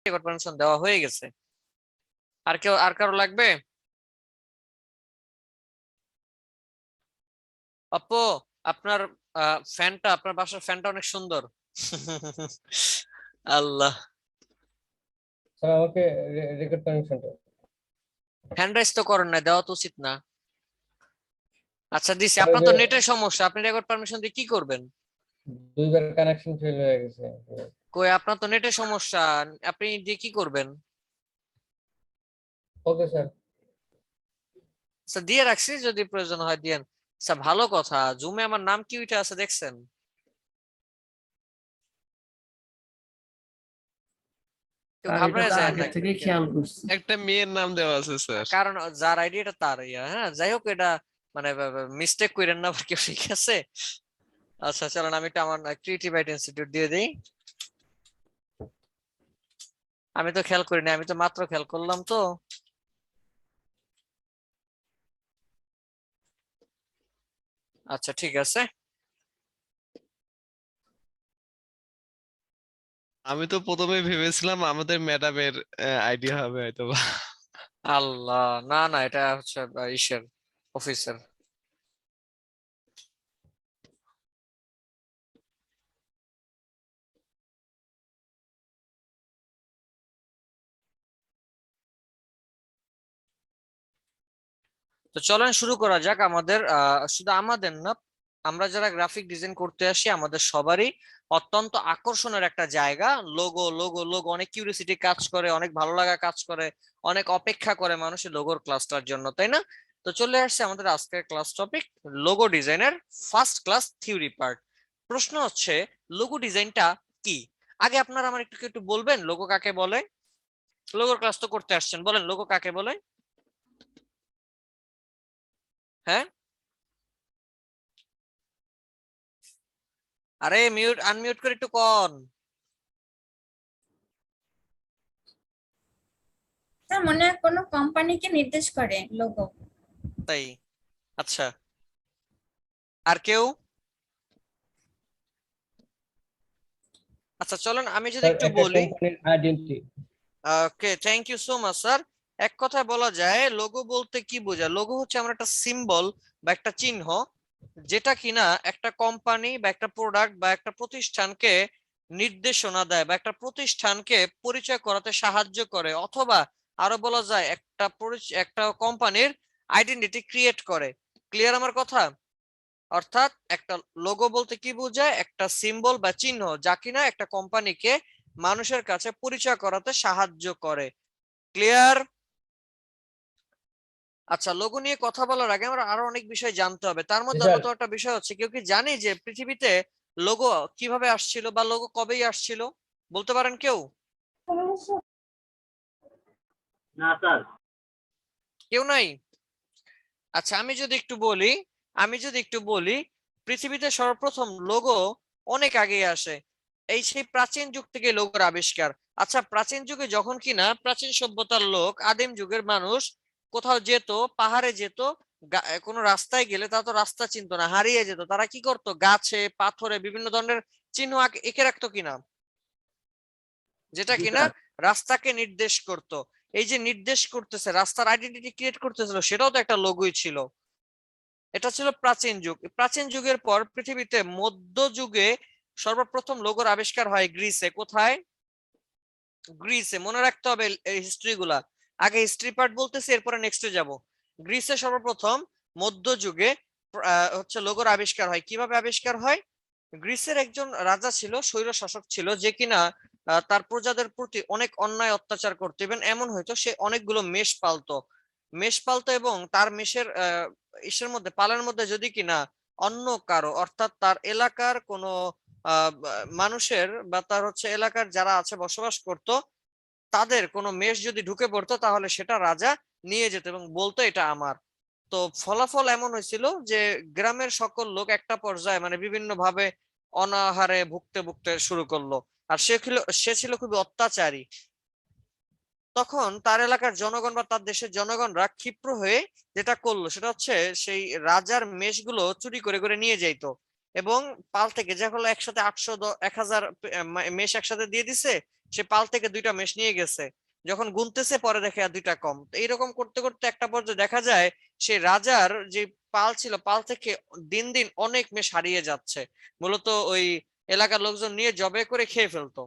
Record permission দেওয়া হয়ে গেছে। আর কারো লাগবে? আপু, আপনার ফ্যানটা, আপনার বাসার ফ্যানটা অনেক সুন্দর। আল্লাহ। স্যার আমাকে রেকর্ড পারমিশনটা। হ্যান্ড রাইজ তো করেন না, দেওয়া তো উচিত না। আচ্ছা দিছি, স্যার ওই আপনার যে তো নেটের সমস্যা, আপনি রেকর্ড পারমিশন দিয়ে কি করবেন? দুইবার কানেকশন ফেল হয়ে গেছে। কই, আপনার তো নেটের সমস্যা, আপনি দিয়ে কি করবেন? Okay sir. আচ্ছা দিয়ে রাখছি, যদি প্রয়োজন হয় দিয়েন। আচ্ছা ভালো কথা, জুমে আমার নাম কি উঠে আছে দেখছেন? কেউ স্যার এটা ঘাবড়ে তো যায় আগে না? থেকে খেয়াল করছি। একটা মেয়ের নাম দেওয়া আছে স্যার। কারণ যার আইডি এটা তার ইয়া, হ্যাঁ যাই হোক, এটা মানে মিস্টেক করেন না আবার কেউ, ঠিক আছে? আচ্ছা চলেন আমি এটা আমার ক্রিয়েটিভ আইটি ইনস্টিটিউট দিয়ে দিই। আমি তো খেয়াল করিনি, আমি তো মাত্র খেয়াল করলাম তো। আচ্ছা ঠিক আছে। আমি তো প্রথমে ভেবেছিলাম আমাদের ম্যাডামের আইডিয়া হবে হয়তো বা। আল্লাহ, না না, এটা হচ্ছে ইসের, অফিসের। তো চলেন শুরু করা যাক। আমাদের শুধু আমাদের না, আমরা যারা গ্রাফিক ডিজাইন করতে আসি আমাদের সবারই অত্যন্ত আকর্ষণের একটা জায়গা লোগো। লোগো লোগো অনেক কিউরিওসিটি কাজ করে, অনেক ভালো লাগা কাজ করে, অনেক অপেক্ষা করে মানুষের লোগোর ক্লাসটার জন্য, তাই না? তো চলে আসছে আমাদের আজকের ক্লাস টপিক, লোগো ডিজাইনের ফার্স্ট ক্লাস থিওরি পার্ট। প্রশ্ন হচ্ছে লোগো ডিজাইনটা কি? আগে আপনারা আমার একটু একটু বলবেন লোগো কাকে বলে? লোগোর ক্লাস তো করতে আসছেন, বলেন লোগো কাকে বলে? হ্যাঁ, আরে মিউট আনমিউট করে একটু কন। স্যার মনে হয় কোনো কোম্পানিকে নির্দেশ করে লোগো। তাই? আচ্ছা, আর কেউ? আচ্ছা চলেন আমি যদি স্যার একটু একটা বলি। কোম্পানির identity. Okay, thank you so much sir. এক কথায় বলা যায় লোগো বলতে কি বোঝায়? লোগো হচ্ছে আমরা একটা সিম্বল বা একটা চিহ্ন, যেটা কিনা একটা কোম্পানি বা একটা প্রোডাক্ট বা একটা প্রতিষ্ঠানকে নির্দেশনা দেয় বা একটা প্রতিষ্ঠানকে পরিচয় করাতে সাহায্য করে, অথবা আরো বলা যায় একটা কোম্পানির আইডেন্টিটি ক্রিয়েট করে। ক্লিয়ার আমার কথা? অর্থাৎ একটা লোগো বলতে কি বোঝায়? একটা সিম্বল বা চিহ্ন যা কিনা একটা কোম্পানিকে মানুষের কাছে পরিচয় করাতে সাহায্য করে। ক্লিয়ার? আচ্ছা, লোগো নিয়ে কথা বলার আগে আমরা আরো অনেক বিষয় জানতে হবে। তার মধ্যে স্যার অন্যতম একটা বিষয় হচ্ছে, কেউ কি জানে যে পৃথিবীতে লোগো কিভাবে আসছিল বা লোগো কবেই আসছিল? বলতে পারেন কেউ? না স্যার। কেউ নাই? আচ্ছা আমি যদি একটু বলি পৃথিবীতে সর্বপ্রথম লোগো অনেক আগে আসে, এই সেই প্রাচীন যুগ থেকে লোগোর আবিষ্কার। আচ্ছা প্রাচীন যুগে যখন কিনা প্রাচীন সভ্যতার লোক, আদিম যুগের মানুষ কোথাও যেত, পাহাড়ে যেত, কোনো রাস্তায় গেলে তারা তো রাস্তা চিনতো না, হারিয়ে যেত, তারা কি করতো? গাছে পাথরে বিভিন্ন ধরনের চিহ্ন এঁকে রাখতো কিনা, যেটা জি কিনা স্যার। রাস্তাকে নির্দেশ করত। এই যে নির্দেশ করতেছে, রাস্তার আইডেন্টিটি ক্রিয়েট করতেছিল, সেটাও তো একটা লোগোই ছিল। এটা ছিল প্রাচীন যুগ। প্রাচীন যুগের পর পৃথিবীতে মধ্যযুগে সর্বপ্রথম লোগোর আবিষ্কার হয় গ্রিসে। কোথায়? গ্রিসে। মনে রাখতে হবে এই হিস্ট্রি গুলা। আগে হিস্ট্রি পার্ট বলতেছি, এরপরে নেক্সটে যাব। গ্রিসে সর্বপ্রথম মধ্যযুগে হচ্ছে লোগোর আবিষ্কার হয়। কিভাবে আবিষ্কার হয়? গ্রিসের একজন রাজা ছিল, স্বৈর শাসক ছিল, যে কিনা তার প্রজাদের প্রতি অনেক অন্যায় অত্যাচার করতো। ইভেন এমন হয়তো সে অনেকগুলো মেষ পালতো এবং তার মেষের ইসের মধ্যে, পালের মধ্যে যদি কিনা অন্য কারো, অর্থাৎ তার এলাকার কোনো মানুষের বা তার হচ্ছে এলাকার যারা আছে বসবাস করত, তাদের কোনো মেষ যদি ঢুকে পড়তো তাহলে সেটা রাজা নিয়ে যেত এবং বলতো এটা আমার। তো ফলাফল এমন হয়েছিল যে গ্রামের সকল লোক একটা পর্যায়ে মানে বিভিন্ন ভাবে অনাহারে ভুগতে ভুগতে শুরু করলো। আর সে ছিল খুবই অত্যাচারী। তখন তার এলাকার জনগণ বা তার দেশের জনগণরা ক্ষিপ্র হয়ে যেটা করলো সেটা হচ্ছে সেই রাজার মেষগুলো চুরি করে করে নিয়ে যাইতো এবং পাল থেকে, যা হলো একসাথে 800 1000 মেষ একসাথে দিয়ে দিছে, সে পাল থেকে 2টা মেষ নিয়ে গেছে, যখন গুনতেছে পরে দেখে আর 2টা কম। তো এইরকম করতে করতে একটা পর্যায়ে দেখা যায় সে রাজার যে পাল ছিল, পাল থেকে দিন দিন অনেক মেষ হারিয়ে যাচ্ছে, মূলত ওই এলাকার লোকজন নিয়ে জবে করে খেয়ে ফেলতো।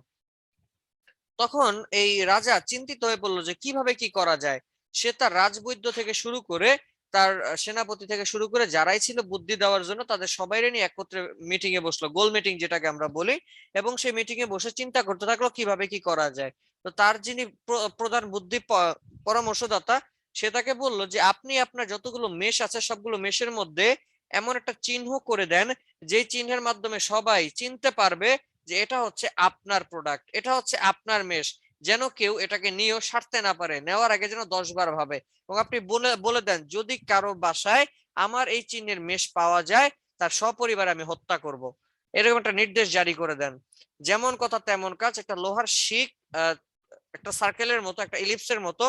তখন এই রাজা চিন্তিত হয়ে পড়লো যে কিভাবে কি করা যায়। সে তার রাজবৈদ্য থেকে শুরু করে তার সেনাপতি থেকে শুরু করে যারাই ছিল বুদ্ধি দেওয়ার জন্য তাদের সবাই নিয়ে একত্রে মিটিং এ বসলো, গোল মিটিং যেটাকে আমরা বলি, এবং সেই মিটিং এ বসে চিন্তা করতে থাকলো কিভাবে কি করা যায়। তো তার যিনি প্রধান বুদ্ধি পরামর্শদাতা, সে তাকে বললো যে আপনি আপনার যতগুলো মেষ আছে সবগুলো মেষের মধ্যে এমন একটা চিহ্ন করে দেন যে চিহ্নের মাধ্যমে সবাই চিনতে পারবে যে এটা হচ্ছে আপনার প্রোডাক্ট, এটা হচ্ছে আপনার মেষ, যেন কেউ এটাকে নিয়েও সারতে না পারে, নেওয়ার আগে যেন 10 বার ভাবে। এবং আপনি বলে দেন যদি কারো বাসায় আমার এই চিহ্নের মেষ পাওয়া যায় তার সপরিবার আমি হত্যা করব। এরকম একটা নির্দেশ জারি করে দেন। যেমন কথা তেমন কাজ, একটা লোহার শিক একটা সার্কেলের মতো, একটা ইলিপসের মতো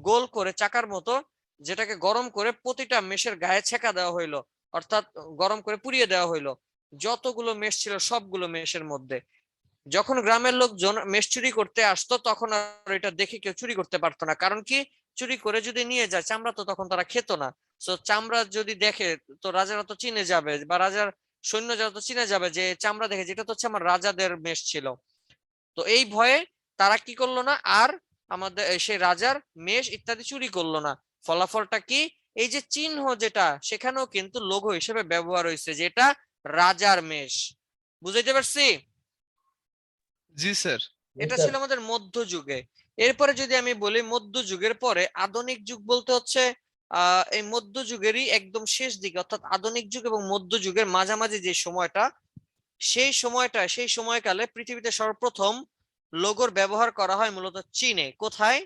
গোল করে চাকার মতো, যেটাকে গরম করে প্রতিটা মেষের গায়ে ছেঁকা দেওয়া হইলো, অর্থাৎ গরম করে পুড়িয়ে দেওয়া হইলো যতগুলো মেষ ছিল সবগুলো মেষের মধ্যে। যখন গ্রামের লোকজন মেষ চুরি করতে আসতো তখন আর এটা দেখে কেউ চুরি করতে পারতো না, কারণ কি চুরি করে যদি নিয়ে যায় চামড়া তো তখন তারা খেত না। তো চামড়া যদি দেখে তো রাজারা তো চিনে যাবে, বা রাজার সৈন্য যারা তো চিনে যাবে যে চামড়া দেখে যেটা তো হচ্ছে আমার রাজাদের মেষ ছিল। তো এই ভয়ে তারা কি করলো না আর আমাদের সেই রাজার মেষ ইত্যাদি চুরি করলো না। ফলাফলটা কি, এই যে চিহ্ন যেটা সেখানেও কিন্তু লোগো হিসেবে ব্যবহার হয়েছে, যেটা রাজার মেষ। বুঝাইতে পারছি? জি স্যার। এটা ছিল আমাদের মধ্যযুগে। এরপরে যদি আমি বলি মধ্যযুগের পরে আধুনিক যুগ বলতে হচ্ছে এই মধ্যযুগেরই একদম শেষ দিকে, অর্থাৎ আধুনিক যুগ এবং মধ্যযুগের মাঝামাঝি যে সময়টা, সেই সময়কালে পৃথিবীতে সর্বপ্রথম লোগোর ব্যবহার করা হয় মূলত চীনে। কোথায়?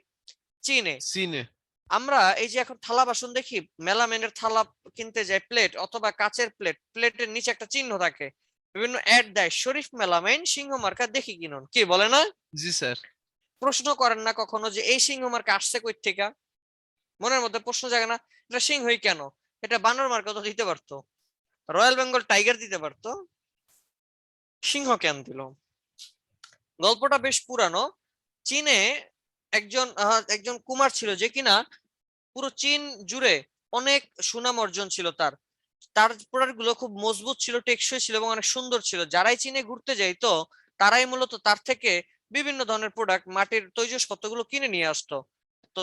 চীনে। সিনে। আমরা এই যে এখন থালা বাসন দেখি, মেলামেনের থালা কিনতে যাই, প্লেট অথবা কাচের প্লেট, প্লেটের নিচে একটা চিহ্ন থাকে, বিভিন্ন অ্যাড দেয় শরীফ মেলামেন সিংহ মার্কা দেখি কিনুন, কি বলে না? জি স্যার। প্রশ্ন করেন না কখনো যে এই সিংহ মার্কা আসছে কই থেকে? মনের মধ্যে প্রশ্ন জাগে না এটা সিংহই কেন? এটা বানর মার্কা তো দিতে পারতো, রয়্যাল বেঙ্গল টাইগার দিতে পারতো, সিংহ কেন দিল? গল্পটা বেশ পুরানো। চীনে একজন কুমার ছিল যে কিনা পুরো চীন জুড়ে অনেক সুনাম অর্জন ছিল তার। তার প্রোডাক্ট গুলো খুব মজবুত ছিল, টেকসই ছিল এবং অনেক সুন্দর ছিল। যারাই চীনে ঘুরতে যাইতো তারাই মূলত তার থেকে বিভিন্ন ধরনের প্রোডাক্ট, মাটির তৈজসপত্র গুলো কিনে নিয়ে আসতো। তো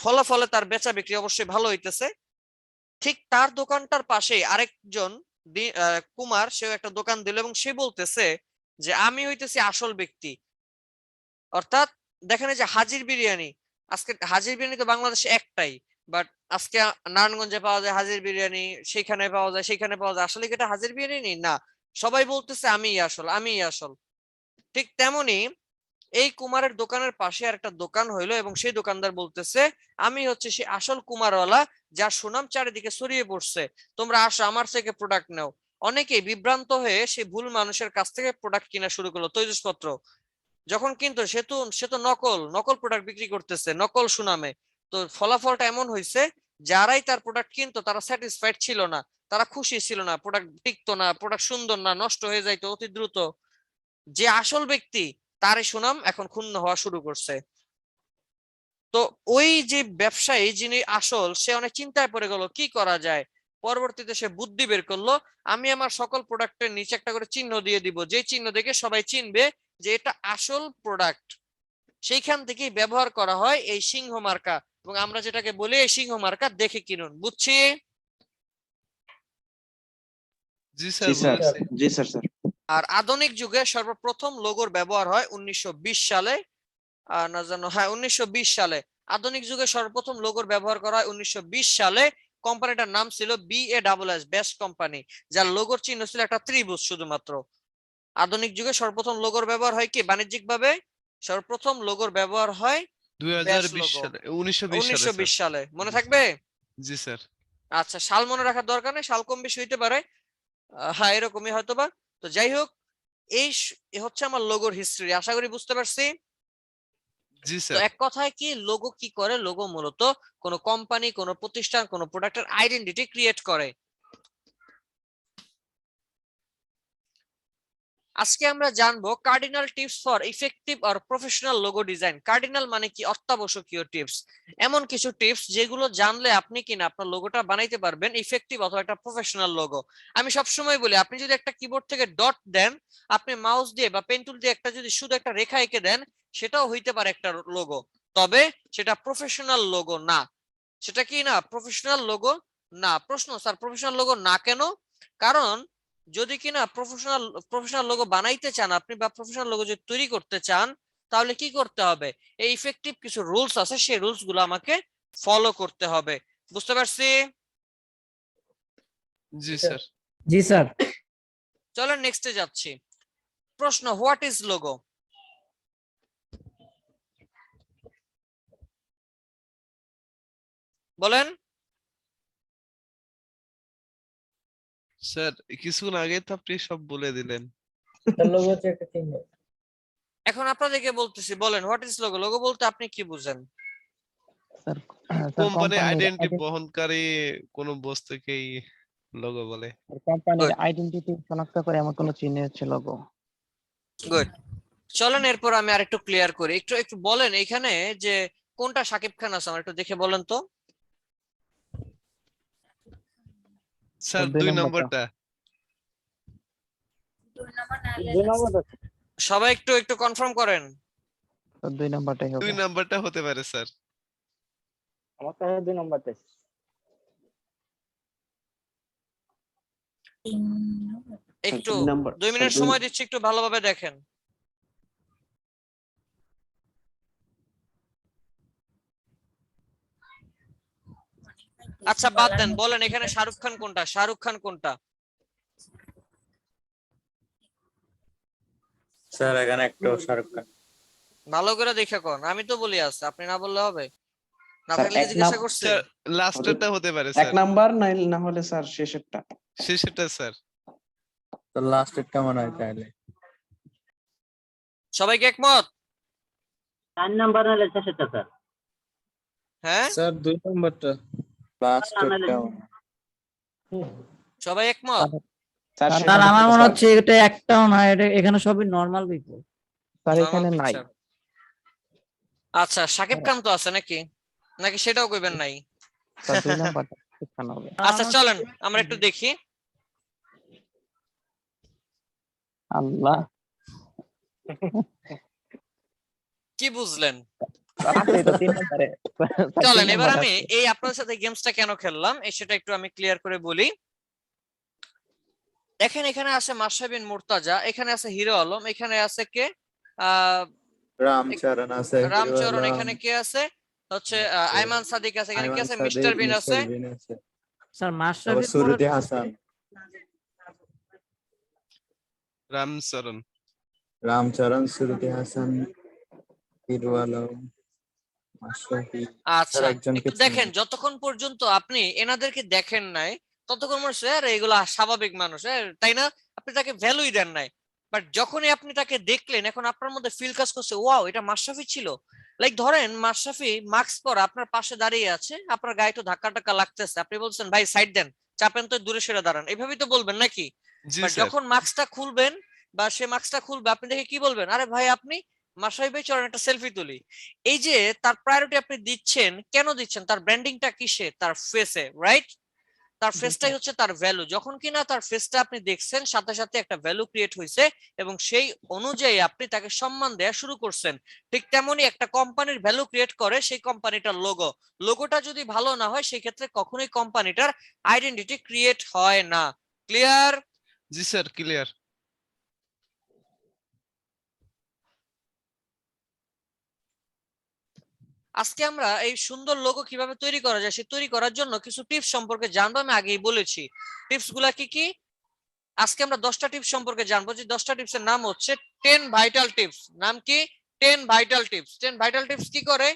ফলাফলে তার বেচা বিক্রি অবশ্যই ভালো হইতেছে। ঠিক তার দোকানটার পাশেই আরেকজন কুমার, সেও একটা দোকান দিল এবং সে বলতেছে যে আমি হইতেছি আসল ব্যক্তি। অর্থাৎ দেখেন যে হাজির বিরিয়ানি, আজকে হাজির বিরিয়ানি তো বাংলাদেশে একটাই, বাট আজকে নারায়ণগঞ্জে পাওয়া যায় হাজির বিরিয়ানি, সেখানে পাওয়া যায় সেখানে পাওয়া যায়, আসলে কি এটা হাজির বিরিয়ানি না? সবাই বলতেছে আমিই আসল, আমিই আসল। ঠিক তেমনি এই কুমারের দোকানের পাশে আর একটা দোকান হইলো এবং সেই দোকানদার বলতেছে আমি হচ্ছে সেই আসল কুমারওয়ালা যার সুনাম চারিদিকে ছড়িয়ে পড়ছে, তোমরা আসো আমার থেকে প্রোডাক্ট নাও। অনেকেই বিভ্রান্ত হয়ে সেই ভুল মানুষের কাছ থেকে প্রোডাক্ট কিনা শুরু করলো, তৈজসপত্র। যখন কিন্তু সে তো নকল নকল প্রোডাক্ট বিক্রি করতেছে নকল সুনামে। তো ফলাফলটা এমন হয়েছে যারাই তার প্রোডাক্ট কিনতো তারা স্যাটিসফাইড ছিল না, তারা খুশি ছিল না, প্রোডাক্ট টিকতো না, প্রোডাক্ট সুন্দর না, নষ্ট হয়ে যাইতো অতি দ্রুত। যে আসল ব্যক্তি তারই সুনাম এখন ক্ষুণ্ণ হওয়া শুরু করছে। তো ওই যে ব্যবসায়ী যিনি আসল, সে অনেক চিন্তায় পড়ে গেল কি করা যায়। পরবর্তীতে সে বুদ্ধি বের করলো, আমি আমার সকল প্রোডাক্টের নিচে একটা করে চিহ্ন দিয়ে দিব, যে চিহ্ন দেখে সবাই চিনবে যে এটা আসল প্রোডাক্ট। সেইখান থেকেই ব্যবহার করা হয় এই সিংহ মার্কা, এবং আমরা যেটাকে বলি এই সিংহ মার্কা দেখে কিনুন। বুঝছি? জি জি স্যার। স্যার, জি স্যার স্যার। আর আধুনিক যুগে সর্বপ্রথম লোগোর ব্যবহার হয় 1920 সালে, না জানো, হ্যাঁ 1920 সালে। আধুনিক যুগে সর্বপ্রথম লোগোর ব্যবহার করা হয় 1920 সালে। কোম্পানিটার নাম ছিল BASS, বেস্ট কোম্পানি, যার লোগোর চিহ্ন ছিল একটা ত্রিভুজ শুধুমাত্র। আধুনিক যুগে সর্বপ্রথম লোগোর ব্যবহার হয় কি বাণিজ্যিক ভাবে? সর্বপ্রথম লোগোর ব্যবহার হয় 2020 সালে, 1920 সালে। মনে থাকবে? জি স্যার। আচ্ছা, সাল মনে রাখার দরকার নেই, সাল কম বেশি হইতে পারে, হ্যাঁ এরকমই হয়তোবা। তো যাই হোক, এ হচ্ছে আমার লোগোর হিস্ট্রি, আশা করি বুঝতে পারছি। জি তো স্যার। এক কথায় কি, লোগো কি করে? লোগো মূলত কোনো কোম্পানি, কোনো প্রতিষ্ঠান, কোনো প্রোডাক্টের আইডেন্টিটি ক্রিয়েট করে। আজকে আমরা জানবো cardinal tips for effective or professional logo design. Cardinal মানে কি? অত্যাবশ্যকীয় টিপস, এমন কিছু টিপস যেগুলো জানলে আপনি কিনা আপনার লোগোটা বানাইতে পারবেন ইফেক্টিভ অথবা একটা প্রফেশনাল লোগো। আমি সবসময় বলি, আপনি যদি একটা কিবোর্ড থেকে ডট দেন, আপনি মাউস দিয়ে বা পেন টুল দিয়ে একটা যদি শুধু একটা রেখা এঁকে দেন, সেটাও হইতে পারে একটা লোগো, তবে সেটা প্রফেশনাল লোগো না। সেটা কি না? প্রফেশনাল লোগো না। প্রশ্ন, স্যার প্রফেশনাল লোগো না কেন? কারণ যদি কিনা প্রফেশনাল লোগো বানাইতে চান আপনি, বা প্রফেশনাল লোগো যদি তৈরি করতে চান, তাহলে কি করতে হবে? এই ইফেক্টিভ কিছু রুলস আছে, সেই রুলস গুলো আমাকে ফলো করতে হবে। বুঝতে পারছি? জি স্যার। জি স্যার। চলেন নেক্সটে যাচ্ছি। প্রশ্ন, হোয়াট ইজ লোগো? বলেন। স্যার কিছুক্ষণ আগে তো আপনি সব বলে দিলেন। তার লোগো হচ্ছে একটা চিহ্ন। এখন আপনাদেরকে বলতেছি, বলেন হোয়াট ইজ লোগো? লোগো বলতে আপনি কি বুঝেন? স্যার কোম্পানির আইডেন্টিটি বহনকারী কোন বস্তুকেই লোগো বলে। কোম্পানির Good. আইডেন্টিটি শনাক্ত করে এমন কোন চিহ্ন হচ্ছে লোগো। গুড। চলেন এরপর আমি আরেকটু ক্লিয়ার করি। একটু একটু বলেন এখানে যে কোনটা শাকিব খান আছে, আমার একটু দেখে বলেন তো। স্যার দুই 2 নম্বরটা। নম্বরটা। 2 নম্বর না হলে 2 নম্বরটা। সবাই একটু একটু কনফার্ম করেন। তো 2 নম্বরটাই হবে। 2 নম্বরটা হতে পারে স্যার। আমার কাছে 2 নম্বরটাই। 3 নম্বর। একটু 2 মিনিট সময় দিচ্ছি, একটু ভালোভাবে দেখেন। আচ্ছা বাদ দেন, বলেন এখানে শাহরুখ খান কোনটা? শাহরুখ খান কোনটা? স্যার এখানে একটা শাহরুখ খান। ভালো করে দেখে কোন, আমি তো বলি আছে, আপনি না বললে হবে? না স্যার, থাকলে কি এক জিজ্ঞাসা করছে? স্যার লাস্টেরটা হতে পারে এক স্যার। নাম্বার না হলে স্যার শেষেরটা। শেষেরটা স্যার। তো লাস্টেরটা মনে হয় তাহলে। সবাইকে একমত? 4 নাম্বার নাহলে শেষেরটা স্যার। হ্যাঁ স্যার 2 নম্বরটা। লাস্টেরটা। সবাই একমত? স্যার স্যার আমার মনে হচ্ছে এটা একটাও না, এটা এখানে সবই নরমাল পিপল। স্যার এখানে নাই। আচ্ছা শাকিব খান তো আছে নাকি? নাকি সেটাও কইবেন নাই? স্যার 2 নম্বরটা এখানে হবে। আচ্ছা চলেন আমরা একটু দেখি। আল্লাহ কি বুঝলেন? এই তো 3 নম্বরে। চলেন এবার আমি এই আপনাদের সাথে গেমসটা কেন খেললাম সেটা একটু আমি ক্লিয়ার করে বলি। দেখেন এখানে আছে মাশরাফি বিন মুর্তজা, এখানে আছে হিরো আলম, এখানে আছে কে? রামচরণ আছে, রামচরণ, এখানে কে আছে? হচ্ছে আইমান সাদিক আছে, এখানে কে আছে? মিস্টার বিন আছে। স্যার মাশরাফি সুরুতি হাসান, রামচরণ, সুরুতি হাসান, হিরো আলম, মাশরাফি। আচ্ছা একটু দেখেন, যতক্ষণ পর্যন্ত আপনি এনাদেরকে দেখেন নাই ততক্ষণ মনে হচ্ছে আরে এগুলো স্বাভাবিক মানুষ, তাই না? আপনি তাকে ভ্যালুই দেন নাই। বাট যখনই আপনি তাকে দেখলেন, এখন আপনার মধ্যে ফিল কাজ করছে, ওয়াও এটা মাশরাফি ছিল। লাইক ধরেন মাশরাফি মাস্ক পরা আপনার পাশে দাঁড়িয়ে আছে, আপনার গায়ে একটু ধাক্কা টাক্কা লাগতেছে, আপনি বলছেন ভাই সাইড দেন, চাপেন তো, দূরে সরে দাঁড়ান, এভাবেই তো বলবেন নাকি? জি বাট স্যার। যখন মাস্কটা খুলবেন বা সে মাস্কটা খুলবে, আপনি দেখে কি বলবেন? আরে ভাই আপনি মাশরাফি ভাই, চলেন একটা সেলফি তুলি। এই যে তার প্রায়োরিটি আপনি দিচ্ছেন, কেন দিচ্ছেন? তার ব্র্যান্ডিংটা কিসে? তার ফেসে, রাইট? তার ফেসটাই হচ্ছে তার ভ্যালু। যখন কিনা তার ফেসটা আপনি দেখছেন, সাথে সাথে একটা ভ্যালু ক্রিয়েট হয়েছে এবং সেই অনুযায়ী আপনি তাকে সম্মান দেওয়া শুরু করছেন। ঠিক তেমনি একটা কোম্পানির ভ্যালু ক্রিয়েট করে সেই কোম্পানিটার লোগো। লোগোটা যদি ভালো না হয় সেই ক্ষেত্রে কখনোই কোম্পানিটার আইডেন্টিটি ক্রিয়েট হয় না। ক্লিয়ার? জি স্যার ক্লিয়ার। আজকে আমরা এই সুন্দর লোগো কিভাবে তৈরি করা যায় সে তৈরি করার জন্য কিছু টিপস সম্পর্কে জানবো। আমি আগেই বলেছি টিপস গুলা কি কি। আজকে আমরা 10টা টিপস সম্পর্কে জানবো, যে 10টা টিপসের নাম হচ্ছে 10 ভাইটাল টিপস। নাম কি? 10 ভাইটাল টিপস। 10 ভাইটাল টিপস কি করে?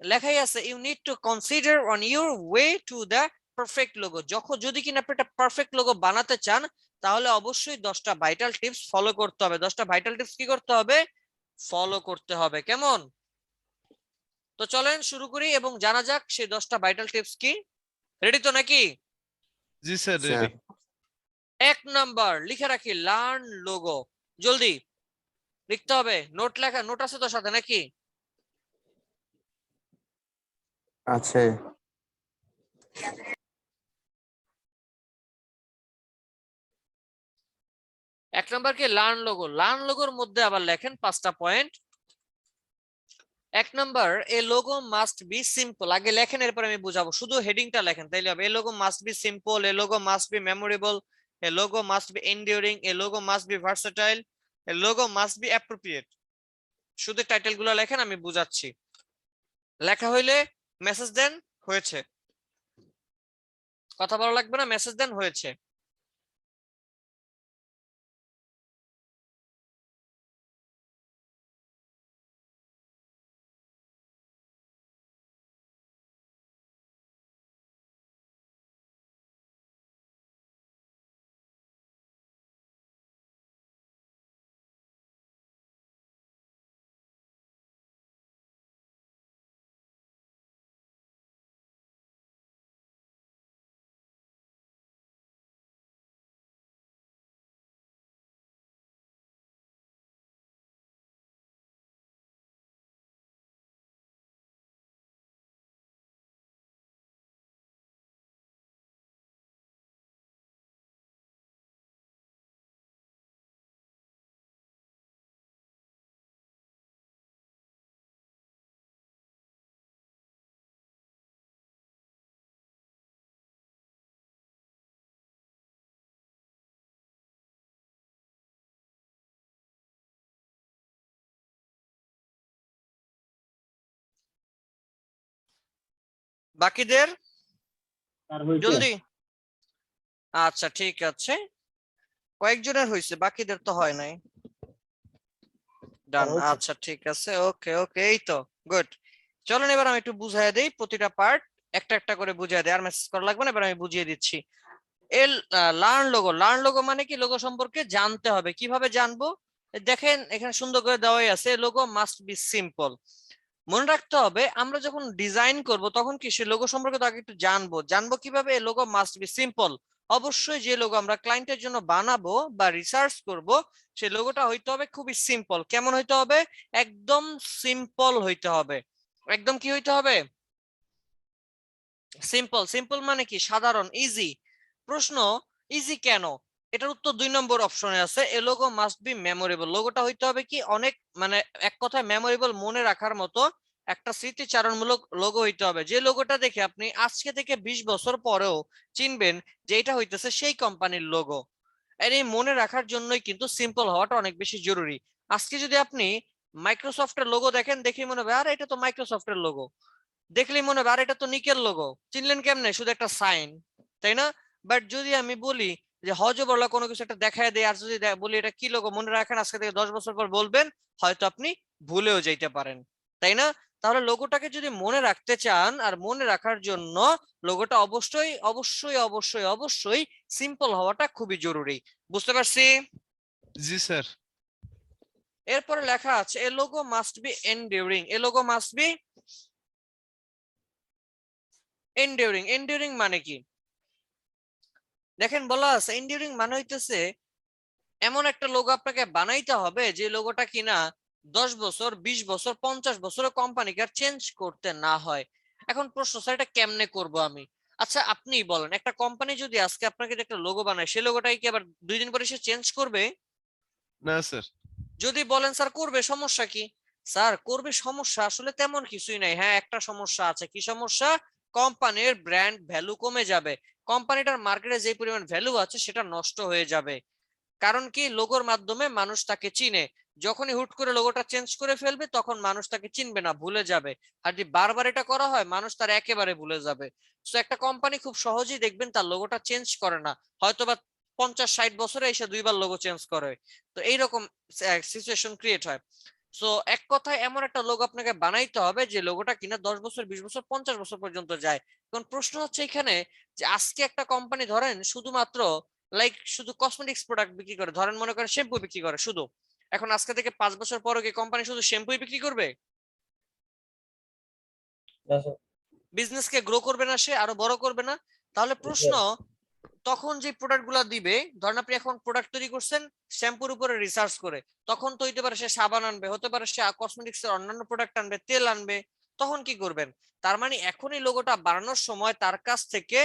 লেখাই আছে you need to consider on your way to the perfect logo. যদি কিনা আপনি একটা পারফেক্ট লোগো বানাতে চান, তাহলে অবশ্যই 10টা ভাইটাল টিপস ফলো করতে হবে। 10টা ভাইটাল টিপস কি করতে হবে? ফলো করতে হবে। কেমন? তো চলেন শুরু করি এবং জানা যাক সেই 10টা ভাইটাল টিপস কি। রেডি তো নাকি? জি স্যার রেডি। 1 নাম্বার লিখে রাখি, লার্ন লোগো। জলদি লিখতে হবে, নোট লেখা, নোট আছে তো সাথে নাকি? আছে। এক নম্বর কি লার্ন লোগো, লার্ন লোগোর মধ্যে আবার লেখেন 5টা পয়েন্ট। এক নম্বর, এ লোগো মাস্ট বি সিম্পল, আগে লেখেন এরপর আমি বুঝাবো, শুধু হেডিংটা লেখেন তাইলে হবে। A logo must be simple, a logo must be memorable, a logo must be enduring, a logo must be versatile, a logo must be appropriate. শুধু টাইটেল গুলো লেখেন, আমি বুঝাচ্ছি। লেখা হইলে মেসেজ দেন, হয়েছে। কথা বলা লাগবে না, মেসেজ দেন, হয়েছে। বাকিদের স্যার হয়েছে। জলদি। আচ্ছা ঠিক আছে, কয়েকজনের হয়েছে, বাকিদের তো হয় নাই। ডান, হয়েছে। আচ্ছা ঠিক আছে, ওকে ওকে, এই তো গুড। চলেন এবার আমি একটু বুঝাই দেই, প্রতিটা পার্ট একটা একটা করে বুঝিয়ে দেই, আর মেসেজ করা লাগবে না, এবার আমি বুঝিয়ে দিচ্ছি। এর লার্ন লোগো, লার্ন লোগো মানে কি, লোগো সম্পর্কে জানতে হবে। কিভাবে জানবো? দেখেন এখানে সুন্দর করে দেওয়াই আছে, লোগো মাস্ট বি সিম্পল। মনে রাখতে হবে আমরা যখন ডিজাইন করব তখন কি সে লোগো সম্পর্কে তো আগে একটু জানবো। জানবো কিভাবে? Logo must be simple. অবশ্যই যে লোগো আমরা ক্লায়েন্টের জন্য বানাবো বা রিসার্চ করব, সেই লোগোটা হইতে হবে খুবই সিম্পল। কেমন হইতে হবে? একদম সিম্পল হইতে হবে। একদম কি হইতে হবে? সিম্পল। সিম্পল মানে কি? সাধারণ, ইজি। প্রশ্ন, ইজি কেন? এটার উত্তর 2 নম্বর অপশনে আছে, a logo must be memorable. লোগোটা হইতে হবে কি অনেক, মানে এক কথায় মেমোরেবল, মনে রাখার মতো একটা স্মৃতিচারণমূলক লোগো হইতে হবে, যে লোগোটা দেখে আপনি আজকে থেকে 20 বছর পরেও চিনবেন যে এটা হইতেছে সেই কোম্পানির লোগো। আর এই মনে রাখার জন্যই কিন্তু সিম্পল হওয়াটা অনেক বেশি জরুরি। আজকে যদি আপনি মাইক্রোসফটের লোগো দেখেন, দেখেই মনে হবে আর এটা তো মাইক্রোসফটের লোগো, দেখলেই মনে হবে আর এটা তো নিকেল লোগো। চিনলেন কেমনে? শুধু একটা সাইন, তাই না? বাট যদি আমি বলি যে হজবরলা কোনো কিছু একটা দেখায় দেয়, আর যদি বলি এটা কি লোগো, মনে রাখেন আজকে থেকে 10 বছর পর বলবেন, হয়তো আপনি ভুলেও যাইতে পারেন, তাই না? তাহলে লোগোটাকে যদি মনে রাখতে চান, আর মনে রাখার জন্য লোগোটা অবশ্যই অবশ্যই অবশ্যই অবশ্যই সিম্পল হওয়াটা খুবই জরুরি। বুঝতে পারছি? জি স্যার। এরপরে লেখা আছে a logo must be enduring, a logo must be enduring. Enduring মানে কি? দেখেন বলা আছে এন্ডিউরিং মানে হইতেছে এমন একটা লোগো আপনাকে বানাইতে হবে যে লোগোটা কিনা 10 বছর, 20 বছর, 50 বছরের কোম্পানিকে আর চেঞ্জ করতে না হয়। এখন প্রশ্ন, স্যার এটা কেমনে করব আমি? আচ্ছা আপনি বলেন, একটা কোম্পানি যদি আজকে আপনাকে একটা লোগো বানায়, সেই লোগোটাই কি আবার 2 দিন পরে সে চেঞ্জ করবে? না স্যার। যদি বলেন স্যার করবে, সমস্যা কি? স্যার করবে, সমস্যা আসলে তেমন কিছুই নাই। হ্যাঁ একটা সমস্যা আছে। কি সমস্যা? কোম্পানির ব্র্যান্ড ভ্যালু কমে যাবে, কোম্পানিটার মার্কেটে যে পরিমাণ ভ্যালু আছে সেটা নষ্ট হয়ে যাবে। কারণ কি? লোগোর মাধ্যমে মানুষ তাকে চিনে। যখনই হুট করে লোগোটা চেঞ্জ করে ফেলবে তখন মানুষ তাকে চিনবে না, ভুলে যাবে। আর যদি বারবার এটা করা হয় মানুষ তার একেবারে ভুলে যাবে। তো একটা কোম্পানি খুব সহজেই দেখবেন তার লোগোটা চেঞ্জ করে না, হয়তোবা 50-60 বছরে এসে 2বার লোগো চেঞ্জ করে। তো এইরকম সিচুয়েশন ক্রিয়েট হয়। সো এক কথায় এমন একটা লোগো আপনাকে বানাইতে হবে যে লোগোটা কিনা 10 বছর, 20 বছর, 50 বছর পর্যন্ত যায়। এখন প্রশ্ন হচ্ছে এখানে যে আজকে একটা কোম্পানি ধরেন শুধুমাত্র শুধু কসমেটিক্স প্রোডাক্ট বিক্রি করে, ধরেন মনে করেন শ্যাম্পু বিক্রি করে শুধু, এখন আজকে থেকে 5 বছর পরে কি কোম্পানি শুধু শ্যাম্পুই বিক্রি করবে? না স্যার। বিজনেস কে গ্রো করবে না, সে আরো বড় করবে না? তাহলে প্রশ্ন, তখন যে প্রোডাক্ট গুলা দিবে, ধরেন আপনি এখন প্রোডাক্ট তৈরি করছেন শ্যাম্পুর উপরে রিসার্চ করে, তখন তো হইতে পারে সে সাবান আনবে, হতে পারে সে কসমেটিক্স এর অন্যান্য প্রোডাক্ট আনবে, তেল আনবে, তখন কি করবেন? তার মানে এখনই লোগোটা বানানোর সময় তার কাছ থেকে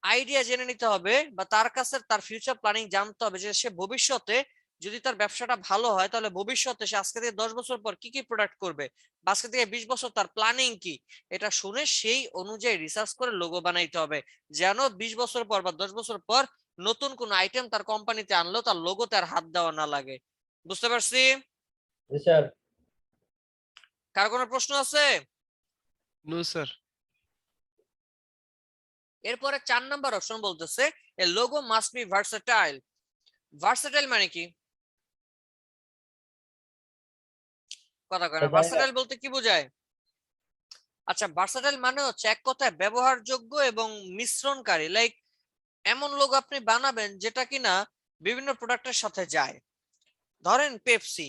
আইডিয়া জেনে নিতে হবে, বা তার কাছে তার ফিউচার প্ল্যানিং জানতে হবে যে সে ভবিষ্যতে যদি তার ব্যবসাটা ভালো হয় তাহলে ভবিষ্যতে সে আজকে থেকে 10 বছর পর কি কি প্রোডাক্ট করবে, বা আজকে থেকে 20 বছর তার প্ল্যানিং কি, এটা শুনে সেই অনুযায়ী রিসার্চ করে লোগো বানাইতে হবে, যেন 20 বছর পর বা 10 বছর পর নতুন কোন আইটেম তার কোম্পানিতে আনলেও তার লোগোতে আর হাত দেওয়া না লাগে। বুঝতে পারছি? জি স্যার। কার কোনো প্রশ্ন আছে? No sir. এরপরে 4 নাম্বার অপশন বলতেছে a logo must be versatile. Versatile মানে কি? কথা কয় না। ভার্সেটাইল বলতে কি বোঝায়? আচ্ছা, ভার্সেটাইল মানে হচ্ছে এক কথায় ব্যবহারযোগ্য এবং মিশ্রণকারী। লাইক এমন লোগো আপনি বানাবেন যেটা কিনা বিভিন্ন প্রোডাক্টের সাথে যায়। ধরেন পেপসি,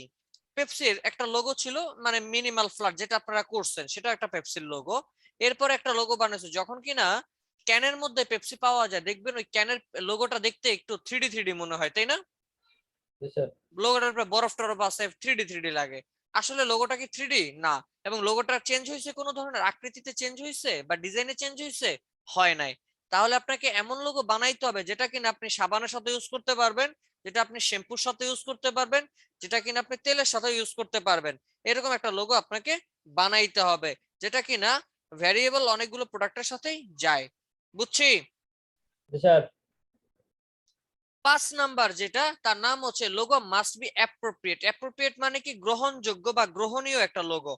পেপসির একটা লোগো ছিল মানে মিনিমাল ফ্ল্যাট, যেটা আপনারা করছেন সেটা একটা পেপসির লোগো। এরপর একটা লোগো বানাইছে, যখন কিনা ক্যানের মধ্যে পেপসি পাওয়া যায় দেখবেন ওই ক্যানের লোগোটা দেখতে একটু থ্রিডি থ্রিডি মনে হয়, তাই না? জি স্যার। লোগোটার উপরে বরফ টরফ আছে, থ্রিডি থ্রিডি লাগে। আসলে লোগোটা কি থ্রিডি না, এবং লোগোটা চেঞ্জ হয়েছে, কোনো ধরনের আকৃতিতে চেঞ্জ হয়েছে বা ডিজাইনে চেঞ্জ হয়েছে? হয় নাই। তাহলে আপনাকে এমন লোগো বানাইতে হবে যেটা কিনা আপনি সাবানের সাথে ইউজ করতে পারবেন, যেটা আপনি শ্যাম্পুর সাথে ইউজ করতে পারবেন, যেটা কিনা আপনি তেলের সাথে ইউজ করতে পারবেন। এরকম একটা লোগো আপনাকে বানাইতে হবে যেটা কিনা ভ্যারিয়েবল অনেকগুলো প্রোডাক্টের সাথেই যায়। বুঝছি? জি স্যার। 5 নাম্বার যেটা, তার নাম হচ্ছে logo must be appropriate. Appropriate মানে কি? গ্রহণযোগ্য বা গ্রহণীয় একটা লোগো।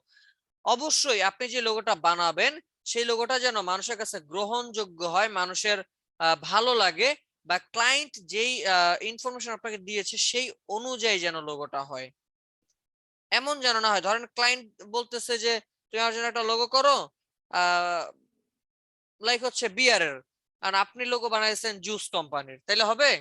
অবশ্যই আপনি যে লোগোটা বানাবেন সেই লোগোটা যেন মানুষের কাছে গ্রহণযোগ্য হয়, মানুষের ভালো লাগে, বা ক্লায়েন্ট যেই ইনফরমেশন আপনাকে দিয়েছে সেই অনুযায়ী যেন লোগোটা হয়। এমন যেন না হয়, ধরেন ক্লায়েন্ট বলতেছে যে তুমি আমার জন্য একটা লোগো করো, লাইক হচ্ছে বিয়ারের, আর আপনি লোগো বানাইছেন জুস কোম্পানির, তাইলে হবে?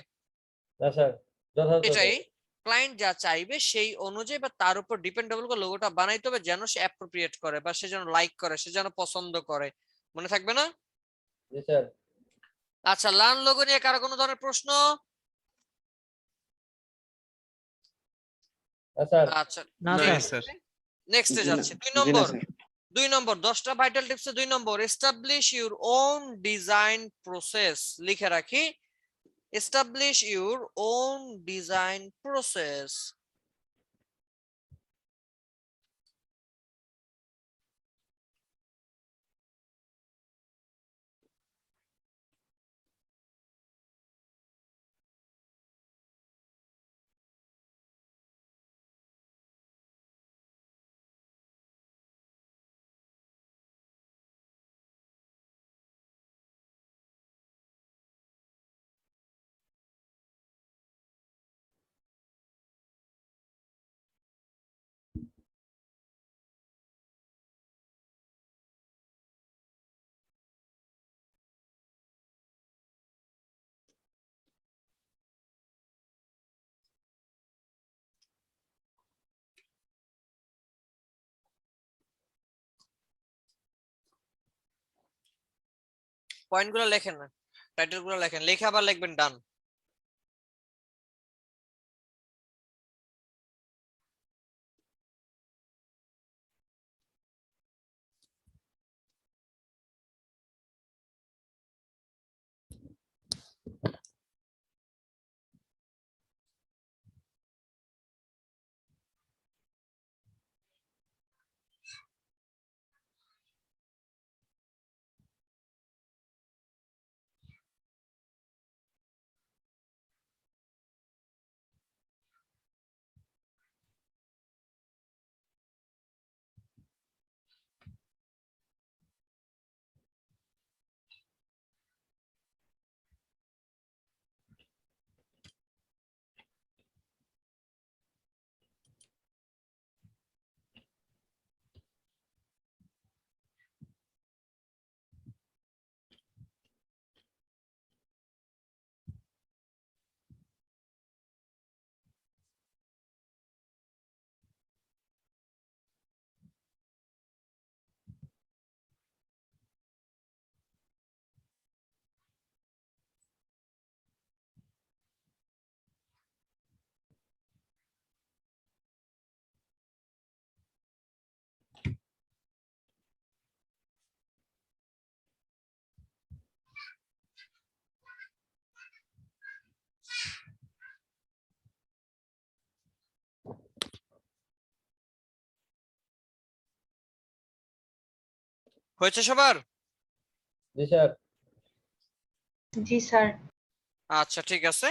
না স্যার, যথাযথ এটাই স্যার। ক্লায়েন্ট যা চাইবে সেই অনুযায়ী বা তার উপর ডিপেন্ডেবল করে লোগোটা বানাইতে হবে, যেন সে অ্যাপ্রোপ্রিয়েট করে বা সে যেন লাইক করে, সে যেন পছন্দ করে। মনে থাকবে না? জি স্যার। আচ্ছা, লার্ন লোগো নিয়ে কারো কোনো ধরনের প্রশ্ন? না স্যার। আচ্ছা, না নাই স্যার। স্যার। নেক্সটে যাচ্ছে। 2 নম্বর 10টা ভাইটাল টিপসে 2 number, establish your own design process. লিখে রাখি, establish your own design process. Point গুলো লেখেন না, টাইটেল গুলো লেখেন, লিখে আবার লিখবেন ডান। হয়েছে সবার? জি স্যার। জি স্যার। আচ্ছা ঠিক আছে।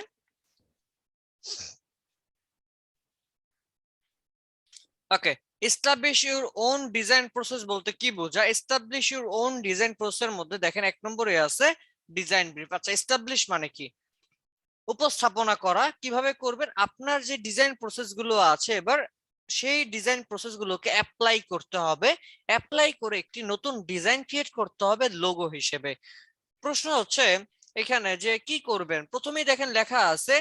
Okay, establish your own design process বলতে কি বোঝায়? এস্টাবলিশ ইউর ওন ডিজাইন প্রসেসের মধ্যে দেখেন 1 নম্বরে আছে ডিজাইন ব্রিফ। আচ্ছা, এস্টাবলিশ মানে কি? উপস্থাপনা করা। কিভাবে করবেন? আপনার যে ডিজাইন প্রসেস গুলো আছে, এবার সেই ডিজাইন প্রসেস গুলোকে অ্যাপ্লাই করতে হবে। অ্যাপ্লাই করে একটি নতুন ডিজাইন ক্রিয়েট করতে হবে লোগো হিসেবে। প্রশ্ন হচ্ছে এখানে যে কি করবেন। প্রথমেই দেখেন লেখা আছে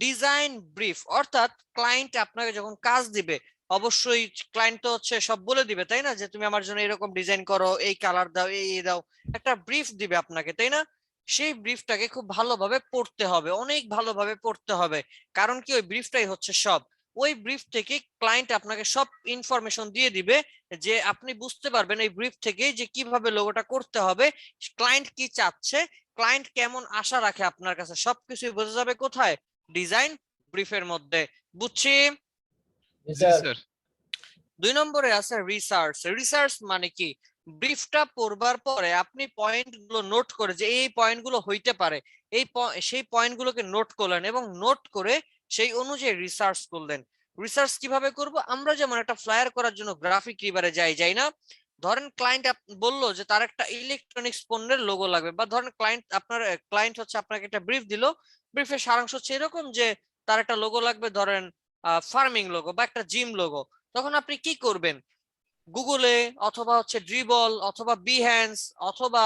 ডিজাইন ব্রিফ, অর্থাৎ ক্লায়েন্ট আপনাকে যখন কাজ দিবে, অবশ্যই ক্লায়েন্ট তো হচ্ছে সব বলে দিবে, তাই না? যে তুমি আমার জন্য এরকম ডিজাইন করো, এই কালার দাও, এই দাও, একটা ব্রিফ দিবে আপনাকে, তাই না? সেই ব্রিফটাকে খুব ভালোভাবে পড়তে হবে, অনেক ভালোভাবে পড়তে হবে। কারণ কি, ওই ব্রিফটাই হচ্ছে সব। ওই ব্রিফ থেকে ক্লায়েন্ট আপনাকে সব ইনফরমেশন দিয়ে দিবে, যে আপনি বুঝতে পারবেন এই ব্রিফ থেকে যে কিভাবে লোগোটা করতে হবে, ক্লায়েন্ট কি চাচ্ছে, ক্লায়েন্ট কেমন আশা রাখে আপনার কাছে, সবকিছুই বোঝা যাবে কোথায়? ডিজাইন ব্রিফের মধ্যে। বুঝছি? জি জি স্যার। স্যার। 2 নম্বরে আছে রিসার্চ। রিসার্চ মানে কি? ব্রিফটা পড়বার পরে আপনি পয়েন্টগুলো নোট করে, যে এই পয়েন্টগুলো হইতে পারে, সেই পয়েন্টগুলোকে নোট করলেন এবং নোট করে সেই অনুযায়ী রিসার্চ করলেন। রিসার্চ কিভাবে করব? আমরা যেমন একটা ফ্লায়ার করার জন্য গ্রাফিক রিবারে যাই না? ধরেন ক্লায়েন্ট বললো যে তার একটা ইলেকট্রনিক্স পণ্যের লোগো লাগবে, বা ধরেন ক্লায়েন্ট হচ্ছে আপনাকে একটা ব্রিফ দিল, ব্রিফের সারাংশ হচ্ছে এরকম যে তার একটা লোগো লাগবে, ধরেন ফার্মিং লোগো বা একটা জিম লোগো। তখন আপনি কি করবেন? গুগলে অথবা হচ্ছে ড্রিবল অথবা বিহ্যান্স অথবা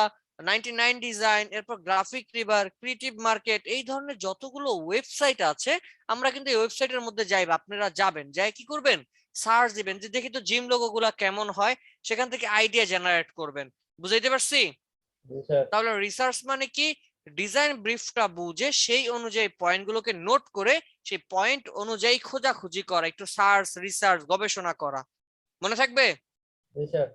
99 ডিজাইন, এরপর গ্রাফিক রিবার, ক্রিয়েটিভ মার্কেট, এই ধরনের যতগুলো ওয়েবসাইট আছে, আমরা কিন্তু এই ওয়েবসাইটের মধ্যে যাইব, আপনারা যাবেন, যাই কি করবেন? সার্চ দিবেন যে দেখি তো জিম লোগো গুলা কেমন হয়, সেখান থেকে আইডিয়া জেনারেট করবেন। বুঝাইতে পারছি? জি স্যার। তাহলে রিসার্চ মানে কি? ডিজাইন ব্রিফটা বুঝে সেই অনুযায়ী পয়েন্টগুলোকে নোট করে সেই পয়েন্ট অনুযায়ী খোঁজাখুঁজি করা, একটু সার্চ রিসার্চ গবেষণা করা। মনে থাকবে? জি স্যার।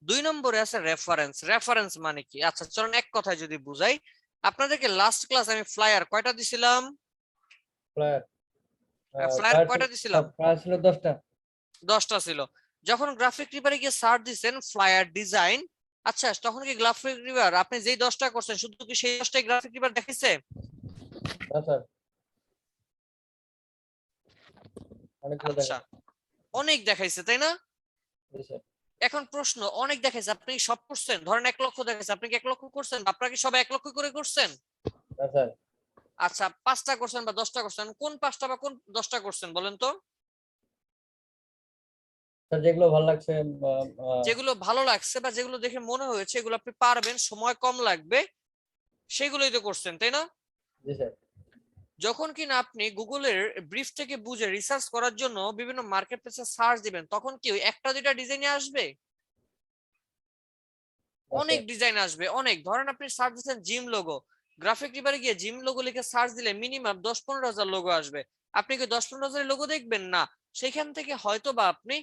2 নম্বরে আছে রেফারেন্স। রেফারেন্স মানে কি? আচ্ছা চলুন এক কথায় যদি বুঝাই। আপনাদেরকে লাস্ট ক্লাস আমি ফ্লায়ার কয়টা দিছিলাম? ফ্লায়ার ফ্লায়ার কয়টা দিছিলাম? ফ্লায়ার ছিল 10টা। 10টা ছিল। যখন গ্রাফিক রিভারে গিয়ে সার্চ দিবেন ফ্লায়ার ডিজাইন, আচ্ছা তখন কি গ্রাফিক রিভার আপনি যেই 10টা করছেন শুধু কি সেই 10টাই গ্রাফিক রিভার দেখাইছে? না স্যার, অনেকগুলো আচ্ছা, অনেক দেখাইছে, তাই না? জি স্যার। এখন প্রশ্ন, অনেক দেখাইছে, আপনি কি সব করছেন? ধরেন 1 লক্ষ দেখাইছে, আপনি কি 1 লক্ষ করছেন? বা আপনারা কি সব 1 লক্ষ করে করছেন? না স্যার। আচ্ছা 5টা করছেন বা 10টা করছেন, কোন 5টা বা কোন 10টা করছেন বলেন তো? স্যার যেগুলো ভালো লাগছে যেগুলো ভালো লাগছে বা যেগুলো দেখে মনে হয়েছে এগুলো আপনি পারবেন, সময় কম লাগবে, সেগুলোই তো করছেন, তাই না? জি স্যার। যখন কিনা আপনি গুগলের ব্রিফ থেকে বুঝে রিসার্চ করার জন্য বিভিন্ন মার্কেট প্লেসে সার্চ দিবেন, তখন কি ওই একটা দুইটা ডিজাইনে আসবে? অনেক ডিজাইন আসবে, অনেক। ধরেন আপনি সার্চ দিচ্ছেন জিম লোগো, গ্রাফিক রিভারে গিয়ে জিম লোগো লিখে সার্চ দিলে মিনিমাম 10-15 হাজার লোগো আসবে। আপনি কি 10-15 হাজার লোগো দেখবেন? না। সেখান থেকে হয়তো বা আপনি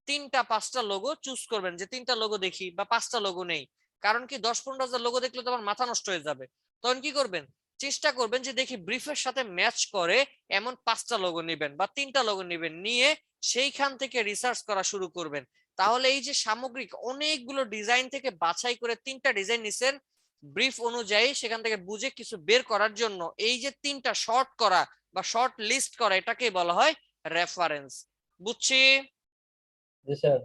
3টা-5টা লোগো চুজ করবেন, যে 3টা লোগো দেখি বা 5টা লোগো নেই। কারণ কি 10-15 হাজার লোগো দেখলে তো আমার মাথা নষ্ট হয়ে যাবে। তখন কি করবেন? চেষ্টা করবেন যে দেখি ব্রিফের সাথে ম্যাচ করে এমন 5টা লোগো নেবেন বা 3টা লোগো নেবেন, নিয়ে সেইখান থেকে রিসার্চ করা শুরু করবেন। তাহলে এই যে সামগ্রিক অনেকগুলো ডিজাইন থেকে বাছাই করে 3টা ডিজাইন নিছেন ব্রিফ অনুযায়ী, সেখান থেকে বুঝে কিছু বের করার জন্য এই যে 3টা শর্ট করা বা শর্ট লিস্ট করা, এটাকে বলা হয় রেফারেন্স। বুঝছি? জি স্যার।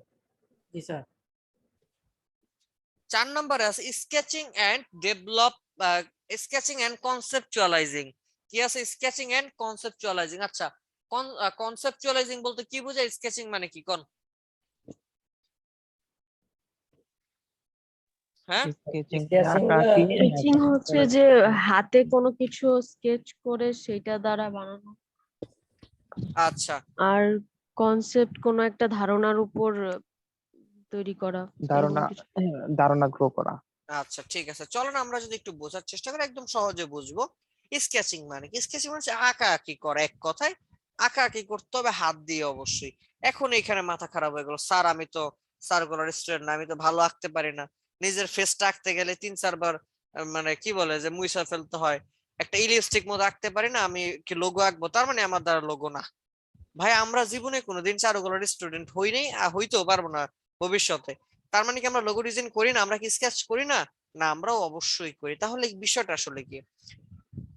জি স্যার। 4 নম্বরে আছে sketching and develop, sketching and conceptualizing. কি আছে? Sketching and conceptualizing. আচ্ছা, কনসেপচুয়ালাইজিং বলতে কি বোঝায়? স্কেচিং মানে কি কোন? হ্যাঁ, স্কেচিং হচ্ছে যে হাতে কোনো কিছু স্কেচ করে সেটা দ্বারা বানানো, আচ্ছা আর কনসেপ্ট কোনো একটা ধারণার উপর তৈরি করা, ধারণা গ্রো করা। আচ্ছা ঠিক আছে, চলো না আমরা যদি একটু বোঝার চেষ্টা করি, একদম সহজে বুঝবো। স্কেচিং মানে কি? স্কেচিং মানে আঁকা আঁকি করা, এক কথায় আঁকা আঁকি করতে হবে হাত দিয়ে অবশ্যই। এখন এখানে মাথা খারাপ হয়ে গেল, স্যার আমি তো সার্কুলার স্টুডেন্ট না, আমি তো ভালো আঁকতে পারি না। নিজের ফেসটা আঁকতে গেলে 3-4 বার মানে কি বলে যে মুইসা ফেলতে হয়। একটা ইলিপস্টিক মতো আঁকতে পারি না, আমি কি লোগো আঁকবো? তার মানে আমার দ্বারা লোগো না। ভাই আমরা জীবনে কোনোদিন চারুকলার স্টুডেন্ট হই নাই, হইতেও পারবো না ভবিষ্যতে। তার মানে কি আমরা লোগো ডিজাইন করি না, আমরা কি স্কেচ করি না? না, আমরাও অবশ্যই করি। তাহলে এই বিষয়টা আসলে কি?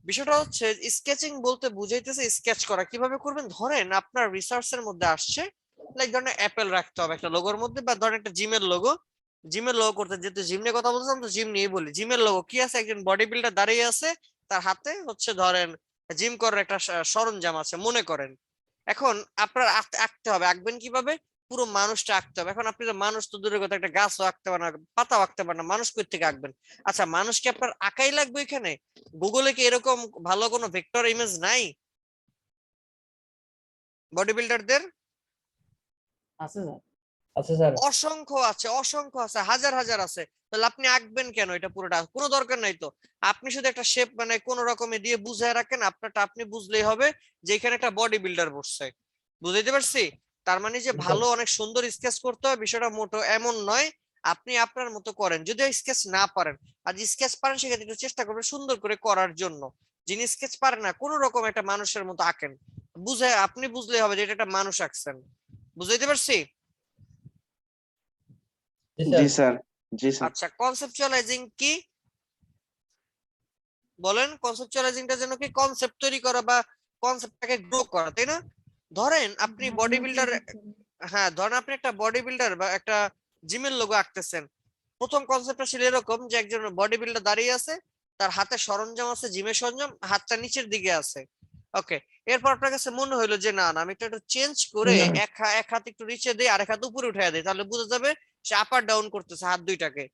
বিষয়টা হচ্ছে স্কেচিং বলতে বুঝাইতেছে স্কেচ করা। কিভাবে করবেন? ধরেন আপনার রিসার্চের মধ্যে আসছে লাইক ধরেন অ্যাপেল রাখতে হবে একটা লোগোর মধ্যে, বা ধরেন একটা জিমের লোগো। জিমের লোগো করতে, যেহেতু জিম নিয়ে কথা বলছিলাম তো জিম নিয়ে বলি। জিমের লোগো কি আছে? একজন বডি বিল্ডার দাঁড়িয়ে আছে, তার হাতে হচ্ছে ধরেন জিম করার একটা সরঞ্জাম আছে মনে করেন। এখন আপনার আঁকতে হবে। আঁকবেন কিভাবে? পুরো মানুষটা আঁকতে হবে। এখন আপনি তো মানুষ তো দূরের কথা, একটা গাছও আঁকতে পারেন না, পাতাও আঁকতে পারেন না, মানুষ কই থেকে আঁকবেন? আচ্ছা, মানুষকে আপনার আঁকাই লাগবে এখানে? গুগলে কি এরকম ভালো কোনো ভেক্টর ইমেজ নাই বডি বিল্ডারদের? আছে স্যার। আছে স্যার। অসংখ্য আছে, অসংখ্য আছে, হাজার হাজার আছে। তাহলে আপনি আঁকবেন কেন এটা পুরোটা? কোনো দরকার নাই তো। আপনি শুধু একটা শেপ মানে কোন রকমে দিয়ে বুঝায় রাখেন, আপনারটা আপনি বুঝলেই হবে যে এখানে একটা বডি বিল্ডার বসছে। বুঝাইতে পারছি? তার মানে যে ভালো অনেক সুন্দর স্কেচ করতে হয় বিষয়টা মোটো এমন নয়। আপনি আপনার মতো করেন, যদি স্কেচ না পারেন। আর স্কেচ পারেন সেক্ষেত্রে একটু চেষ্টা করবেন সুন্দর করে করার জন্য। যিনি স্কেচ পারেন না, কোন রকম একটা মানুষের মতো আঁকেন, বুঝে আপনি বুঝলেই হবে যে এটা একটা মানুষ আঁকছেন। বুঝাইতে পারছি? জি জি স্যার। স্যার। জি স্যার। আচ্ছা, কনসেপচুয়ালাইজিং কি বলেন? কনসেপচুয়ালাইজিংটা যেন কি? কনসেপ্ট তৈরি করা বা কনসেপ্টটাকে গ্রো করা, তাই না? ধরেন আপনি বডি বিল্ডার, হ্যাঁ ধরেন আপনি একটা বডি বিল্ডার বা একটা জিমের লোগো আঁকতেছেন। প্রথম কনসেপ্টটা ছিল এরকম যে একজন বডি বিল্ডার দাঁড়িয়ে আছে, তার হাতে সরঞ্জাম আছে, জিমের সরঞ্জাম, হাতটা নিচের দিকে আছে। ওকে, এরপর আপনার কাছে মনে হলো যে না না, আমি একটু চেঞ্জ করে এক হাত একটু নিচে দিই আর এক হাত উপরে উঠাই দিই, তাহলে বোঝা যাবে সে আপ আর ডাউন করতেছে হাত দুইটাকে।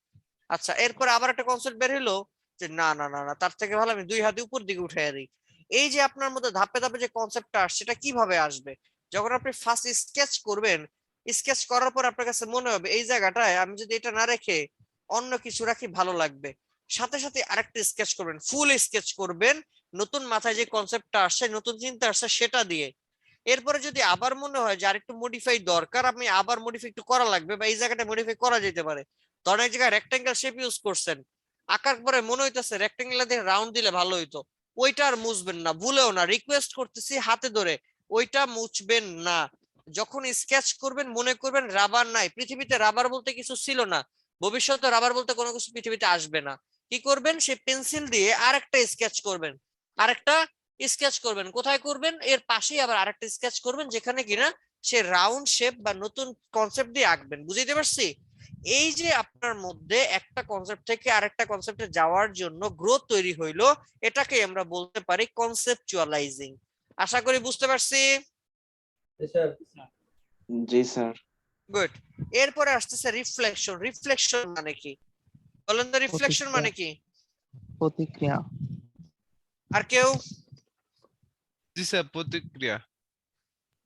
আচ্ছা, এরপর আবার একটা কনসেপ্ট বের হলো যে না না না না, তার থেকে ভালো আমি দুই হাতে উপর দিকে উঠাই দিই। এই যে আপনার মধ্যে ধাপে ধাপে যে কনসেপ্টটা আসছে, সেটা কিভাবে আসবে? যখন আপনি ফার্স্ট স্কেচ করবেন, স্কেচ করার পর আপনার কাছে মনে হবে এই জায়গাটায় আমি যদি এটা না রেখে অন্য কিছু রাখি ভালো লাগবে। সাথে সাথে আরেকটা স্কেচ করবেন, ফুল স্কেচ করবেন, নতুন মাথায় যে কনসেপ্টটা আসছে, নতুন চিন্তা আসছে সেটা দিয়ে। এরপরে যদি আবার মনে হয় যে আরেকটু মডিফাই দরকার, আপনি আবার মডিফাই একটু করা লাগবে বা এই জায়গাটা মডিফাই করা যেতে পারে। ধরেন এক জায়গায় রেক্টেঙ্গেল শেপ ইউজ করছেন, আঁকার পরে মনে হইতেছে রেক্টেঙ্গেল দিয়ে রাউন্ড দিলে ভালো হইতো, ওইটা আর মুছবেন না, ভুলেও না, রিকোয়েস্ট করতেছি হাতে ধরে, ওইটা মুছবেন না। যখন স্কেচ করবেন মনে করবেন রাবার নাই, পৃথিবীতে রাবার বলতে কিছু ছিল না, ভবিষ্যতে রাবার বলতে কোনো কিছু পৃথিবীতে আসবে না। কি করবেন? সেই পেন্সিল দিয়ে আরেকটা স্কেচ করবেন, আরেকটা স্কেচ করবেন। কোথায় করবেন? এর পাশেই আবার আরেকটা স্কেচ করবেন, যেখানে কিনা সে রাউন্ড শেপ বা নতুন কনসেপ্ট দিয়ে আঁকবেন। বুঝতে পারছি? এই যে আপনার মধ্যে একটা কনসেপ্ট থেকে আরেকটা কনসেপ্টে যাওয়ার জন্য গ্রোথ তৈরি হইলো, এটাকে আমরা বলতে পারি কনসেপচুয়ালাইজিং। আশা করি বুঝতে পারছি। জি স্যার। জি স্যার। গুড। এরপরে আসতেছে রিফ্লেকশন। রিফ্লেকশন মানে কি বলেন তো? রিফ্লেকশন মানে কি? প্রতিক্রিয়া। আর কেউ? জি স্যার, প্রতিক্রিয়া।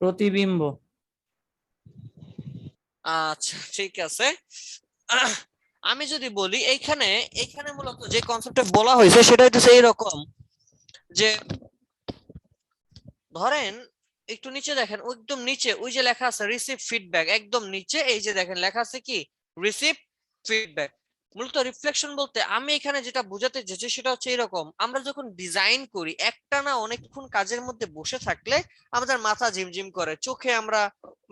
প্রতিবিম্ব। আচ্ছা, ঠিক আছে। আমি যদি বলি এইখানে এইখানে মূলত যে কনসেপ্টটা বলা হয়েছে সেটা হচ্ছে এইরকম যে ধরেন একটু নিচে দেখেন, একদম নিচে ওই যে লেখা আছে রিসিভ ফিডব্যাক, একদম নিচে এই যে দেখেন লেখা আছে কি রিসিভ ফিডব্যাক। মূলত রিফ্লেকশন বলতে আমি এখানে যেটা বোঝাতে চাইছি সেটা হচ্ছে এরকম, আমরা যখন ডিজাইন করি একটানা অনেকক্ষণ কাজের মধ্যে বসে থাকলে আমাদের মাথা ঝিমঝিম করে, চোখে আমরা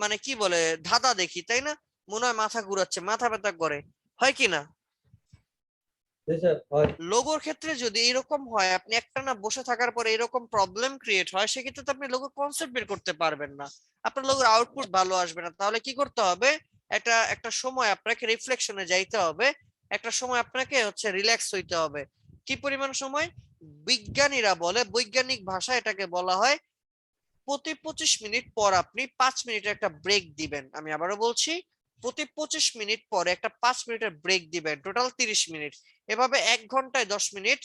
মানে কি বলে ধাঁধা দেখি, তাই না? মনে হয় মাথা ঘুরাচ্ছে, মাথা ব্যথা করে, হয় কি না? জি স্যার। হয়। লোগোর ক্ষেত্রে যদি এরকম হয়, আপনি একটানা বসে থাকার পরে এরকম প্রবলেম ক্রিয়েট হয়, সেক্ষেত্রে তো আপনি লোগোর কনসেপ্ট বের করতে পারবেন না, আপনার লোগোর আউটপুট ভালো আসবে না। তাহলে কি করতে হবে? একটা সময় আপনাকে রিফ্লেকশনে যাইতে হবে, একটা সময় আপনাকে হচ্ছে রিল্যাক্স হইতে হবে। কি পরিমাণ সময়? বিজ্ঞানীরা বলে, বৈজ্ঞানিক ভাষায় এটাকে বলা হয় প্রতি 25 মিনিট পর আপনি 5 মিনিটের একটা ব্রেক দিবেন। আমি আবারও বলছি, প্রতি 25 মিনিট পরে একটা 5 মিনিটের ব্রেক দিবেন, টোটাল 30 মিনিট। এভাবে 1 ঘন্টায় 10 মিনিট,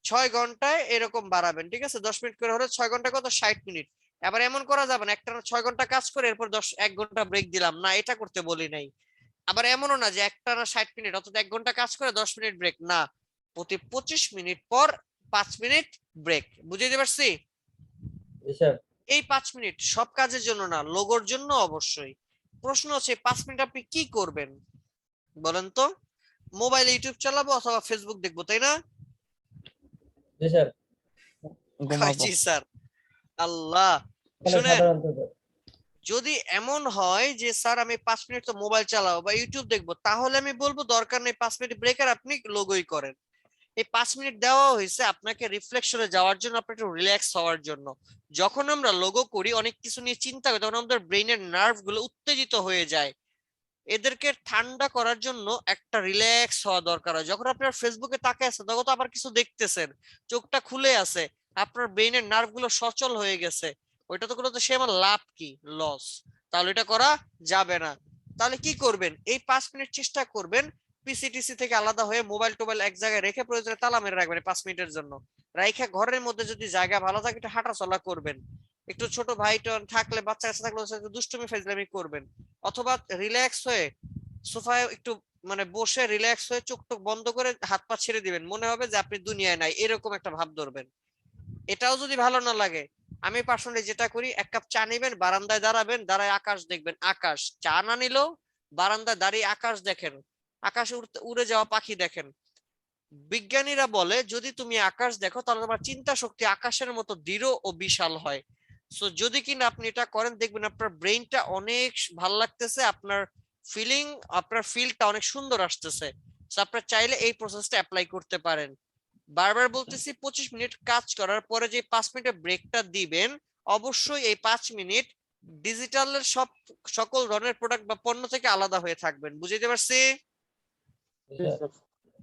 6 ঘন্টায় এরকম বাড়াবেন। ঠিক আছে? 10 মিনিট করে হলে 6 ঘন্টা কত? 60 মিনিট। এবার এমন করা যাবে না একটানা 6 ঘন্টা কাজ করে এরপর 1 ঘন্টা ব্রেক দিলাম, না, এটা করতে বলি নাই। আবার এমনও না যে একটানা 60 মিনিট অর্থাৎ 1 ঘন্টা কাজ করে 10 মিনিট ব্রেক, না, প্রতি 25 মিনিট পর 5 মিনিট ব্রেক। বুঝতে পারছি? জি স্যার। এই 5 মিনিট সব কাজের জন্য না, লোগোর জন্য অবশ্যই। প্রশ্ন হচ্ছে 5 মিনিট আপনি কি করবেন বলেন তো? মোবাইলে ইউটিউব চালাবো অথবা ফেসবুক দেখবো, তাই না? জি স্যার। ঘুমাবো। জি স্যার। আল্লাহ, মানে শুনেন সাধারণত যদি এমন হয় যে স্যার আমি 5 মিনিট তো মোবাইল চালাবো বা ইউটিউব দেখবো, তাহলে আমি বলবো দরকার নেই, 5 মিনিট ব্রেক, আর আপনি লোগোই করেন। এই 5 মিনিট দেওয়া হয়েছে আপনাকে রিফ্লেকশনে যাওয়ার জন্য, আপনার একটু রিল্যাক্স হওয়ার জন্য। যখন আমরা লোগো করি, অনেক কিছু নিয়ে চিন্তা করি, তখন আমাদের ব্রেইনের নার্ভ গুলো উত্তেজিত হয়ে যায়। এদেরকে ঠান্ডা করার জন্য একটা রিল্যাক্স হওয়া দরকার হয়। যখন আপনার ফেসবুকে তাকিয়ে আছেন, তখন তো আবার কিছু দেখতেছেন, চোখটা খুলে আছে, আপনার ব্রেইনের নার্ভ গুলো সচল হয়ে গেছে, ওইটা তো করলে তো সে আমার লাভ কি, লস। তাহলে এটা করা যাবে না। তাহলে কি করবেন, এই 5 মিনিট চেষ্টা করবেন পিসিটিসি থেকে আলাদা হয়ে মোবাইল টোবাইল এক জায়গায় রেখে প্রয়োজনে তালা মেরে রাখবেন 5 মিনিটের জন্য। রাইখা ঘরের মধ্যে যদি জায়গা ভালো থাকে একটু হাঁটা চলা করবেন। একটু ছোট ভাই থাকলে, বাচ্চা কাছে থাকলে ওর সাথে দুষ্টুমি ফাজলামি করবেন। অথবা রিল্যাক্স হয়ে সোফায় একটু মানে বসে রিল্যাক্স হয়ে চোখ টোক বন্ধ করে হাত পা ছেড়ে দিবেন, মনে হবে যে আপনি দুনিয়ায় নাই, এরকম একটা ভাব ধরবেন। এটাও যদি ভালো না লাগে, আমি পার্সোনালি যেটা করি, 1 কাপ চা নিবেন, বারান্দায় দাঁড়াবেন, দাঁড়ায় আকাশ দেখবেন, আকাশ, চা না নিলেও বারান্দায় দাঁড়িয়ে আকাশ দেখেন, আকাশে উড়ে যাওয়া পাখি দেখেন। বিজ্ঞানীরা বলে যদি তুমি আকাশ দেখো তাহলে তোমার চিন্তা শক্তি আকাশের মতো দৃঢ় ও বিশাল হয়। সো যদি কিনা আপনি এটা করেন, দেখবেন আপনার ব্রেইনটা অনেক ভালো লাগতেছে, আপনার ফিলটা অনেক সুন্দর আসতেছে। সো আপনারা চাইলে এই প্রসেসটা অ্যাপ্লাই করতে পারেন। বারবার বলতেছি, 25 মিনিট কাজ করার পরে যে 5 মিনিটের ব্রেকটা দিবেন, অবশ্যই এই 5 মিনিট ডিজিটালের সকল ধরনের প্রোডাক্ট বা পণ্য থেকে আলাদা হয়ে থাকবেন। বুঝতে পারছি? জি স্যার।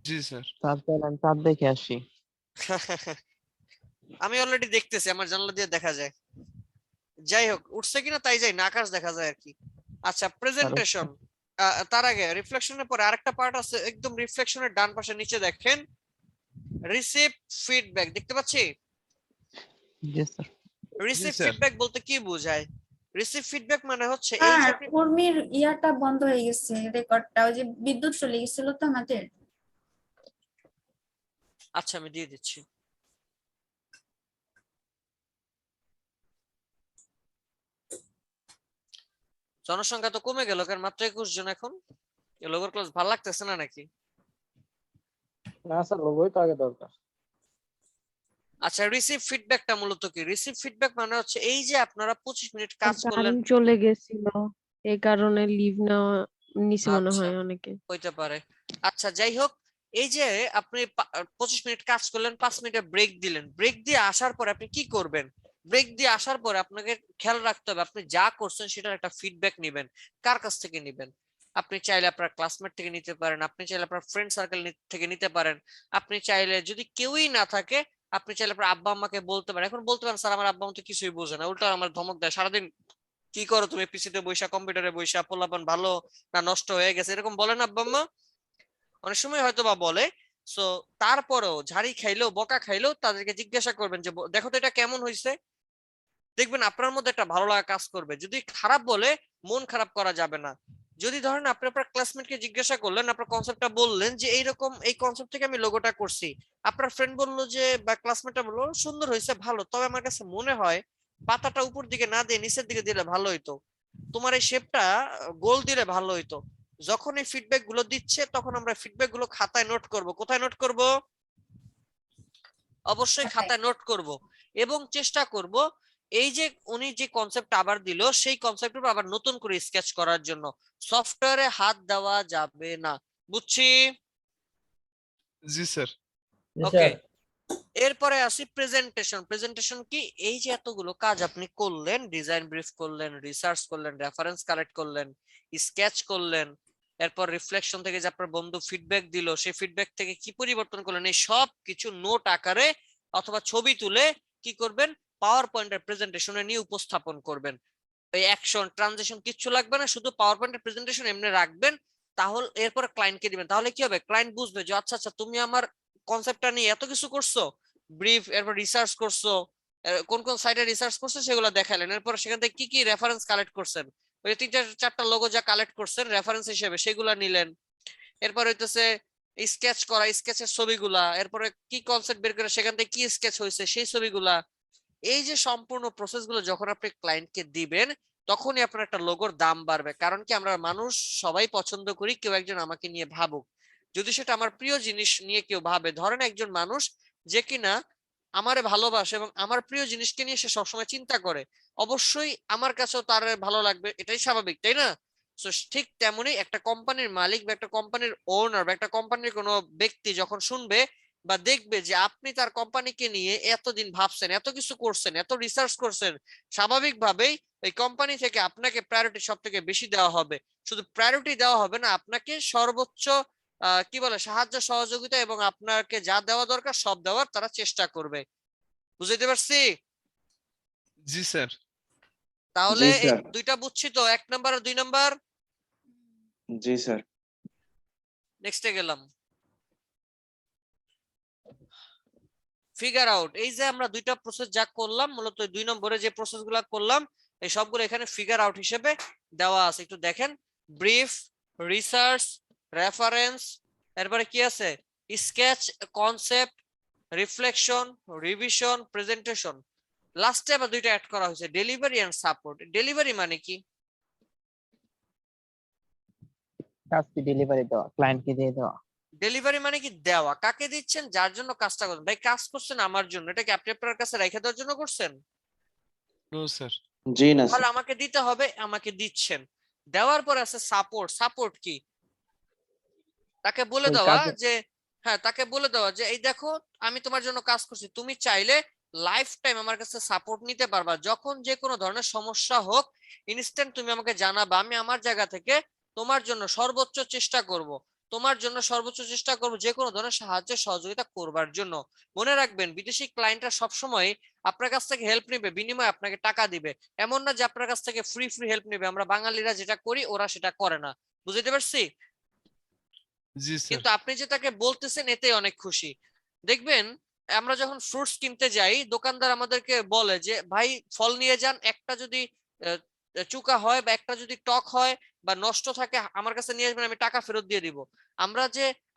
জি স্যার। স্যার চলেন চাঁদ দেখে আসি। আমি অলরেডি দেখতেছি, আমার জানলা দিয়ে দেখা যায়। যাই হোক, উঠছে কিনা তাই যাই না, আকাশ দেখা যায় আর কি। আচ্ছা, প্রেজেন্টেশন। তার আগে রিফ্লেকশনের পরে আরেকটা পার্ট আছে, একদম রিফ্লেকশনের ডান পাশে নিচে দেখেন রিসিভ ফিডব্যাক, দেখতে পাচ্ছি? জি স্যার। Receive sir. ফিডব্যাক বলতে কি বোঝায়? রিসিভ ফিডব্যাক মানে হচ্ছে এই যে আপনি, কর্মীর ইয়াটা বন্ধ হয়ে গেছে, রেকর্ডটা, ওই যে বিদ্যুৎ চলে গেছিল তো আমাদের। আচ্ছা আমি দিয়ে দিচ্ছি। জনসংখ্যা তো কমে গেল, কারণ মাত্র 21 জন এখন। লোগোর ক্লাস ভালো লাগতেছে না নাকি? না স্যার, লোগোই তো আগে দরকার। আচ্ছা, রিসিভ ফিডব্যাকটা মূলত কি? রিসিভ ফিডব্যাক মানে হচ্ছে এই যে আপনারা 25 মিনিট কাজ করলেন। কারেন্ট চলে গেছিল, এই কারণে লিভ নেওয়া নিচে মনে আচ্ছা, হয় অনেকে। হইতে পারে। আচ্ছা যাই হোক, এই যে আপনি 25 মিনিট কাজ করলেন, 5 মিনিটের ব্রেক দিলেন, ব্রেক দিয়ে আসার পরে আপনি কি করবেন? ব্রেক দিয়ে আসার পরে আপনাকে খেয়াল রাখতে হবে আপনি যা করছেন সেটার একটা ফিডব্যাক নেবেন। কার কাছ থেকে নেবেন? আপনি চাইলে আপনার ক্লাসমেট থেকে নিতে পারেন, আপনি চাইলে আপনার ফ্রেন্ড সার্কেল থেকে নিতে পারেন, আপনি চাইলে যদি কেউই না থাকে আপনি চাইলে আপনার আব্বা আম্মাকে বলতে পারেন। এখন বলতে পারেন স্যার আমার আব্বা আম্মা তো কিছুই বোঝে না, উল্টা আমার ধমক দেয়, সারাদিন কি করো তুমি পিসিতে বইসা, কম্পিউটারে বইসা, পোলাপান ভালো না নষ্ট হয়ে গেছে, এরকম বলেন আব্বা আম্মা? অনেক সময় হয়তো বা বলে। সো তারপরেও ঝাড়ি খাইলেও বকা খাইলেও তাদেরকে জিজ্ঞাসা করবেন যে দেখো তো এটা কেমন হয়েছে, দেখবেন আপনার মধ্যে একটা ভালো লাগা কাজ করবে। যদি খারাপ বলে, মন খারাপ করা যাবে না। যদি ধরেন আপনি আপনার ক্লাসমেটকে জিজ্ঞাসা করলেন, আপনার কনসেপ্টটা বললেন যে এইরকম এই কনসেপ্ট থেকে আমি লোগোটা করছি, আপনার ফ্রেন্ড বললো যে বা ক্লাসমেটটা বললো সুন্দর হয়েছে, ভালো, তবে আমার কাছে মনে হয় পাতাটা উপর দিকে না দিয়ে নিচের দিকে দিলে ভালো হইতো, তোমার এই শেপটা গোল দিলে ভালো হইতো। যখন এই ফিডব্যাক গুলো দিচ্ছে তখন আমরা ফিডব্যাক গুলো খাতায় নোট করব। কোথায় নোট করব? অবশ্যই খাতায় নোট করব, এবং চেষ্টা করব এই যে উনি যে কনসেপ্ট আবার দিল সেই কনসেপ্টের আবার নতুন করে স্কেচ করার জন্য। সফটওয়্যারে হাত দেওয়া যাবে না, বুঝছি? জি স্যার। জি ওকে, স্যার। এরপরে আসি প্রেজেন্টেশন। প্রেজেন্টেশন কি? এই যে এতগুলো কাজ আপনি করলেন, ডিজাইন ব্রিফ করলেন, রিসার্চ করলেন, রেফারেন্স কালেক্ট করলেন, স্কেচ করলেন, এরপর রিফ্লেকশন থেকে যে আপনার বন্ধু ফিডব্যাক দিল সেই ফিডব্যাক থেকে কি পরিবর্তন করলেন, এই সব কিছু নোট আকারে অথবা ছবি তুলে কি করবেন? পাওয়ার পয়েন্টের প্রেজেন্টেশনে নিয়ে উপস্থাপন করবেন। এই অ্যাকশন ট্রানজিশন কিচ্ছু লাগবে না, শুধু পাওয়ার পয়েন্টের প্রেজেন্টেশন এমনি রাখবেন। তাহলে এরপর ক্লায়েন্টকে দিবেন, তাহলে কি হবে? ক্লায়েন্ট বুঝবে যে আচ্ছা আচ্ছা তুমি আমার কনসেপ্টটা নিয়ে এত কিছু করছো, ব্রিফ, এরপর রিসার্চ করছো, কোন কোন সাইটে রিসার্চ করছো সেগুলো দেখালেন, এরপর সেখান থেকে কি কি রেফারেন্স কালেক্ট করছেন, ওই 3-4টা লোগো যা কালেক্ট করছেন রেফারেন্স হিসেবে সেগুলা নিলেন। এরপর হইতেছে স্কেচ করা, স্কেচের ছবিগুলা, এরপরে কি কনসেপ্ট বের করে সেখান থেকে কি স্কেচ হয়েছে সেই ছবিগুলা। এই যে সম্পূর্ণ প্রসেস গুলো যখন আপনি ক্লায়েন্টকে দিবেন তখনই আপনার একটা লোগোর দাম বাড়বে। কারণ কি, আমরা মানুষ সবাই পছন্দ করি কেউ একজন আমাকে নিয়ে ভাবুক। যদি সেটা আমার প্রিয় জিনিস নিয়ে কেউ ভাবে, ধরেন একজন মানুষ যে কিনা আমারে ভালোবাসে এবং আমার প্রিয় জিনিসকে নিয়ে সে সবসময় চিন্তা করে, অবশ্যই আমার কাছেও তার ভালো লাগবে, এটাই স্বাভাবিক, তাই না? তো ঠিক তেমনি একটা কোম্পানির মালিক বা একটা কোম্পানির ওনার বা একটা কোম্পানির কোনো ব্যক্তি যখন শুনবে বা দেখবে যে আপনি তার কোম্পানিকে নিয়ে এতদিন ভাবছেন, এত কিছু করছেন, এত রিসার্চ করছেন, স্বাভাবিকভাবেই এই কোম্পানি থেকে আপনাকে প্রায়োরিটি সব থেকে বেশি দেওয়া হবে। শুধু প্রায়োরিটি দেওয়া হবে না, আপনাকে সর্বোচ্চ কি বলে সাহায্য সহযোগিতা এবং আপনাকে যা দেওয়া দরকার সব দেওয়ার তারা চেষ্টা করবে। বুঝতে পারছি? জি স্যার। তাহলে জি, এই স্যার। দুইটা বুঝছি তো, 1 নাম্বার আর 2 নাম্বার। জি স্যার। নেক্সটে গেলাম, ফিগার আউট। এই যে আমরা দুইটা প্রসেস যা করলাম, মূলত 2 নম্বরে যে প্রসেস গুলা করলাম এই সবগুলো এখানে ফিগার আউট হিসেবে দেওয়া আছে, একটু দেখেন। ব্রিফ, রিসার্চ, রেফারেন্স, এরপরে কি আছে, sketch, concept, reflection, revision, presentation. লাস্টে আবার দুইটা অ্যাড করা হয়েছে, ডেলিভারি এন্ড সাপোর্ট। ডেলিভারি মানে কি? কাজটি ডেলিভারি দেওয়া, ক্লায়েন্টকে দিয়ে দেওয়া। ডেলিভারি মানে কি দেওয়া, কাকে দিচ্ছেন? যার জন্য কাজটা করছেন। ভাই কাজ করছেন আমার জন্য, এটা কি আপনি আপনার কাছে রেখে দেওয়ার জন্য করছেন? No sir. জি না তাহলে স্যার। আমাকে দিতে হবে, আমাকে দিচ্ছেন। দেওয়ার পর আছে সাপোর্ট। সাপোর্ট কি? তাকে বলে ওই দেওয়া কাজে যে, হ্যাঁ তাকে বলে দেওয়া যে এই দেখো আমি তোমার জন্য কাজ করছি, তুমি চাইলে লাইফ টাইম আমার কাছে সাপোর্ট নিতে পারবা, যখন যে কোনো ধরনের সমস্যা হোক ইনস্ট্যান্ট তুমি আমাকে জানাবা, আমি আমার জায়গা থেকে তোমার জন্য সর্বোচ্চ চেষ্টা করব, তোমার জন্য সর্বোচ্চ চেষ্টা করব যে কোনো ধরনের সাহায্য সহযোগিতা করবার জন্য। মনে রাখবেন বিদেশি ক্লায়েন্টরা সবসময় আপনার কাছ থেকে হেল্প নেবে, বিনিময়ে আপনাকে টাকা দিবে। এমন না যে আপনার কাছ থেকে ফ্রি ফ্রি হেল্প নেবে, আমরা বাঙালিরা যেটা করি ওরা সেটা করে না। বুঝতে পারছি? জি স্যার। কিন্তু আপনি যে তাকে বলতেছেন এতে অনেক খুশি। দেখবেন আমরা যখন ফ্রুটস কিনতে যাই দোকানদার আমাদেরকে বলে যে ভাই ফল নিয়ে যান, একটা যদি চুকা হয় বা একটা যদি টক হয় বা নষ্ট থাকে আমার কাছে নিয়ে আসবেন, আমি টাকা ফেরত দিয়ে দিব।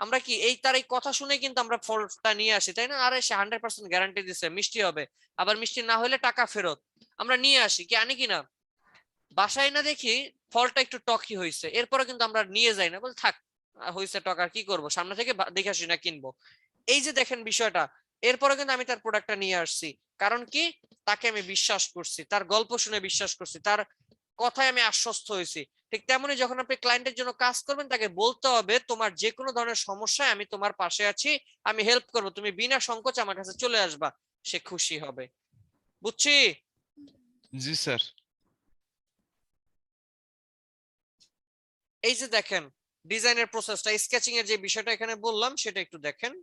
আমরা কি এই তার এই কথা শুনে কিন্তু আমরা ফলটা নিয়ে আসি, তাই না? আরে সে 100% গ্যারান্টি দিচ্ছে মিষ্টি হবে, আবার মিষ্টি না হলে টাকা ফেরত। আমরা নিয়ে আসি, কি আনি কিনা? বাসায় না দেখি ফলটা একটু টকই হয়েছে, এরপরে কিন্তু আমরা নিয়ে যাই না, বল থাক হয়েছে টক, আর কি করবো, সামনে থেকে দেখে আসি না কিনবো। এই যে দেখেন বিষয়টা, এরপরে কিন্তু আমি তার প্রোডাক্টটা নিয়ে আসছি, কারণ কি তাকে আমি বিশ্বাস করছি, তার গল্প শুনে বিশ্বাস করছি, তার কথায় আমি আশ্বস্ত হয়েছি। ঠিক তেমনি যখন আপনি ক্লায়েন্টের জন্য কাজ করবেন তাকে বলতে হবে তোমার যে কোনো ধরনের সমস্যায় আমি তোমার পাশে আছি, আমি হেল্প করবো, তুমি বিনা সংকোচে আমার কাছে চলে আসবা, সে খুশি হবে। বুঝছি? জি স্যার। এই যে দেখেন ডিজাইনের প্রসেসটা, স্কেচিং এর যে বিষয়টা এখানে বললাম সেটা একটু দেখেন।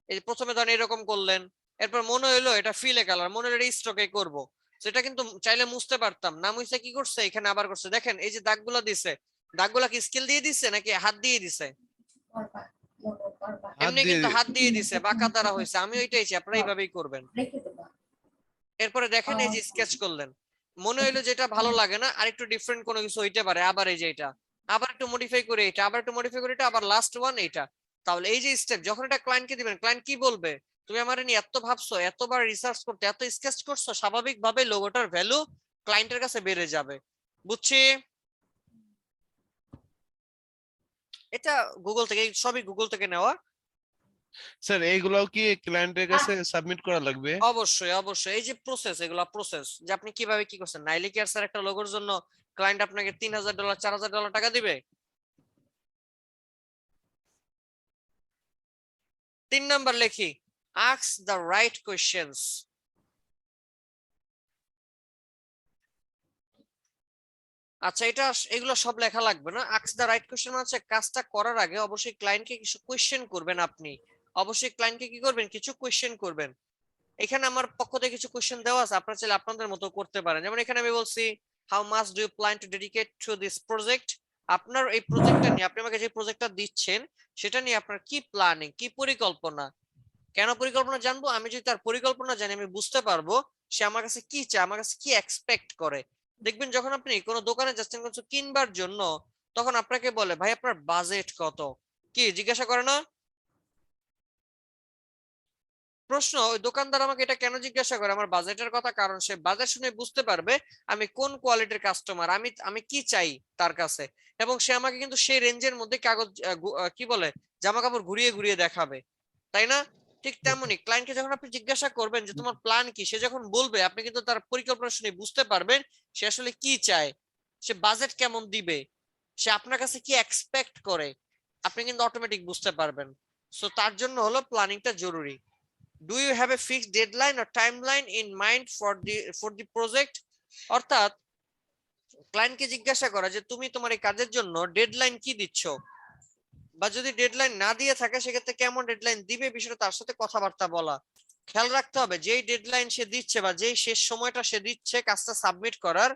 এই যে প্রথমে ধরেন এরকম করলেন, এরপর মনে হইলো এটা ফিলে কালার, মনে হলো এটা স্ট্রোকে করব, সেটা কিন্তু চাইলে মুছতে পারতাম না, মুছে কি করছে এখানে আবার করছে। দেখেন এই যে দাগগুলো দিছে, দাগগুলা কি স্কেল দিয়ে দিছে নাকি হাত দিয়ে দিছে? করবা, বলো, করবা। হাত এমনি দিয়ে কিন্তু হাত দিয়ে দিছে, বাঁকা দ্বারা হয়েছে। আমি ওইটাই চাই, আপনারা এইভাবেই করবেন। রেখে দেবা। এরপরে দেখেন এই যে স্কেচ করলেন, মনে হইলো যেটা ভালো লাগে না, আর একটু ডিফারেন্ট কোনো কিছু হইতে পারে, আবার এই যে এটা আবার একটু মডিফাই করে এটা, আবার একটু মডিফাই করে এটা, আবার লাস্ট ওয়ান এটা। তাহলে এই যে স্টেপ যখন এটা ক্লায়েন্টকে দিবেন, ক্লায়েন্ট কি বলবে, তুমি আমার নিয়ে এত ভাবছো, এতবার রিসার্চ করতে, এত স্কেচ করছো, স্বাভাবিকভাবে লোগোটার ভ্যালু ক্লায়েন্টের কাছে বেড়ে যাবে। বুঝছি? এটা গুগল থেকে, সবই গুগল থেকে নেওয়া। স্যার এইগুলাও কি ক্লায়েন্টের কাছে সাবমিট করা লাগবে? অবশ্যই অবশ্যই, এই যে প্রসেস, এগুলা প্রসেস যে আপনি কিভাবে কি করছেন। নাইলে কি আর স্যার একটা লোগোর জন্য ক্লায়েন্ট আপনাকে $3000 $4000 টাকা দিবে? 3 নাম্বার লেখি, ask the right questions। আচ্ছা এটা এগুলো সব লেখা লাগবে না। ask the right question মানে হচ্ছে কাজটা করার আগে অবশ্যই ক্লায়েন্টকে কিছু কোয়েশ্চেন করবেন, আপনি অবশ্যই ক্লায়েন্টকে কি করবেন, কিছু কোয়েশ্চেন করবেন। এখানে আমার পক্ষ থেকে কিছু কোয়েশ্চেন দেওয়া আছে, আপনারা চাইলে আপনাদের মতো করতে পারেন। যেমন এখানে আমি বলছি how much do you plan to dedicate to this project. আপনার এই প্রজেক্টটা নিয়ে, আপনি আমাকে যে প্রজেক্টটা দিচ্ছেন সেটা নিয়ে আপনার কি প্ল্যানিং, কি পরিকল্পনা। কেন পরিকল্পনা জানবো? আমি যদি তার পরিকল্পনা জানি আমি বুঝতে পারবো সে আমার কাছে কি চায়, আমার কাছে কি এক্সপেক্ট করে। দেখবেন যখন আপনি কোনো দোকানে যাচ্ছেন কিছু কিনবার জন্য, তখন আপনাকে বলে ভাই আপনার বাজেট কত, কি জিজ্ঞাসা করে না? প্রশ্ন, ওই দোকানদার আমাকে এটা কেন জিজ্ঞাসা করে আমার বাজেটের কথা, কারণ সে বাজেট শুনে বুঝতে পারবে আমি কোন কোয়ালিটির কাস্টমার, আমি কি চাই তার কাছে, এবং সে আমাকে কিন্তু সেই রেঞ্জের মধ্যে কাগজ কি বলে জামা কাপড় ঘুরিয়ে ঘুরিয়ে দেখাবে, তাই না? ঠিক তেমনি ক্লায়েন্টকে যখন আপনি জিজ্ঞাসা করবেন যে তোমার প্ল্যান কি, সে যখন বলবে আপনি কিন্তু তার পরিকল্পনা শুনে বুঝতে পারবেন সে আসলে কি চায়, সে বাজেট কেমন দিবে, সে আপনার কাছে কি এক্সপেক্ট করে, আপনি কিন্তু অটোমেটিক বুঝতে পারবেন। সো তার জন্য হলো প্ল্যানিংটা জরুরি। Do you have a fixed deadline or timeline in mind for the project? অর্থাৎ ক্লায়েন্টকে জিজ্ঞাসা করা যে তুমি তোমার এই কাজের জন্য ডেডলাইন কি দিচ্ছ, বা যদি ডেডলাইন না দিয়ে থাকে সেক্ষেত্রে কেমন ডেডলাইন দিবে, বিষয়টা তার সাথে কথাবার্তা বলা। খেয়াল রাখতে হবে যেই ডেডলাইন সে দিচ্ছে বা যেই শেষ সময়টা সে দিচ্ছে কাজটা সাবমিট করার,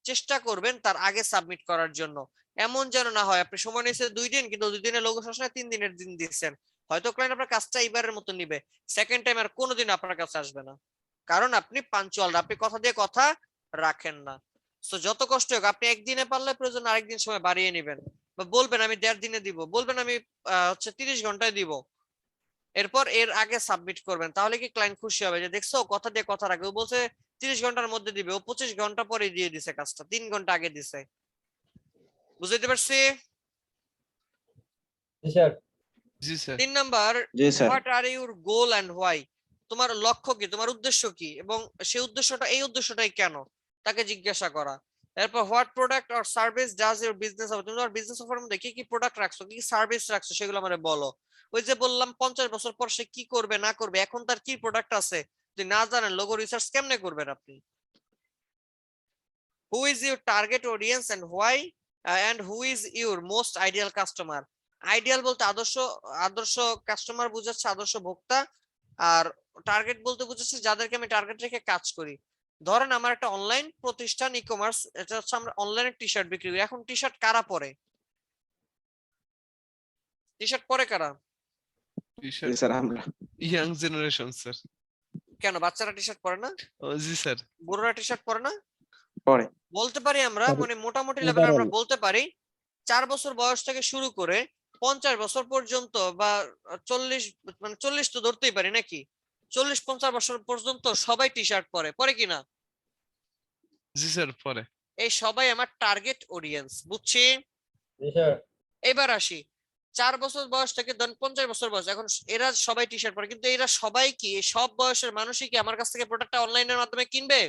চেষ্টা করবেন তার আগে সাবমিট করার জন্য। এমন যেন না হয় আপনি সময় নিয়েছে 2 দিন কিন্তু 2 দিনের লোগো শেষ 3 দিনের দিন দিচ্ছেন, হয়তো ক্লায়েন্ট আপনার কাজটা এইবারের মতো নিবে, সেকেন্ড টাইম আর কোনোদিন আপনার কাছে আসবে না, কারণ আপনি পাঞ্চুয়াল, আপনি কথা দিয়ে কথা রাখেন না। তো যত কষ্ট হোক আপনি একদিনে পারলে প্রয়োজন আরেকদিন সময় বাড়িয়ে নেবেন, বা বলবেন আমি 1.5 দিনে দিব, বলবেন আমি 30 ঘন্টায় দিব, এরপর এর আগে সাবমিট করবেন। তাহলে কি ক্লায়েন্ট খুশি হবে যে দেখছো কথা দিয়ে কথা রাখে, ও বলছে 30 ঘন্টার মধ্যে দিবে, ও 25 ঘন্টা পরে দিয়ে দিছে কাজটা, 3 ঘন্টা আগে দিছে। বুঝতে পারছি? জি স্যার। 3 নাম্বার, জি sir. What are your goal and why? তোমার লক্ষ্য কি, তোমার উদ্দেশ্য কি, এবং সেই উদ্দেশ্যটা এই উদ্দেশ্যটাই কেন, তাকে জিজ্ঞাসা করা। এরপর what product or service does your business offer? তুমি তোমার বিজনেস অফারের মধ্যে কি কি প্রোডাক্ট রাখছো, কি কি সার্ভিস রাখছো সেগুলো আমারে বলো। ওই যে বললাম 50 বছর পর সে কি করবে না করবে, এখন তার কি প্রোডাক্ট আছে যদি না জানেন লোগো রিসার্চ কেমনে করবেন আপনি? Who is your target audience and why, and who is your most ideal customer? Ideal বলতে আদর্শ, আদর্শ কাস্টমার বুঝাচ্ছে আদর্শ ভোক্তা, আর টার্গেট বলতে বুঝাচ্ছে যাদেরকে আমি টার্গেট রেখে কাজ করি। ধরেন আমার একটা অনলাইন প্রতিষ্ঠান ই কমার্স, এটা হচ্ছে আমরা অনলাইনে টি শার্ট বিক্রি করি। এখন টি শার্ট কারা পরে? টি শার্ট পরে কারা? জি স্যার আমরা। Young generation sir. কেন বাচ্চারা টি শার্ট পরে না? জি স্যার। বুড়োরা টি শার্ট পরে না? পরে। বলতে পারি আমরা, মানে মোটামুটি লেভেলে আমরা বলতে পারি 4 বছর বয়স থেকে শুরু করে 50 বছর পর্যন্ত, বা 40, মানে 40 তো ধরতেই পারি নাকি, 40-50 বছর পর্যন্ত সবাই টি শার্ট পরে, পরে কিনা? জি স্যার পরে। এই সবাই আমার টার্গেট অডিয়েন্স, বুঝছি? এবার আসি 4 বছর বয়স থেকে 50 বছর বয়স, এখন এরা সবাই টি শার্ট পরে, কিন্তু এরা সবাই কি, এই সব বয়সের মানুষই কি আমার কাছ থেকে প্রোডাক্টটা অনলাইনের মাধ্যমে কিনবে?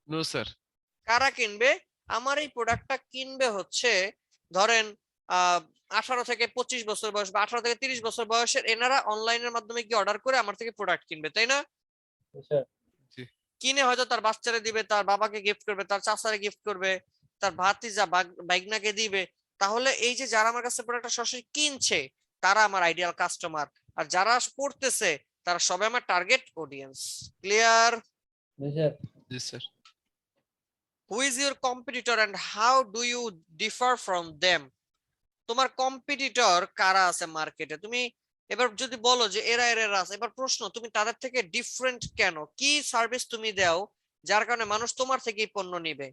No sir. কারা কিনবে? আমার এই প্রোডাক্টটা কিনবে হচ্ছে ধরেন 18 থেকে 25 বছর বয়স বা 18 থেকে 30 বছর বয়সের, এনারা অনলাইনের মাধ্যমে কি অর্ডার করে আমার থেকে প্রোডাক্ট কিনবে, তাই না? কিনে হয়তো তার বাচ্চারে দিবে, তার বাবাকে গিফট করবে, তার চাচারে গিফট করবে, তার ভাতিজা বাইগনাকে দিবে। তাহলে এই যে যারা আমার কাছে প্রোডাক্টটা সরাসরি কিনছে তারা আমার আইডিয়াল কাস্টমার, আর যারা পড়তেছে তারা সবাই আমার টার্গেট অডিয়েন্স। ক্লিয়ার? জি sir. Who is your competitor and how do you differ from them? তোমার কম্পিটিটর কারা আছে মার্কেটে, তুমি এবার যদি বলো যে এরা এরা আছে, এবার প্রশ্ন তুমি তাদের থেকে ডিফারেন্ট কেন, কি সার্ভিস তুমি দাও যার কারণে মানুষ তোমার থেকেই পণ্য নিবে?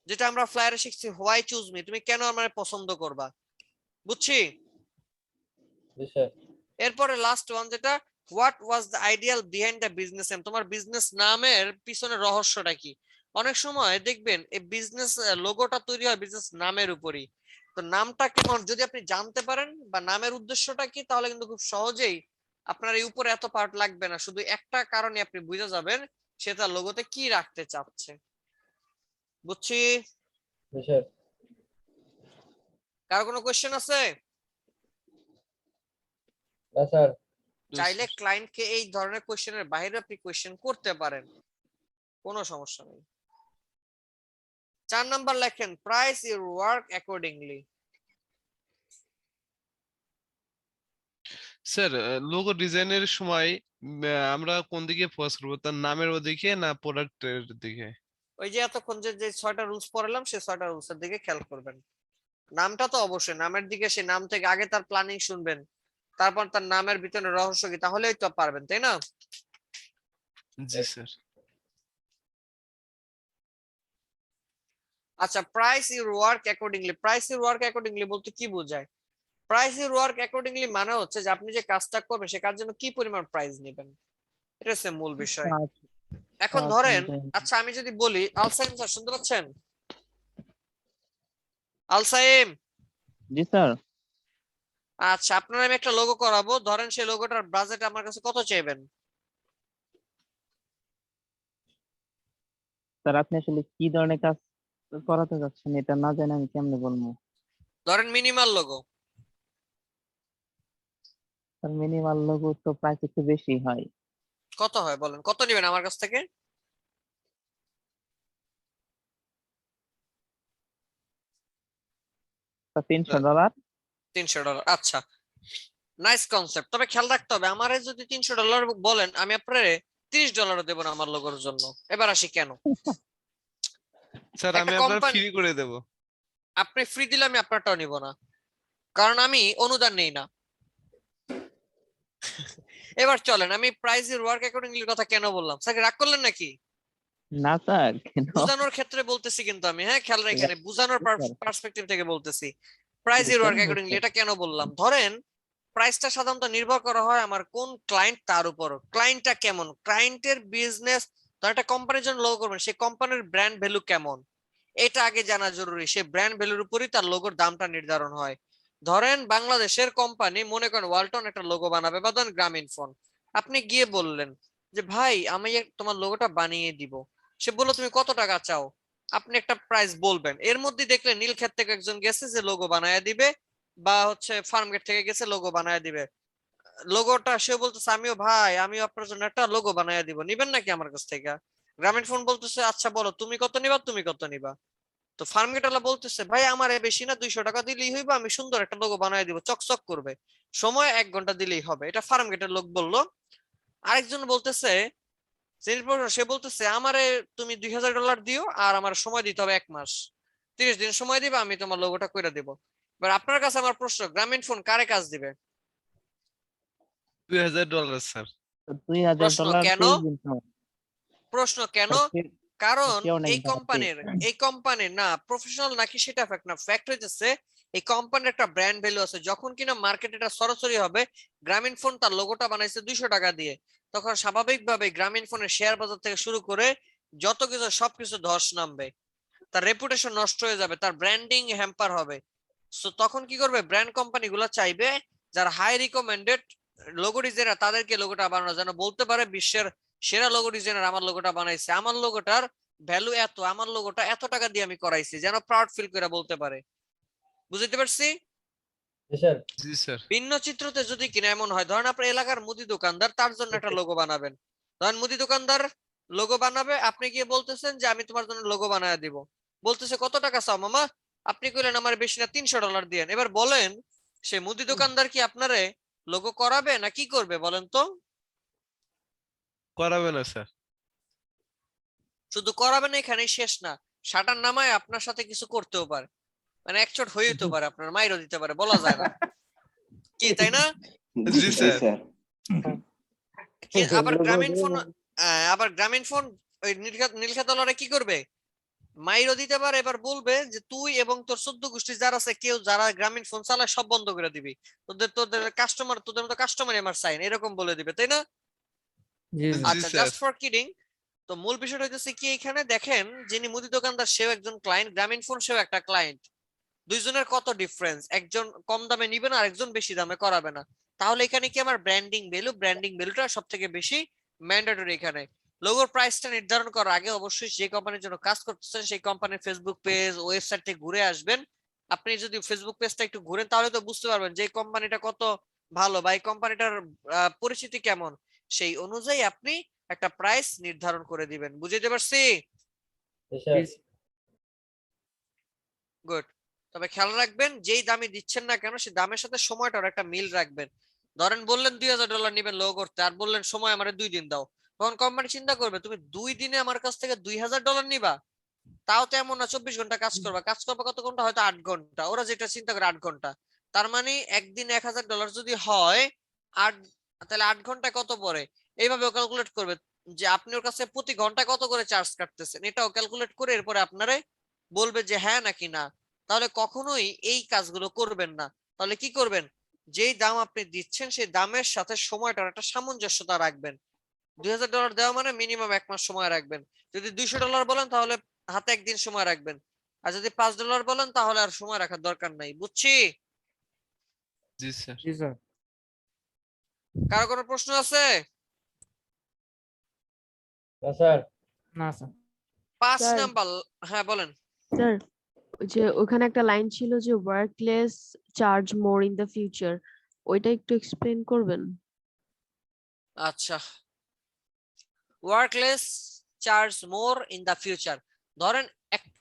যেটা আমরা ফ্লায়ারে শিখছি হোয়াই চুজ মি, তুমি কেন আমার পছন্দ করবা, বুঝছি? এরপরে লাস্ট ওয়ান যেটা, what was the ideal behind the business name? তোমার বিজনেস নামের পিছনে রহস্যটা কি? অনেক সময় দেখবেন এই বিজনেস লোগোটা তৈরি হয় বিজনেস নামের উপরই, তো নামটা কেমন যদি আপনি জানতে পারেন বা নামের উদ্দেশ্যটা কি, তাহলে কিন্তু খুব সহজেই আপনার এই উপরে এত পার্ট লাগবে না, শুধু একটা কারণে আপনি বুঝে যাবেন সেটা লোগোতে কি রাখতে চাচ্ছে, বুঝছি? কার কোনো কোশ্চেন আছে? চাইলে ক্লায়েন্টকে এই ধরনের কোশ্চেনের বাইরে আপনি কোশ্চেন করতে পারেন, কোনো সমস্যা নেই। 4 নাম্বার লেখেন, price your work accordingly. Sir logo ডিজাইনের সময় আমরা কোন দিকে ফোকাস করব, তার নামের ওদিকে না প্রোডাক্টের দিকে? ওই যে এতক্ষণ যে 6টা রুলস পড়ালাম সেই 6টা রুলস এর দিকে খেয়াল করবেন। নামটা তো অবশ্যই নামের দিকে, সেই নাম থেকে আগে তার প্ল্যানিং শুনবেন, তারপর তার নামের ভিতরে রহস্য কি, তাহলেই তো পারবেন, তাই না? জি স্যার। আচ্ছা, price your work accordingly, price your work accordingly বলতে কি বোঝায়? প্রাইস ইউর ওয়ার্ক অ্যাকর্ডিংলি মানে হচ্ছে যে আপনি যে কাজটা করবেন সে কাজের জন্য কি পরিমাণ প্রাইস নেবেন, এটা হচ্ছে মূল বিষয়। এখন ধরেন, আচ্ছা আমি যদি বলি, আলসাইম স্যার শুনতে পাচ্ছেন? আলসাইম, জি স্যার। আচ্ছা, আপনার আমি একটা লোগো করাবো, ধরেন সেই লোগোটার বাজেট আমার কাছে কত চাইবেন? স্যার আপনি আসলে কি ধরনের কাজ করাতে যাচ্ছেন এটা না জানি আমি কেমনে বলবো। ধরেন minimal logo. Sir minimal logo তো প্রাইস একটু বেশি হয়। কত হয় বলেন, কত নেবেন আমার কাছ থেকে? স্যার $300। $300। আচ্ছা, নাইস কনসেপ্ট। তবে খেয়াল রাখতে হবে, আমারে যদি $300 বলেন, আমি আপনারে $30 দেবো না আমার লোগোর জন্য। এবার আসি কেন। স্যার একটা আমি আপনার কোম্পানি, ফ্রি করে দেব। আপনি ফ্রি দিলে আমি আপনারটাও নিব না, কারণ আমি অনুদান নেই না। এবার চলেন, আমি প্রাইজের ওয়ার্ক অ্যাকর্ডিংলির কথা কেন বললাম, স্যার রাগ করলেন নাকি? না স্যার কেন? বুঝানোর ক্ষেত্রে বলতেছি কিন্তু আমি, হ্যাঁ খেয়াল রাখেন, বুঝানোর পার্সপেক্টিভ থেকে বলতেছি। প্রাইজের ওয়ার্ক অ্যাকর্ডিংলি এটা কেন বললাম, ধরেন প্রাইসটা সাধারণত নির্ভর করা হয় আমার কোন ক্লায়েন্ট তার উপর, ক্লায়েন্টটা কেমন, ক্লায়েন্টের বিজনেস, ধর একটা কোম্পানির জন্য লোগো করবেন, সেই কোম্পানির ব্র্যান্ড ভ্যালু কেমন, এটা আগে জানা জরুরি। সেই ব্র্যান্ড ভ্যালুর উপরই তার লোগোর দামটা নির্ধারণ হয়। ধরেন বাংলাদেশের কোম্পানি, মনে করেন ওয়ালটন একটা লোগো বানাবে, বা ধরেন গ্রামীণ ফোন, আপনি গিয়ে বললেন যে ভাই আমি তোমার লোগোটা বানিয়ে দিব। সে বললো তুমি কত টাকা চাও, আপনি একটা প্রাইস বলবেন, এর মধ্যে দেখলে নীলক্ষেত থেকে একজন গেছে যে লোগো বানায় দিবে, বা হচ্ছে ফার্মগেট থেকে গেছে লোগো বানায় দিবে, লোগোটা সে বলতেছে আমিও ভাই আমিও আপনার জন্য একটা লোগো বানায় দিব, নিবেন নাকি আমার কাছ থেকে? গ্রামীণ ফোন বলতেছে আচ্ছা বলো তুমি কত নিবা, তুমি কত নিবা। তো ফার্মগেট ওয়ালা বলতেছে ভাই আমার বেশি না, 200 টাকা দিলেই হইবে, আমি সুন্দর একটা লোগো বানায় দিব, চকচক করবে, সময় 1 ঘন্টা দিলেই হবে। এটা ফার্মগেটের লোক বললো। আরেকজন বলতেছে, সে বলতেছে আমারে তুমি $2000 দিও, আর আমার সময় দিতে হবে 1 মাস, 30 দিন সময় দিবে, আমি তোমার লোগোটা করে দিব। এবার আপনার কাছে আমার প্রশ্ন, গ্রামীণ ফোন কারে কাজ দিবে? $2000 স্যার। প্রশ্ন $2000 কেন? কেউ কিন্তু প্রশ্ন কেন? স্যার, কারণ কেউ নাই এই কোম্পানির না প্রফেশনাল নাকি সেটা ফ্যাক্ট না, ফ্যাক্ট হইতেছে এই কোম্পানির একটা ব্র্যান্ড ভ্যালু আছে। যখন কিনা মার্কেটে এটা সরাসরি হবে, গ্রামীণ ফোন তার লোগোটা বানাইছে 200 টাকা দিয়ে, তখন স্বাভাবিকভাবে গ্রামীণ ফোনের শেয়ার বাজার থেকে শুরু করে যত কিছু সবকিছু ধস নামবে, তার রেপুটেশন নষ্ট হয়ে যাবে, তার ব্র্যান্ডিং হ্যাম্পার হবে। সো তখন কি করবে, ব্র্যান্ড কোম্পানিগুলো চাইবে যারা হাই রিকমেন্ডেড লোগো ডিজাইনার তাদেরকে লোগোটা বানানো, যেন বলতে পারে বিশ্বের সেরা লোগো ডিজাইনার আমার লোগোটা বানাইছে, আমার লোগোটার ভ্যালু এত, আমার লোগোটা এত টাকা দিয়ে আমি করাইছি, যেন প্রাউড ফিল করে বলতে পারে। বুঝতে পারছি? স্যার জি স্যার। ভিন্ন চিত্রতে যদি কিনা এমন হয়, ধরেন আপনার এলাকার মুদি দোকানদার, তার জন্য একটা লোগো বানাবেন, ধরেন মুদি দোকানদার লোগো বানাবে, আপনি গিয়ে বলতেছেন যে আমি তোমার জন্য লোগো বানায় দিব, বলতেছে কত টাকা চাও মামা, আপনি কইলেন আমার বেশি না $300 দিয়েন। এবার বলেন সে মুদি দোকানদার কি আপনারে লোগো করাবে না কি করবে বলেন তো? করাবে না স্যার। শুধু করাবে না এখানেই শেষ না, শাটার নামায় আপনার সাথে কিছু করতেও পারে, মানে একচোট হয়ে যেতে পারে, আপনার মাইরও দিতে পারে, বলা যায় না কি, তাই না? জি স্যার। আবার গ্রামীণ ফোন, ওই নীলক্ষেতওয়ালারা কি করবে, মাইরও দিতে পারে। এবার বলবে যে তুই এবং তোর 14 গোষ্ঠী যারা আছে কেউ যারা গ্রামীণ ফোন চালায় সব বন্ধ করে দিবি, তোদের কাস্টমার, তোদের মতো কাস্টমারই আমার চাই না, এরকম বলে দিবে, তাই না? জি জি। আচ্ছা, স্যার। Just for kidding. তো মূল বিষয়টা হইতেছে কি, এখানে দেখেন যিনি মুদি দোকানদার সেও একজন ক্লায়েন্ট, গ্রামীণ ফোন সেও একটা ক্লায়েন্ট, দুইজনের কত ডিফারেন্স, একজন কম দামে নিবে না আর একজন বেশি দামে করাবে না। তাহলে এখানে কি আমার ব্র্যান্ডিং ভ্যালুটা সব থেকে বেশি ম্যান্ডেটরি। এখানে লোগোর প্রাইসটা নির্ধারণ করার আগে অবশ্যই যে কোম্পানির জন্য কাজ করতেছেন সেই কোম্পানির ফেসবুক পেজ, ওয়েবসাইট থেকে ঘুরে আসবেন। আপনি যদি ফেসবুক পেজটা একটু ঘুরেন তাহলে তো বুঝতে পারবেন যে এই কোম্পানিটা কত ভালো বা এই কোম্পানিটার পরিচিতি কেমন, সেই অনুযায়ী আপনি একটা প্রাইস নির্ধারণ করে দিবেন। বুঝতে পারছি? Sir good. তবে খেয়াল রাখবেন যেই দামে দিচ্ছেন না কেন সেই দামের সাথে সময়টার একটা মিল রাখবেন। ধরেন বললেন $2000 নিবেন লোগো করতে, আর বললেন সময় আমারে 2 দিন দাও, তখন কোম্পানি চিন্তা করবে তুমি 2 দিনে আমার কাছ থেকে $2000 নিবা, তাও তো এমন না 24 ঘন্টা কাজ করবা, কাজ করবা কত ঘন্টা, হয়তো 8 ঘন্টা, ওরা যেটা চিন্তা করে 8 ঘন্টা, তার মানে একদিন $1000 যদি হয় 8, তাহলে 8 ঘন্টায় কত পড়ে, এইভাবে ক্যালকুলেট করবে যে আপনি ওর কাছে প্রতি ঘন্টা কত করে চার্জ কাটতেছেন, এটাও ক্যালকুলেট করে এরপরে আপনারে বলবে যে হ্যাঁ নাকি না। তাহলে কখনোই এই কাজগুলো করবেন না। তাহলে কি করবেন, যেই দাম আপনি দিচ্ছেন সেই দামের সাথে সময়টার একটা সামঞ্জস্যতা রাখবেন। $2000 দেওয়া মানে মিনিমাম 1 মাস সময় রাখবেন। যদি $200 বলেন তাহলে হাতে 1 দিন সময় রাখবেন, আর যদি $5 বলেন তাহলে আর সময় রাখার দরকার নাই। বুঝছি? জি স্যার। জি স্যার। কারো কোনো প্রশ্ন আছে? না স্যার। না স্যার। 5 স্যার। নাম্বার। হ্যাঁ বলেন। স্যার, ওই যে ওখানে একটা লাইন ছিল যে workless charge more in the future, ওইটা একটু এক্সপ্লেন করবেন? আচ্ছা, workless charge more in the future. ধরেন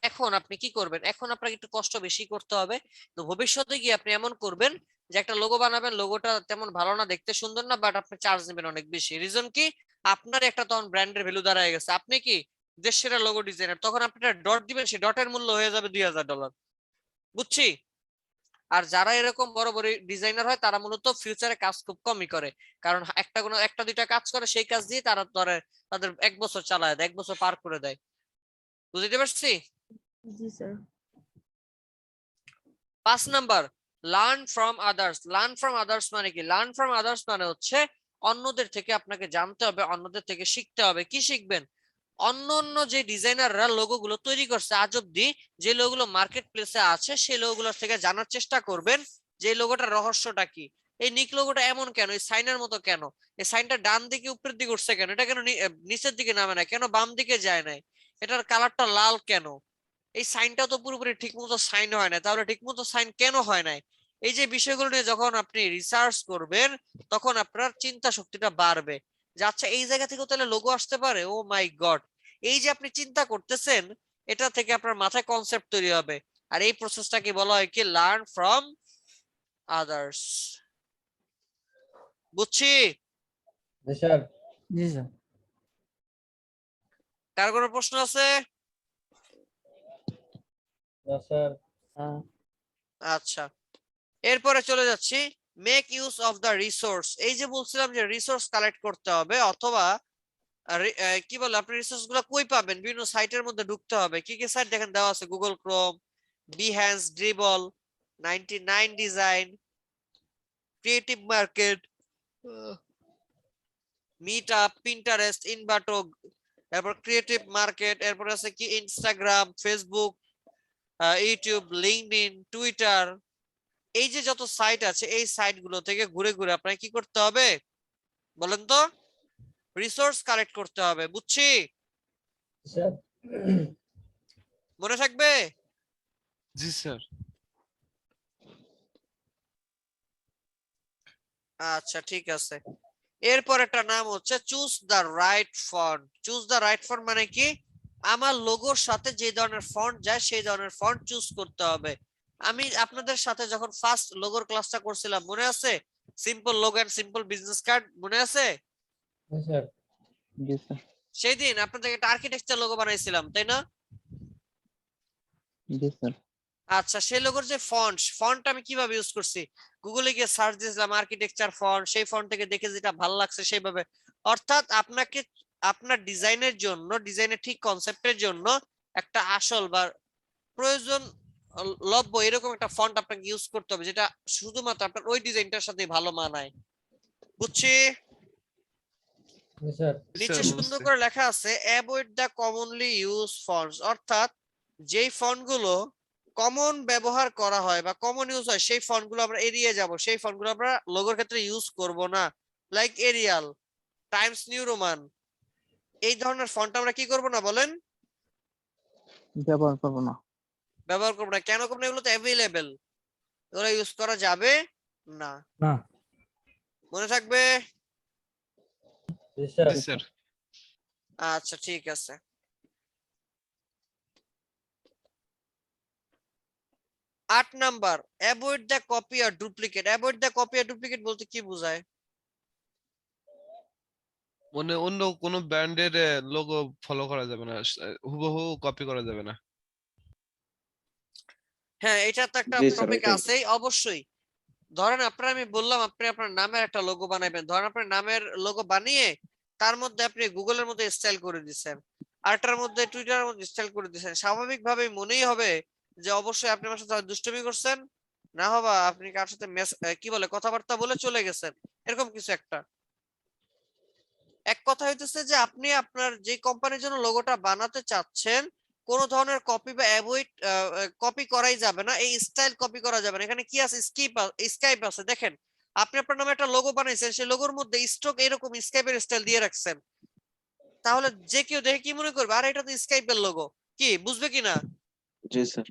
এখন আপনি কি করবেন, এখন আপনাকে একটু কষ্ট বেশি করতে হবে, তো ভবিষ্যতে গিয়ে আপনি এমন করবেন যে একটা লোগো বানাবেন, লোগোটা তেমন ভালো না, দেখতে সুন্দর না, বাট আপনি চার্জ নেবেন অনেক বেশি। রিজন কি? আপনার একটা তখন ব্র্যান্ডের ভ্যালু দাঁড়ায় গেছে, আপনি কি দেশ সেরা লোগো ডিজাইনার, তখন আপনি একটা ডট দিবেন, সেই ডটের মূল্য হয়ে যাবে $2000। বুঝছি? আর যারা এরকম বড় বড় ডিজাইনার হয় তারা মূলত ফিউচারে কাজ খুব কমই করে, কারণ একটা দুইটা কাজ করে, সেই কাজ দিয়ে তারা ধরে তাদের 1 বছর চালায় দেয়, 1 বছর পার করে দেয়। বুঝতে পারছি? জি sir. 5 number, learn from others. Learn from others মানে কি? লার্ন ফ্রম আদার্স মানে হচ্ছে অন্যদের থেকে আপনাকে জানতে হবে, অন্যদের থেকে শিখতে হবে। কি শিখবেন? অন্য অন্য যে ডিজাইনাররা লোগো গুলো তৈরি করছে আজ অব্দি, যে লোগোগুলো মার্কেট প্লেসে আছে, সেই লোগোগুলোর থেকে জানার চেষ্টা করবেন যে এই লোগোটার রহস্যটা কি। এই নিক লোগোটা এমন কেন? এই সাইনের মতো কেন? এই সাইনটা ডান দিকে উপরের দিকে উঠছে কেন? এটা কেন নিচের দিকে নামে না কেন? বাম দিকে যায় নাই? এটার কালারটা লাল কেন? এই সাইনটা তো পুরোপুরি ঠিক মতো সাইন হয় না, তাহলে ঠিক মতো সাইন কেন হয় নাই? এই যে বিষয়গুলো নিয়ে যখন আপনি রিসার্চ করবেন, তখন আপনার চিন্তা শক্তিটা বাড়বে যে আচ্ছা এই জায়গা থেকে তাহলে লোগো আসতে পারে। ও মাই গড! এই যে আপনি চিন্তা করতেছেন, এটা থেকে আপনার মাথায় কনসেপ্ট তৈরি হবে। আর এই প্রসেসটাকে বলা হয় কি? Learn from others. বুঝছি? জি স্যার। জি স্যার। কার কোনো প্রশ্ন আছে? না স্যার। আচ্ছা, এরপরে চলে যাচ্ছি make use of the resource. এই যে বলছিলাম যে রিসোর্স কালেক্ট করতে হবে, অথবা কি বলে, আপনি রিসোর্স গুলো কই পাবেন? বিভিন্ন সাইটের মধ্যে ঢুকতে হবে। কি কি সাইট দেখেন দেওয়া আছে? Google Chrome, Behance, Dribbble, 99 design, creative market, meet up, Pinterest, Envato, এরপর ক্রিয়েটিভ মার্কেট, এরপর আছে কি Instagram, Facebook, YouTube, LinkedIn, Twitter. এই যে যত সাইট আছে, এই সাইট গুলো থেকে ঘুরে ঘুরে আপনাকে কি করতে হবে বলেন তো? রিসোর্স কালেক্ট করতে হবে। বুঝছি? স্যার। মনে থাকবে? জি স্যার। আচ্ছা ঠিক আছে। এরপর একটা নাম হচ্ছে choose the right font. Choose the right font মানে কি? আমার লোগোর সাথে যে ধরনের ফন্ট যায় সেই ধরনের ফন্ট চুজ করতে হবে। আমি আপনাদের সাথে যখন ফার্স্ট লোগোর ক্লাসটা করছিলাম, মনে আছে? Simple logo and simple business card, মনে আছে? জি স্যার। জি স্যার। সেই দিন আপনাদের একটা আর্কিটেকচার লোগো বানাইছিলাম, তাই না? জি স্যার। আচ্ছা, সেই লোগোর যে ফন্ট আমি কিভাবে ইউজ করছি? গুগলে গিয়ে সার্চ দিয়েছিলাম আর্কিটেকচার ফন্ট, সেই ফন্ট থেকে দেখে যেটা ভালো লাগছে সেইভাবে। অর্থাৎ আপনাকে আপনার ডিজাইনের জন্য, ডিজাইনের ঠিক কনসেপ্টের জন্য একটা আসল বা প্রয়োজন লব্য এরকম একটা ফন্ট আপনাকে ইউজ করতে হবে, যেটা শুধুমাত্র আপনার ওই ডিজাইনটার সাথে ভালো মানায়। বুঝছি? জি স্যার। নিচে সুন্দর করে লেখা আছে avoid the commonly use fonts, অর্থাৎ যেই ফন্টগুলো কমন ব্যবহার করা হয় বা কমন ইউজ হয় সেই ফন্টগুলো আমরা এড়িয়ে যাব, সেই ফন্টগুলো আমরা লোগোর ক্ষেত্রে ইউজ করব না। Like Arial, Times New Roman, এই ধরনের ফন্ট আমরা কি করব না বলেন? ব্যবহার করবো না। ব্যবহার করব না। কেন করব না? এগুলো তো অ্যাভেলেবেল, এগুলো ইউজ করা যাবে না। না। মনে থাকবে? জি স্যার। জি স্যার। আচ্ছা ঠিক আছে। 8 নাম্বার, অ্যাভয়েড দ্য কপি আর ডুপ্লিকেট। অ্যাভয়েড দ্য কপি আর ডুপ্লিকেট বলতে কি বোঝায়? মানে অন্য কোনো ব্র্যান্ডের লোগো ফলো করা যাবে না, হুবহু কপি করা যাবে না। হ্যাঁ, এটা তো একটা জি স্যার, টপিক ওইটাই। আছেই অবশ্যই। ধরেন আমি বললাম আপনি আপনার নামের একটা লোগো বানাবেন, ধরেন আপনার নামের লোগো বানিয়ে তার মধ্যে আপনি গুগলের মধ্যে স্টাইল করে দিচ্ছেন, আরটার মধ্যে টুইটারের মধ্যে স্টাইল করে দিচ্ছেন, স্বাভাবিকভাবে মনেই হবে যে অবশ্যই আপনি আমার সাথে দুষ্টুমি করছেন, না হবা আপনি কার সাথে কি বলে কথাবার্তা বলে চলে গেছেন, এরকম কিছু একটা। এক কথা হইতেছে যে আপনি আপনার যে কোম্পানির জন্য লোগোটা বানাতে চাচ্ছেন কোন ধরনের কপি বা অ্যাভয়েড কপি করাই যাবে না, এই স্টাইল কপি করা যাবে না। এখানে কি আছে, স্কাইপ আছে, দেখেন আপনি আপনার নামে একটা লোগো বানাইছেন, সেই লোগোর মধ্যে স্ট্রোক এরকম স্কাইপের স্টাইল দিয়ে রাখছেন, তাহলে যে কেউ দেখে কি মনে করবে, আরে এটা তো স্কাইপের লোগো, কি বুঝবে কিনা? জি স্যার।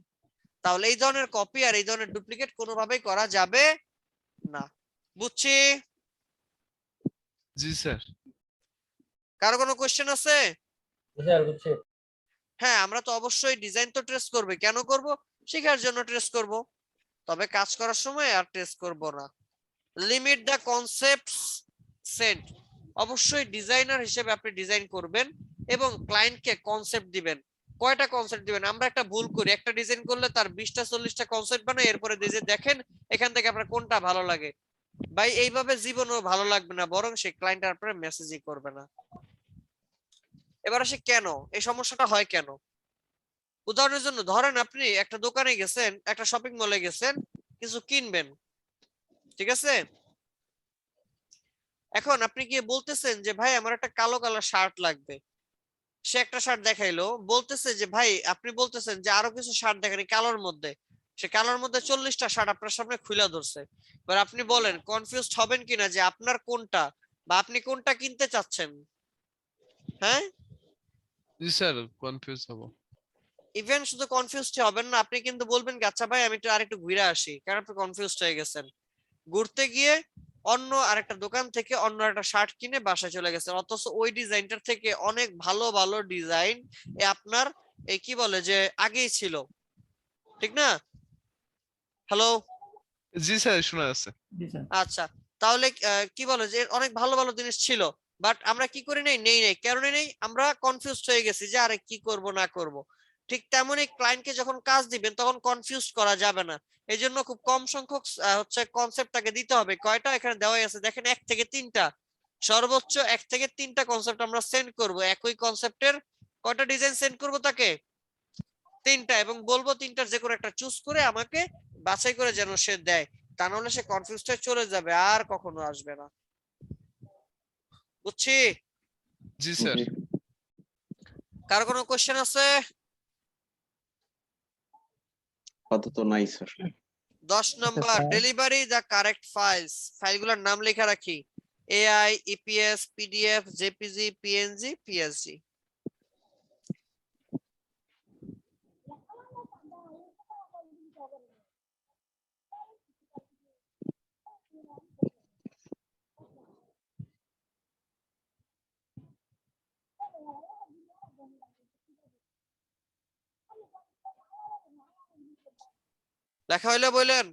তাহলে এই ধরনের কপি আর এই ধরনের ডুপ্লিকেট কোনোভাবেই করা যাবে না। বুঝছি? জি স্যার। কারো কোনো কোশ্চেন আছে? জি স্যার বুঝছি। হ্যাঁ, আমরা তো অবশ্যই ডিজাইন তো ট্রেস করবে, কেন করব? শেখার জন্য ট্রেস করব, তবে কাজ করার সময় আর ট্রেস করব না। লিমিট দা কনসেপ্টস সেট, অবশ্যই ডিজাইনার হিসেবে আপনি ডিজাইন করবেন এবং ক্লায়েন্টকে কনসেপ্ট দিবেন। কয়টা কনসেপ্ট দিবেন? আমরা একটা ভুল করি, একটা ডিজাইন করলে তার 20টা 40টা কনসেপ্ট বানাই, এরপরে দেখেন এখান থেকে আপনার কোনটা ভালো লাগে। ভাই এইভাবে জীবনও ভালো লাগবে না, বরং সেই ক্লায়েন্ট আপনার মেসেজই করবে না। এবার আসে কেন এই সমস্যাটা হয় কেন। উদাহরণের জন্য ধরেন আপনি একটা দোকানে গেছেন, একটা শপিং মলে গেছেন, কিছু কিনবেন, ঠিক আছে? এখন আপনি গিয়ে বলতেছেন যে ভাই আমার একটা কালো কালার শার্ট লাগবে, সে একটা শার্ট দেখাইলো, বলতেছে যে ভাই, আপনি বলতেছেন যে আরো কিছু শার্ট দেখেন কালোর মধ্যে, সে কালোর মধ্যে 40টা শার্ট আপনার সামনে খুলে ধরছে। এবার আপনি বলেন কনফিউজড হবেন কিনা যে আপনার কোনটা বা আপনি কোনটা কিনতে চাচ্ছেন? হ্যাঁ, জি স্যার, কনফিউজ হব। ইভেন শুধু কনফিউজড হবেন না, আপনি কিন্তু বলবেন কি আচ্ছা ভাই আমি একটু আরেকটু ঘুরে আসি, কারণ আপনি কনফিউজড হয়ে গেছেন। ঘুরতে গিয়ে অন্য আরেকটা দোকান থেকে অন্য একটা শার্ট কিনে বাসায় চলে গেছে, অথচ ওই ডিজাইনটার থেকে অনেক ভালো ভালো ডিজাইন আপনার এই কি বলে যে আগেই ছিল, ঠিক না? হ্যালো, জি স্যার, শোনা যাচ্ছে। জি স্যার। আচ্ছা, তাহলে কি বলে যে অনেক ভালো ভালো জিনিস ছিল, বাট আমরা কি করি নাই, নেই নেই কারণে নেই, আমরা কনফিউজড হয়ে গেছি যে আরে কি করব না করব। ঠিক তেমনই ক্লায়েন্টকে যখন কাজ দিবেন তখন কনফিউজ করা যাবে না, এই জন্য খুব কম সংখ্যক হচ্ছে কনসেপ্টটাকে দিতে হবে। কয়টা এখানে দেওয়াই আছে দেখেন, 1 থেকে 3টা, সর্বোচ্চ 1 থেকে 3টা কনসেপ্ট আমরা সেন্ড করব। একই কনসেপ্টের কয়টা ডিজাইন সেন্ড করব তাকে? 3টা, এবং বলবো 3টার যে কোনো একটা চুজ করে আমাকে বাছাই করে যেন সে দেয়, তা নাহলে সে কনফিউজড হয়ে চলে যাবে, আর কখনো আসবে না। বুঝছি? জি স্যার। জি। কার কোনো কোশ্চেন আছে? আপাতত নাই sir. 10 number, sir. Delivery the correct files, ফাইলগুলোর নাম লেখা রাখি, AI, EPS, PDF, JPG, PNG, PSG. লেখা হইলে বললেন।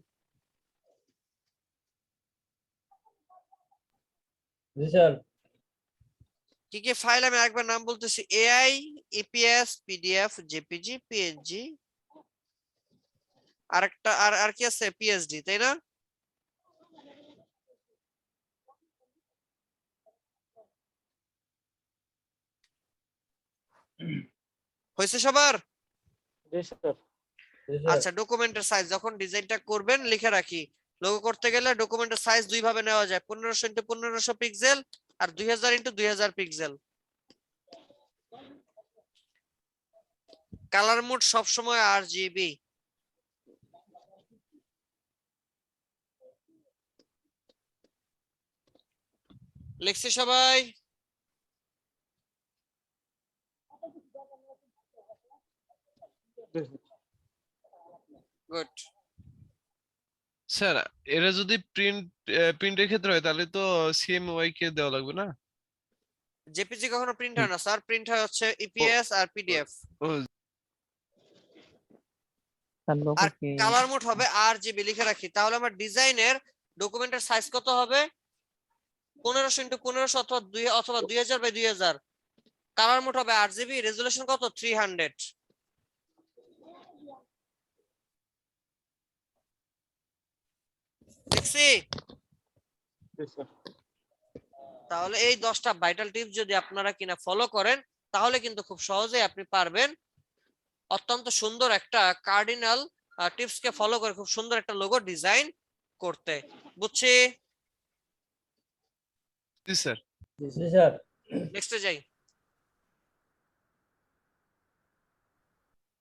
জি স্যার। কি কি ফাইল আমি আরেকবার নাম বলতেছি, AI, EPS, PDF, JPG, PNG, আরেকটা আর আর কি আছে, পিএসডি, তাই না? হয়েছে সবার? জি স্যার। জি স্যার। আচ্ছা, ডকুমেন্টের সাইজ যখন ডিজাইনটা করবেন লিখে রাখি, লোগো করতে গেলে ডকুমেন্টের সাইজ দুই ভাবে নেওয়া যায়, 1500 ইন্টু 1500 পিক্সেল আর 2000 ইন্টু 2000 পিক্সেল। কালার মোড সবসময় RGB। লিখছি সবাই? গুড। স্যার, এরা যদি প্রিন্টের ক্ষেত্রে হয় তাহলে তো সিএমওয়াই কে দেওয়া লাগবে না? জেপিজি কখনো প্রিন্ট হয় না স্যার, প্রিন্ট হয় হচ্ছে ইপিএস আর পিডিএফ। ও স্যার লোগো আর কি? কালার মোড হবে RGB, লিখে রাখি। তাহলে আমার ডিজাইনের ডকুমেন্টের সাইজ কত হবে? 1500 ইন্টু 1500 অথবা 2000 বাই 2000। কালার মোড হবে RGB, রেজুলেশন কত? 300। দেখছি? জি স্যার। তাহলে এই 10টা ভাইটাল টিপস যদি আপনারা কিনা ফলো করেন, তাহলে কিন্তু খুব সহজেই আপনি পারবেন অত্যন্ত সুন্দর একটা কার্ডিনাল টিপস কে ফলো করে খুব সুন্দর একটা লোগো ডিজাইন করতে। বুঝছি? জি স্যার। জি স্যার। নেক্সটে যাই।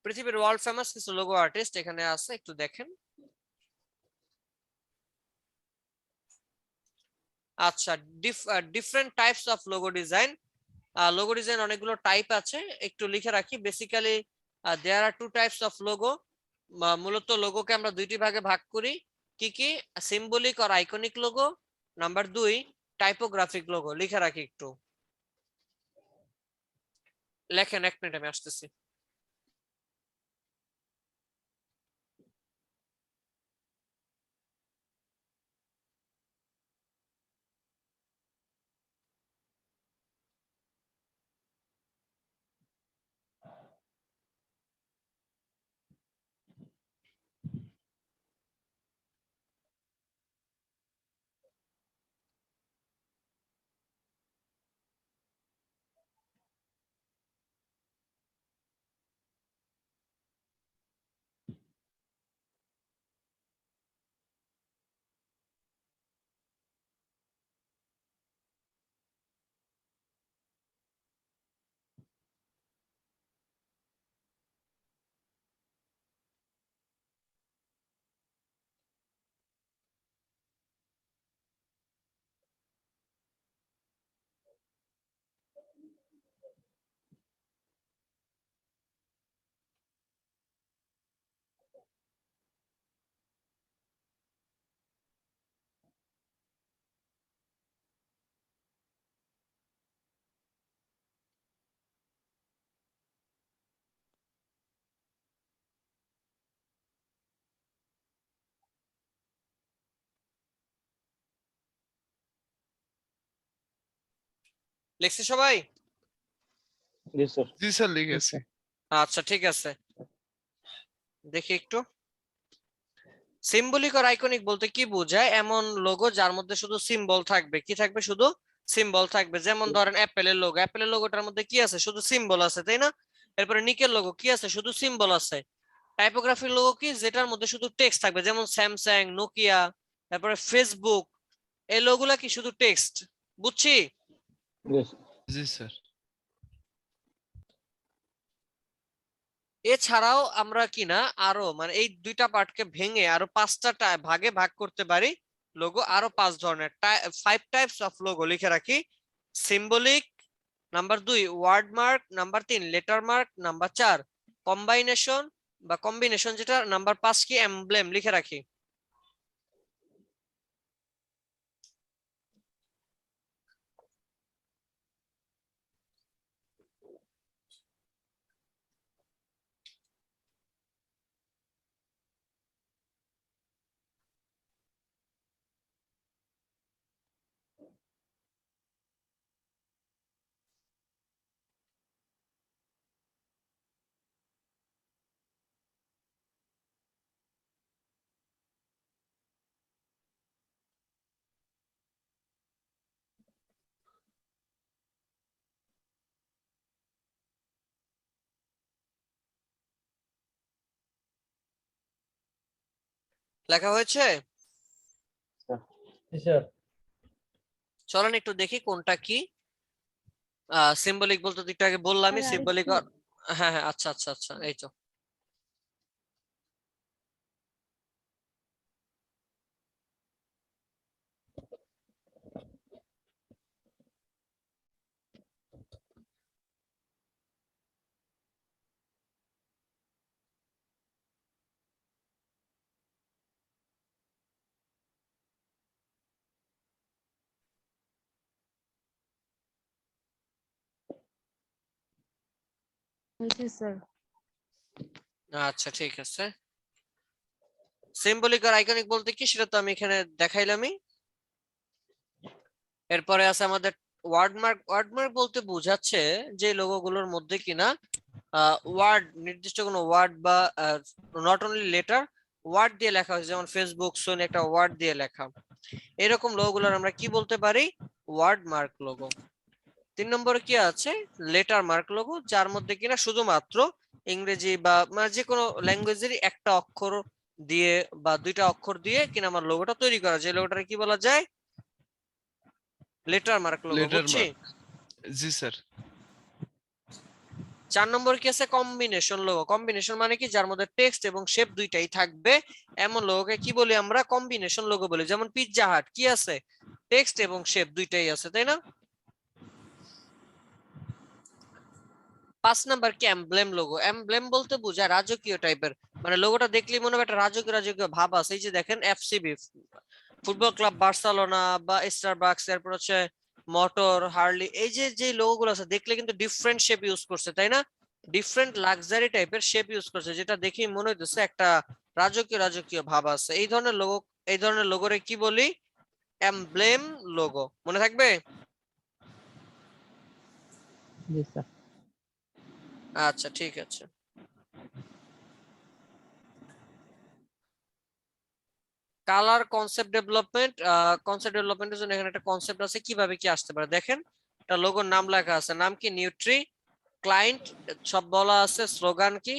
পৃথিবীর ওয়ার্ল্ড ফেমাস কিছু লোগো আর্টিস্ট এখানে আছে, একটু দেখেন। আচ্ছা, different types of logo design. Logo design অনেকগুলো টাইপ আছে, একটু লিখে রাখি। Basically there are two types of logo. মূলত লোগোকে আমরা দুইটি ভাগে ভাগ করি। কি কি? সিম্বলিক আর iconic logo. Number 2 typographic logo. লিখে রাখি একটু, লেখেন, 1 মিনিট আমি আসতেছি। লিখছি সবাই? জি স্যার। জি স্যার, লিখেছি। আচ্ছা ঠিক আছে, দেখি একটু। সিম্বলিক আর আইকনিক বলতে কি বোঝায়? এমন লোগো যার মধ্যে শুধু সিম্বল থাকবে। কি থাকবে? শুধু সিম্বল থাকবে। যেমন ধরেন অ্যাপেলের লোগো, অ্যাপেলের লোগোটার মধ্যে কি আছে? শুধু সিম্বল আছে, তাই না? এরপরে নিকের লোগো কি আছে? শুধু সিম্বল আছে। টাইপোগ্রাফির লোগো কি? যেটার মধ্যে শুধু টেক্সট থাকবে, যেমন স্যামসাং, নোকিয়া, তারপরে ফেসবুক। এই লোগোগুলা কি? শুধু টেক্সট। বুঝছি? জি স্যার। এছাড়াও আমরা কিনা আরো মানে এই দুইটা পার্টকে ভেঙে আরো 5টা ভাগে ভাগ করতে পারি। লোগো আরো 5 ধরনের, 5 টাইপস অফ লোগো লিখে রাখি। Symbolic, number 2 word mark, number 3 letter mark, number 4 combination বা কম্বিনেশন, যেটা নাম্বার 5 কি? এমব্লেম। লিখে রাখি। লেখা হয়েছে? জি স্যার। চলেন একটু দেখি কোনটা কি। সিম্বলিক বলতে তো একটু আগে বললামই, সিম্বলিক। হ্যাঁ হ্যাঁ, আচ্ছা আচ্ছা আচ্ছা, এই তো। হয়েছে স্যার। আচ্ছা ঠিক আছে। সিম্বলিক আর আইকনিক বলতে কি সেটা তো আমি এখানে দেখাইলামই। এরপরে আছে আমাদের ওয়ার্ড মার্ক। ওয়ার্ড মার্ক বলতে বোঝাচ্ছে যে লোগোগুলোর মধ্যে কিনা ওয়ার্ড, নির্দিষ্ট কোনো ওয়ার্ড বা নট অনলি লেটার, ওয়ার্ড দিয়ে লেখা হয়েছে। যেমন ফেসবুক, সোনি একটা ওয়ার্ড দিয়ে লেখা। এরকম লোগোগুলোর আমরা কি বলতে পারি? Word mark logo. 3 নম্বরে কি আছে? লেটার মার্ক লোগো, যার মধ্যে কিনা শুধুমাত্র ইংরেজি বা যে কোনো ল্যাঙ্গুয়েজেরই একটা অক্ষর দিয়ে বা 2টা অক্ষর দিয়ে কিনা আমার লোগোটা তৈরি করা যায়। লোগোটা কি বলা যায়? Letter mark logo. লেটার বুঝছি? মার্ক। জি স্যার। 4 নম্বর কি আছে? Combination logo. কম্বিনেশন মানে কি? যার মধ্যে টেক্সট এবং শেপ দুইটাই থাকবে এমন লোগোকে কি বলি আমরা? কম্বিনেশন লোগো বলি। যেমন পিৎজা হাট কি আছে? টেক্সট এবং শেপ দুইটাই আছে, তাই না? 5 নাম্বার কি? Emblem logo. এমব্লেম বলতে বোঝায় রাজকীয় টাইপের, মানে লোগোটা দেখলেই মনে হবে একটা রাজকীয় রাজকীয় ভাব আছে। এই যে দেখেন এফসিবি, ফুটবল ক্লাব বার্সেলোনা, বা স্টারবাকস, এরপর হচ্ছে মোটর, হার্লি, এই যে যে লোগো গুলো আছে দেখলে কিন্তু ডিফারেন্ট শেপ ইউজ করছে, তাই না? ডিফারেন্ট লাক্সারি টাইপের শেপ ইউজ করছে, যেটা দেখেই মনে হইতেছে একটা রাজকীয় রাজকীয় ভাব আছে। এই ধরনের লোগো, এই ধরনের লোগোরে কি বলি? Emblem logo. মনে থাকবে? জি স্যার। আচ্ছা ঠিক আছে। Colour concept development. কনসেপ্ট ডেভেলপমেন্টের জন্য এখানে একটা কনসেপ্ট আছে, কিভাবে কি আসতে পারে দেখেন। একটা লোগোর নাম লেখা আছে, নাম কি? নিউট্রি। ক্লায়েন্ট সব বলা আছে। স্লোগান কি?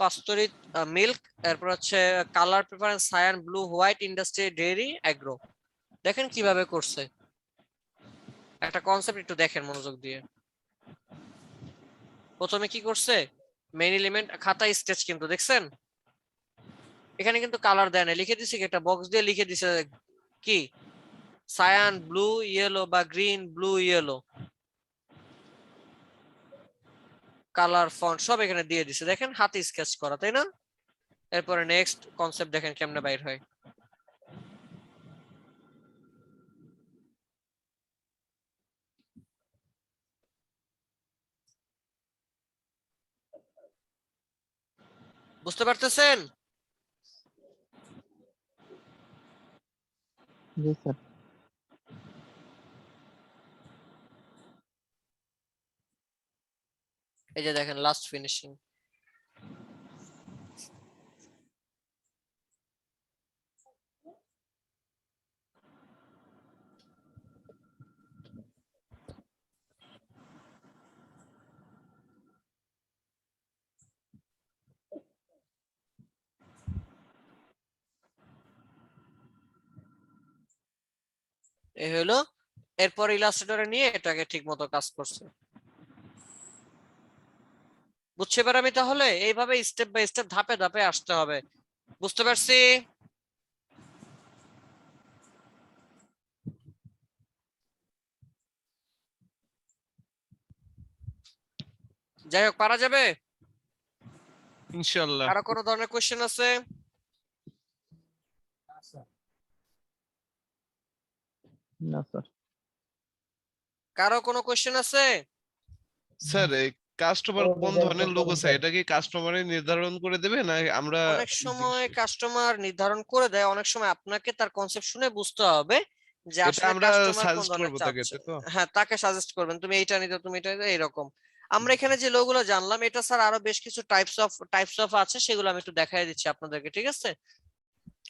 পাস্তুরিত মিল্ক। এরপর হচ্ছে colour preference cyan, blue, white, industry, dairy, agro. দেখেন কিভাবে করছে একটা কনসেপ্ট, একটু দেখেন মনোযোগ দিয়ে। প্রথমে কি করছে? মেইন এলিমেন্ট, খাতা স্কেচ, কিন্তু দেখছেন এখানে কিন্তু কালার দেয় না, লিখে দিছে কি? একটা বক্স দিয়ে লিখে দিছে কি? সায়ান, ব্লু, ইয়েলো, বা green, blue, yellow, colour, font সব এখানে দিয়ে দিছে। দেখেন হাতে স্কেচ করা, তাই না? এরপরে নেক্সট কনসেপ্ট দেখেন কেমনে বাইর হয়। বুঝতে পারতেছেন? জি স্যার। এই যে দেখেন লাস্ট ফিনিশিং। এই হলো। এরপর ইলাস্ট্রেটরে নিয়ে এটাকে ঠিক মতো কাজ করছে। বুঝছে এবার আমি? তাহলে এইভাবে স্টেপ বাই স্টেপ ধাপে ধাপে আসতে হবে। বুঝতে পারছি? যাই হোক, পারা যাবে। ইনশাআল্লাহ। কারো কোনো ধরনের কোশ্চেন আছে? না স্যার। কারো কোনো কোশ্চেন আছে? স্যার এই কাস্টমার ও, কোন বুঝার ধরনের চেষ্টা লোগো করুন, চায় স্যার। এটা কি কাস্টমারে নির্ধারণ করে দেবে না আমরা অনেক সময় কাস্টমার নির্ধারণ করে দেয়, অনেক সময় আপনাকে তার কনসেপ্ট শুনে বুঝতে হবে যে এটা আসলে আমরা কাস্টমার কোন সাজেস্ট ধরনের করবো তাকে, চাচ্ছে। তাই তো? হ্যাঁ, তাকে সাজেস্ট করবেন, তুমি এইটা নিতে, তুমি এটা নিতে, এরকম। আমরা এখানে যে লোগুলো জানলাম, এটা স্যার আরো বেশ কিছু টাইপস অফ আছে, সেগুলো আমি একটু দেখাই দিচ্ছি আপনাদেরকে, ঠিক আছে?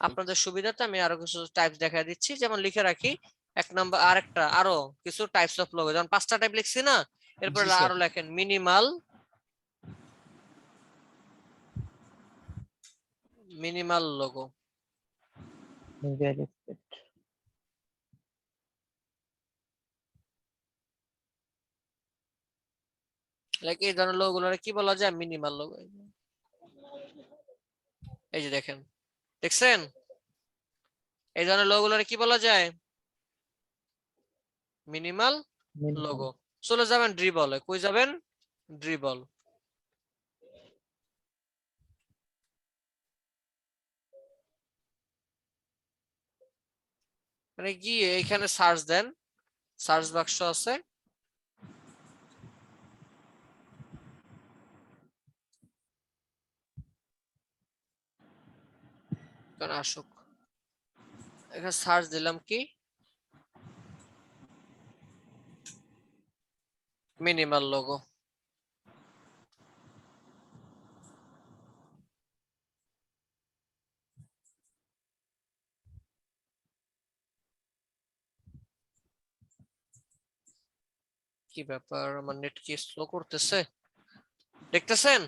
আপনাদের সুবিধাতে আমি আরো কিছু টাইপস দেখাই দিচ্ছি। যেমন লিখে রাখি 1 নাম্বার, আরেকটা আরো কিছু টাইপস অফ লোগো, যেমন 5টা টাইপ লিখছি না, এরপর জি স্যার। আরো লেখেন minimal, minimal logo. Realistic. Like এই ধরনের লোগো গুলো কি বলা যায়? Minimal logo. এই যে দেখেন, দেখছেন এই ধরনের লোগো গুলো কি বলা যায়? Minimal logo. চলে যাবেন ড্রিবলে। কই যাবেন? ড্রিবল। মানে গিয়ে এখানে সার্চ দেন, সার্চ বাক্স আছে, এখানে আসুক। এখানে সার্চ দিলাম কি? Minimal logo. কি ব্যাপার, আমার নেট কি স্লো করতেছে? দেখতেছেন?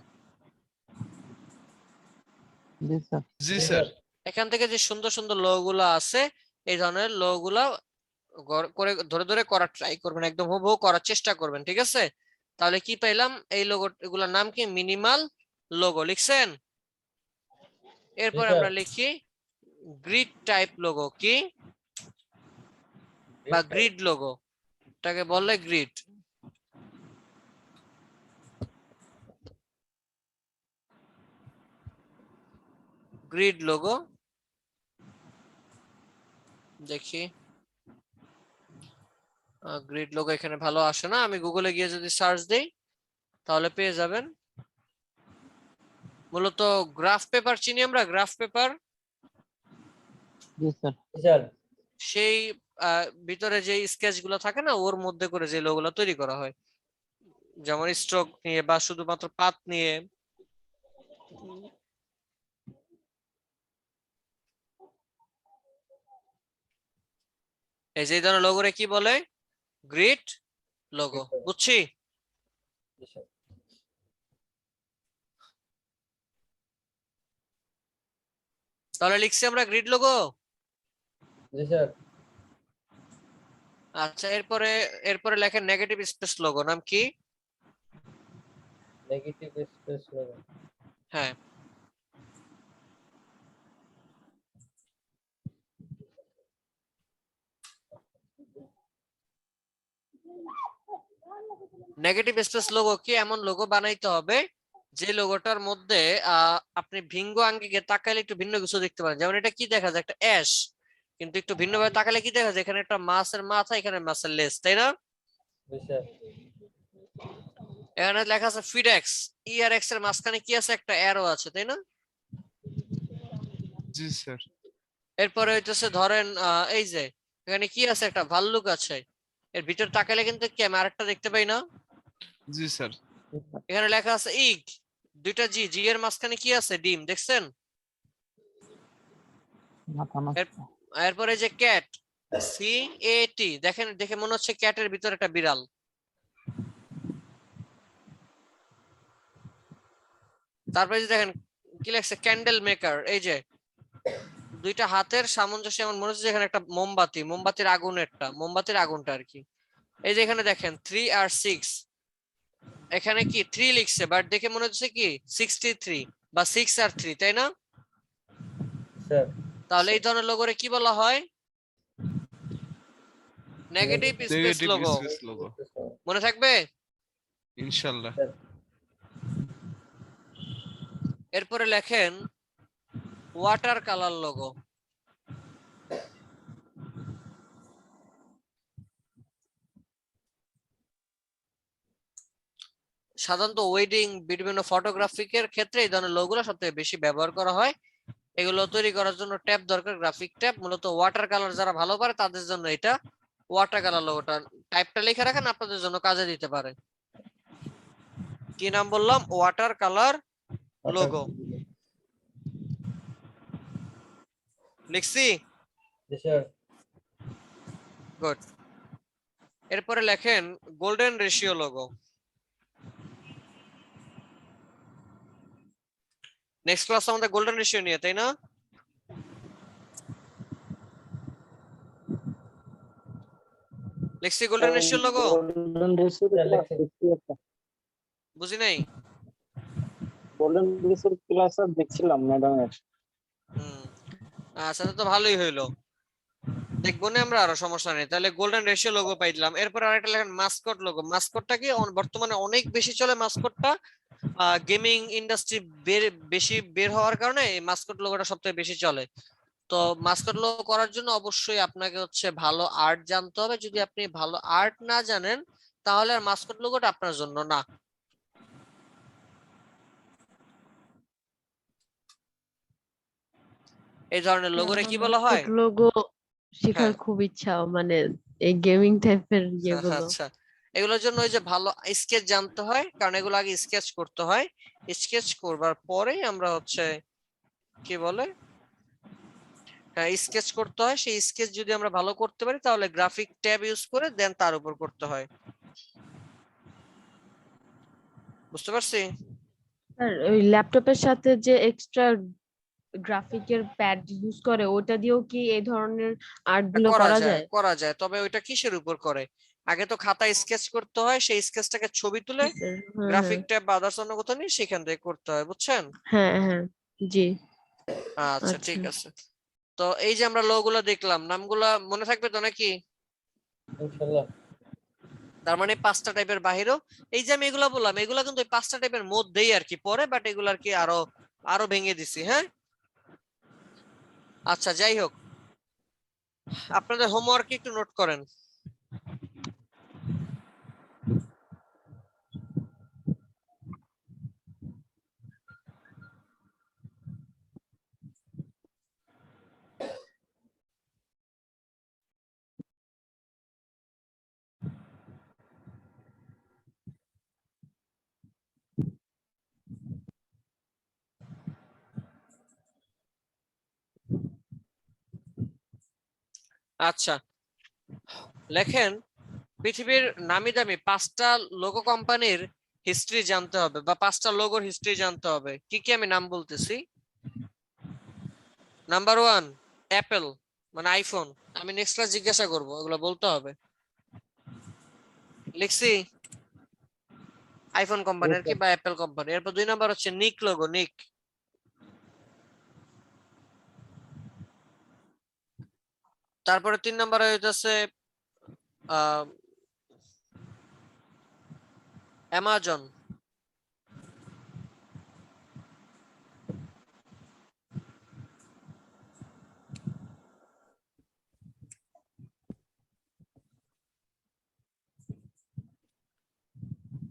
জি স্যার। জি স্যার। এখান থেকে যে সুন্দর সুন্দর লোগো গুলো আছে, এই ধরনের লোগো গুলা করে ধরে ধরে করার ট্রাই করবেন, একদম হুবহু করার চেষ্টা করবেন, ঠিক আছে? তাহলে কি পাইলাম? এই লোগো এগুলোর নাম কি? Minimal logo. লিখছেন? এরপর স্যার। আমরা লিখি গ্রিড টাইপ লোগো। কি? বা গ্রিড লোগো, এটাকে বললে গ্রিড। গ্রিড লোগো দেখি, গ্রিড লোগো এখানে ভালো আসে না। আমি গুগলে গিয়ে যদি সার্চ দেই তাহলে পেয়ে যাবেন। মূলত গ্রাফ পেপার চিনি আমরা, গ্রাফ পেপার। জি স্যার। স্যার। সেই ভিতরে যে স্কেচ গুলো থাকে না, ওর মধ্যে করে যে লোগোগুলো তৈরি করা হয়, যেমন স্ট্রোক নিয়ে বা শুধুমাত্র পাত নিয়ে। এই যে এই ধরনের লোগোরে কি বলে? Grid logo. বুঝছি? জি স্যার। তাহলে লিখছি আমরা গ্রিড লোগো। জি স্যার। আচ্ছা, এরপরে এরপরে লেখেন নেগেটিভ স্পেস লোগো। নাম কি? Negative space logo. হ্যাঁ, নেগেটিভ স্পেস লোগো কি? এমন লোগো বানাইতে হবে যে লোগোটার মধ্যে আপনি ভিঙ্গ আঙ্গিকে তাকাইলে একটু ভিন্ন কিছু দেখতে পারেন। যেমন এটা কি দেখা যায়? একটা অ্যাশ, কিন্তু একটু ভিন্নভাবে তাকালে কি দেখা যায়? এখানে একটা মাছের মাথা, এখানে মাছের লেজ, তাই না? জি স্যার। এখানে লেখা আছে ফিডেক্স, ই আর এক্স এর মাঝখানে কি আছে? একটা অ্যারো আছে, তাই না? জি স্যার। এরপরে হইতেছে ধরেন এই যে এখানে কি আছে? একটা ভাল্লুক আছে, এর ভিতর তাকাইলে কিন্তু কি আমি আরেকটা দেখতে পাই না? জি স্যার। এখানে লেখা আছে ইগ, দুইটা জি, জি এর মাঝখানে কি আছে? ডিম, দেখছেন? মাথা নষ্ট। এরপরে যে ক্যাট, সি এ টি, দেখেন, দেখে মনে হচ্ছে ক্যাটের ভিতর একটা বিড়াল। তারপরে যে দেখেন কি লেখছে? Candle maker. এই যে দুইটা হাতের সামঞ্জস্য, এমন মনে হচ্ছে যে এখানে একটা মোমবাতি, মোমবাতির আগুনেরটা, মোমবাতির আগুনটা আর কি। এই যে এখানে দেখেন 3 আর 6, এখানে কি 3 লিখছে, বাট দেখে মনে হচ্ছে কি 63 বা 6 আর 3, তাই না? স্যার। তাহলে এই ধরনের লোগোরে কি বলা হয়? Negative space negative logo. Space logo. মনে থাকবে? ইনশাআল্লাহ। এরপরে লেখেন ওয়াটার কালার লোগো। সাধারণত ওয়েডিং, বিভিন্ন ফটোগ্রাফিকের ক্ষেত্রে এই ধরনের লোগোগুলো সবথেকে বেশি ব্যবহার করা হয়। এগুলো তৈরি করার জন্য ট্যাব দরকার, গ্রাফিক ট্যাব। মূলত ওয়াটার কালার যারা ভালো পারে তাদের জন্য এটা ওয়াটার কালার লোগোটা। টাইপটা লিখে রাখেন, আপনাদের জন্য কাজে দিতে পারে। কি নাম বললাম? Water colour logo. লিখছি? জি স্যার। গুড। এরপরে লেখেন golden ratio logo. Next class আমাদের গোল্ডেন রেশিও নিয়ে, তাই না? লিখছি গোল্ডেন রেশিও লোগো। গোল্ডেন রেসির ক্লাস দেখছি একটা। বুঝি নাই। গোল্ডেন রেসির ক্লাস দেখছিলাম ম্যাডামের। আচ্ছা, তো ভালোই হইলো। দেখবো না আমরা, আরো সমস্যা নেই। তাহলে গোল্ডেন রেশিও লোগো পাইলাম। এরপর আরেকটা লেখেন মাসকট লোগো। মাসকটটা কি বর্তমানে অনেক বেশি চলে? মাসকটটা গেমিং ইন্ডাস্ট্রি বেশি বের হওয়ার কারণে এই মাসকট লোগোটা সবথেকে বেশি চলে। তো মাসকট লোগো করার জন্য অবশ্যই আপনাকে হচ্ছে ভালো আর্ট জানতে হবে। যদি আপনি ভালো আর্ট না জানেন তাহলে আর মাসকট লোগোটা আপনার জন্য না। এই ধরনের লোগোরে কি বলা হয়? লোগো শেখার হ্যাঁ। খুব ইচ্ছা, মানে এই গেমিং টাইপের ইয়েগুলো। আচ্ছা, এগুলোর জন্য ওই যে ভালো স্কেচ জানতে হয়, কারণ এগুলো আগে স্কেচ করতে হয়। স্কেচ করবার পরেই আমরা হচ্ছে কি বলে, হ্যাঁ, স্কেচ করতে হয়। সেই স্কেচ যদি আমরা ভালো করতে পারি তাহলে গ্রাফিক ট্যাব ইউজ করে দেন তার উপর করতে হয়। বুঝতে পারছি? আর ওই ল্যাপটপের সাথে যে এক্সট্রা গ্রাফিকের প্যাড ইউজ করে, ওটা দিয়েও কি এই ধরনের আর্ট গুলো করা করা যায় যায়? করা যায়, তবে ওইটা কিসের উপর করে? আগে তো খাতায় স্কেচ করতে হয়, সেই স্কেচটাকে ছবি তুলে জি স্যার, হ্যাঁ গ্রাফিক ট্যাব বা আদার্স অন্য কোথাও নিয়ে সেখান থেকে করতে হয়, বুঝছেন? হ্যাঁ হ্যাঁ জি। আচ্ছা আচ্ছা ঠিক আছে। তো এই যে আমরা লোগুলো দেখলাম, নামগুলা মনে থাকবে তো নাকি? ইনশাল্লাহ। তার মানে 5টা টাইপের বাহিরেও এই যে আমি এগুলা বললাম, এগুলা কিন্তু ওই 5টা টাইপের মধ্যেই আর কি পড়ে, বাট এগুলো আর কি আরো আরো ভেঙে দিছি। হ্যাঁ, আচ্ছা যাই হোক, আপনাদের হোমওয়ার্ক একটু নোট করেন। আচ্ছা লেখেন, পৃথিবীর নামি দামি 5টা লোগো কোম্পানির হিস্ট্রি জানতে হবে, বা 5টা লোগোর হিস্ট্রি জানতে হবে। কি কি আমি নাম বলতেছি। নাম্বার 1 অ্যাপেল, মানে আইফোন। আমি নেক্সট ক্লাস জিজ্ঞাসা করবো, এগুলো বলতে হবে। লিখছি আইফোন কোম্পানির কি বা অ্যাপেল কোম্পানি। এরপর 2 নাম্বার হচ্ছে নিক লোগো, নিক। তারপরে 3 নাম্বার হইতেছে অ্যামাজন।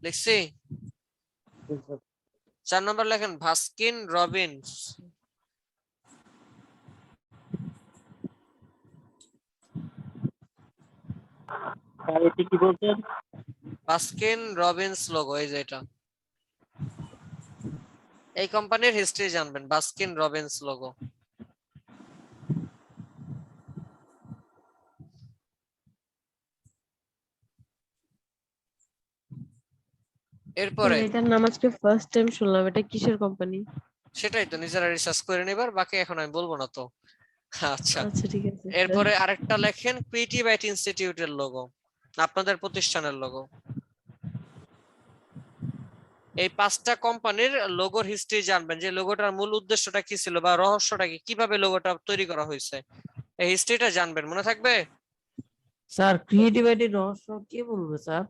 লিখছি। 4 নাম্বার লেখেন ভাস্কিন রবিন্স। এটি কি বলছেন? বাস্কিন রবিন্স লোগো, এই যে এটা, এই কোম্পানির হিস্ট্রি জানবেন, বাস্কিন রবিন্স লোগো। এরপরে এটার নাম আজকে ফার্স্ট টাইম শুনলাম, এটা কিসের কোম্পানি? সেটাই তো নিজেরা রিসার্চ করে নেবার, বাকি এখন আমি বলবো না তো। আচ্ছা, আচ্ছা ঠিক আছে স্যার। এরপরে আরেকটা লেখেন ক্রিয়েটিভ আইট ইনস্টিটিউটের লোগো, আপনাদের প্রতিষ্ঠানের লোগো। এই 5টা কোম্পানির লোগোর হিস্ট্রি জানবেন, যে লোগোটার মূল উদ্দেশ্যটা কি ছিল বা রহস্যটা কি, কিভাবে লোগোটা তৈরি করা হয়েছে, এই হিস্ট্রিটা জানবেন। মনে থাকবে? স্যার ক্রিয়েটিভিটির রহস্য কে বলবে স্যার?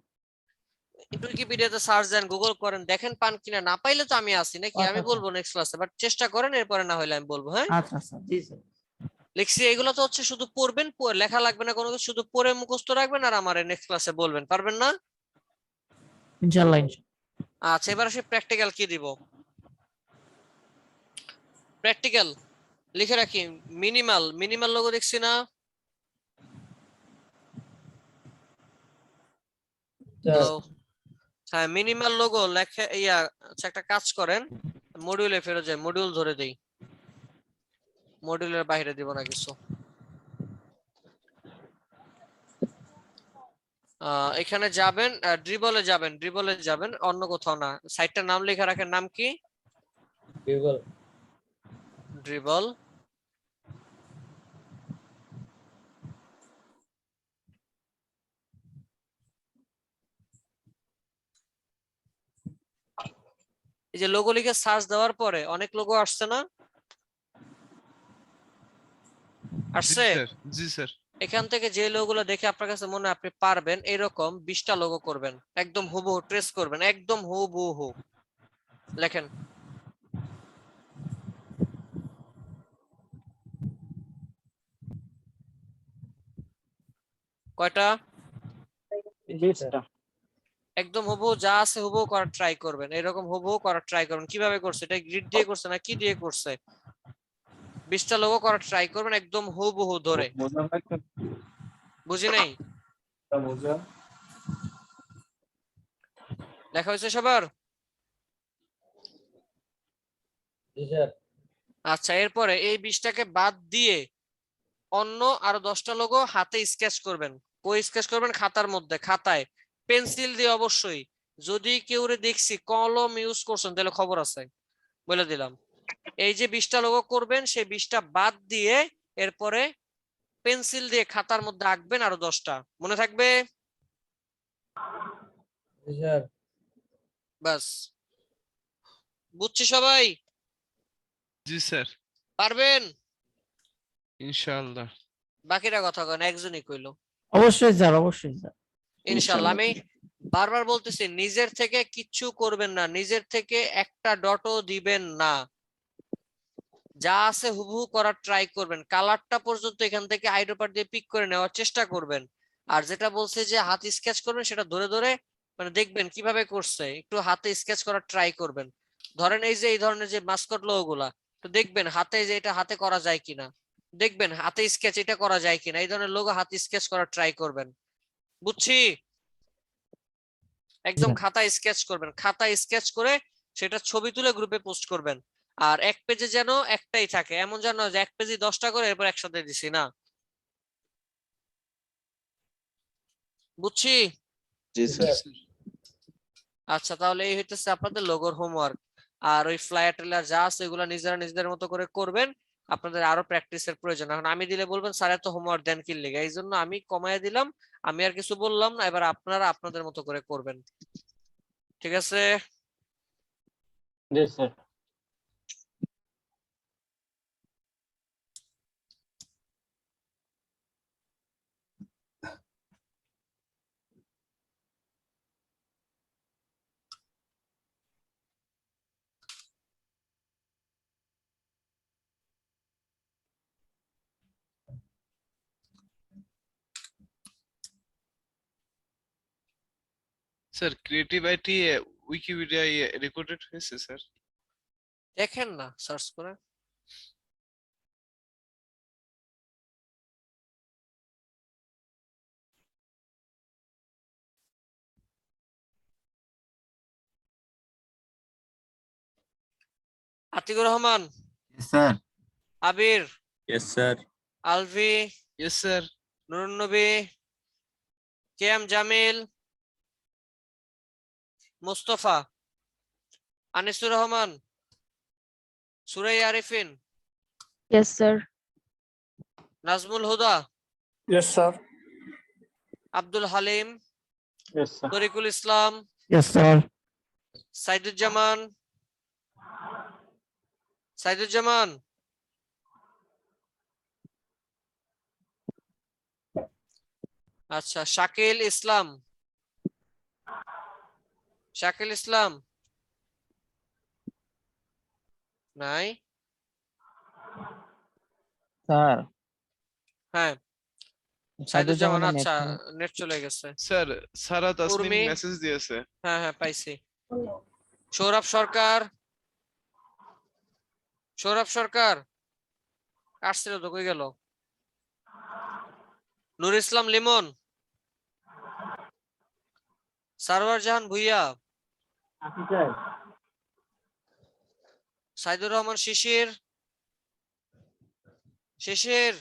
উইকিপিডিয়াতে সার্চ দেন, গুগল করেন, দেখেন পান কিনা। না পাইলে তো আমি আছি নাকি, আমি আচ্ছা, বলবো নেক্সট ক্লাসে, বাট চেষ্টা করেন, এরপরে না হলে আমি বলবো। হ্যাঁ, আচ্ছা স্যার, জি স্যার। লিখছি। এগুলো তো হচ্ছে শুধু পড়বেন, লেখা লাগবে না কোনো কিছু, শুধু পড়ে মুখস্থ রাখবেন আর আমার নেক্সট ক্লাসে বলবেন। পারবেন না? ইনশাআল্লাহ। আচ্ছা, এবার আসি প্র্যাকটিক্যাল কি দিব। প্র্যাকটিক্যাল লিখে রাখি মিনিমাল, মিনিমাল লোগো দেখছি না? তো হ্যাঁ, মিনিমাল লোগো লেখে ইয়া। আচ্ছা একটা কাজ করেন, মডিউলে ফেরত যাই, মডিউল ধরে দেই, মডিউলের বাইরে দিব না কিছু। এখানে যাবেন, ড্রিবলে যাবেন, ড্রিবলে যাবেন, অন্য কোথাও না। সাইটটার নাম লেখা রাখেন, নাম কি? গুগল। ড্রিবল। এই যে লোগো লিখে সার্চ দেওয়ার পরে অনেক লোগো আসছে না? জি আসছে? স্যার, জি স্যার। এখান থেকে যে লোগোগুলো দেখে আপনার কাছে মনে হয় আপনি পারবেন, এরকম 20টা লোগো করবেন, একদম হুবহু ট্রেস করবেন, একদম হুবহু লেখেন। কয়টা? 20টা। একদম হুবহু যা আছে হুবহু করার ট্রাই করবেন, এরকম হুবহু করার ট্রাই করবেন। কিভাবে করছে? এটা গ্রিড দিয়ে করছে না কি দিয়ে করছে? 20টা লোগো করার ট্রাই করবেন একদম হুবহু ধরে। বুঝি নাই? লেখা হয়েছে সবার? জি স্যার। আচ্ছা, এরপরে এই 20টাকে বাদ দিয়ে অন্য আরো 10টা লোগো হাতে স্কেচ করবেন। কই স্কেচ করবেন? খাতার মধ্যে, খাতায় পেন্সিল দিয়ে অবশ্যই। যদি কেউ দেখছি কলম ইউজ করছেন তাহলে খবর আছে, বলে দিলাম। এই যে 20টা লোগো করবেন সেই 20টা বাদ দিয়ে এরপরে পেন্সিল দিয়ে খাতার মধ্যে আঁকবেন আরো 10টা, মনে থাকবে? জি স্যার। বাস, বুঝছি সবাই? জি স্যার, পারবেন? ইনশাআল্লাহ। বাকিটা কথা কন, একজনই কইলো। অবশ্যই স্যার, অবশ্যই স্যার। ইনশাআল্লাহ। আমি বারবার বলতেছি নিজের থেকে কিচ্ছু করবেন না, নিজের থেকে একটা ডটও দিবেন না, যা আছে হুবহু করার ট্রাই করবেন। কালারটা পর্যন্ত এখান থেকে আইড্রপার দিয়ে পিক করে নেওয়ার চেষ্টা করবেন। আর যেটা বলছে যে হাত স্কেচ করবেন সেটা ধরে ধরে মানে দেখবেন কিভাবে করছে, একটু হাতে স্কেচ করার ট্রাই করবেন। ধরেন এই যে এই ধরনের যে মাস্কট লোগো গুলা, তো দেখবেন হাতে যে এটা হাতে করা যায় কিনা, দেখবেন হাতে স্কেচ এটা করা যায় কিনা, এই ধরনের লোগো হাতে স্কেচ করার ট্রাই করবেন। বুঝছি? একদম খাতা স্কেচ করবেন, খাতা স্কেচ করে সেটা ছবি তুলে গ্রুপে পোস্ট করবেন। আর এক পেজে যেন একটাই থাকে, এমন যেন যে এক পেজে 10টা করে এরপর একসাথে দিছি না। বুঝছি? জি স্যার। আচ্ছা, তাহলে এই হইতেছে আপনাদের লোগোর হোমওয়ার্ক। আর ওই ফ্লায়ার ট্রেলার যা আছে এগুলো নিজেরা নিজেদের মতো করে করবেন। আপনাদের আরো প্র্যাকটিসের প্রয়োজন। এখন আমি দিলে বলবেন স্যার এত হোমওয়ার্ক দেন কি লিগা, এই জন্য আমি কমায় দিলাম, আমি আর কিছু বললাম না। এবার আপনারা আপনাদের মতো করে করবেন, ঠিক আছে? জি স্যার। স্যার ক্রিয়েটিভ আইটি উইকিপিডিয়ায় রেকর্ডেড হয়েছে স্যার? দেখেন না সার্চ করে। Atiqur Rahman, sir. Abir, yes sir. Alvi, yes sir. Nurun Nabi, KM Jamil, Mustafa, Anisur Rahman, Surai Arifin, Yes, sir. Nazmul Huda, yes sir. Abdul Halim, yes sir. Tarikul Islam, yes sir. Saiduzzaman, Saiduzzaman, আচ্ছা, শাকিল ইসলাম, শাকিল ইসলাম নাই? স্যার হ্যাঁ, সাইদুজ্জামান, সাইদুজ্জামানের আচ্ছা নেট নেট চলে গেছে। স্যার সারা তাসনিম উর্মি, মেসেজ দিয়েছে। হ্যাঁ হ্যাঁ পাইছি। সৌরভ সরকার, সৌরভ সরকার আসছিল তো, কই গেল? নুর ইসলাম লিমন, সারওয়ার জাহান ভুইয়া, সাইদুর রহমান শিশির, শিশির,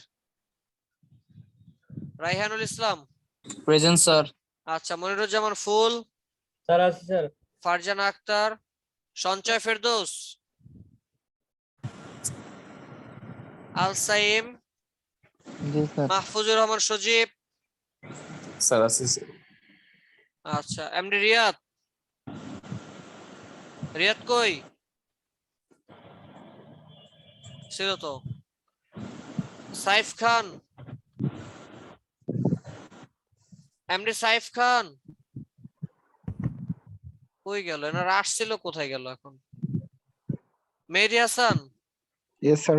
রাইহানুল ইসলাম, প্রেজেন্ট স্যার। আচ্ছা, মনিরুজ্জামান ফুল, স্যার আছে স্যার। ফারজানা আক্তার, সঞ্চয় ফেরদৌস, আল সাইম, জি স্যার। মাহফুজুর রহমান সজীব, স্যার আছে স্যার। আচ্ছা, এমডি রিয়াদ, রিয়াদ কই ছিল তো? সাইফ খান, এমডি সাইফ খান কই গেল? এনারা আসছিল, কোথায় গেল এখন? মেহেদী হাসান, ইয়েস স্যার।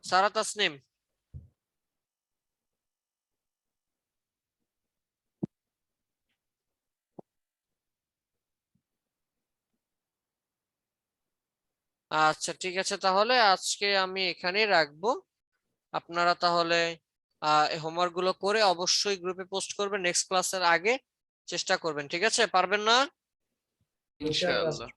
সারা তাসনিম, আচ্ছা ঠিক আছে, তাহলে আজকে আমি এখানেই রাখবো। আপনারা তাহলে এই হোমওয়ার্ক গুলো করে অবশ্যই গ্রুপে পোস্ট করবেন, নেক্সট ক্লাসের আগে চেষ্টা করবেন, ঠিক আছে? পারবেন না? ইনশাআল্লাহ।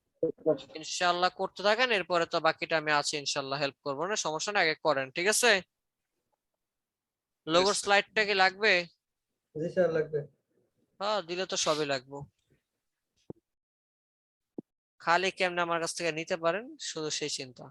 ইনশাআল্লাহ করতে থাকেন, এরপরে তো বাকিটা আমি আছি ইনশাআল্লাহ, হেল্প করবো না, সমস্যা না, আগে করেন, ঠিক আছে? লোগোর sir. স্লাইডটা কি লাগবে? জি স্যার লাগবে। হ্যাঁ, দিলে তো সবই লাগবে। খালি কেমনে আমার কাছ থেকে নিতে পারেন শুধু সেই চিন্তা।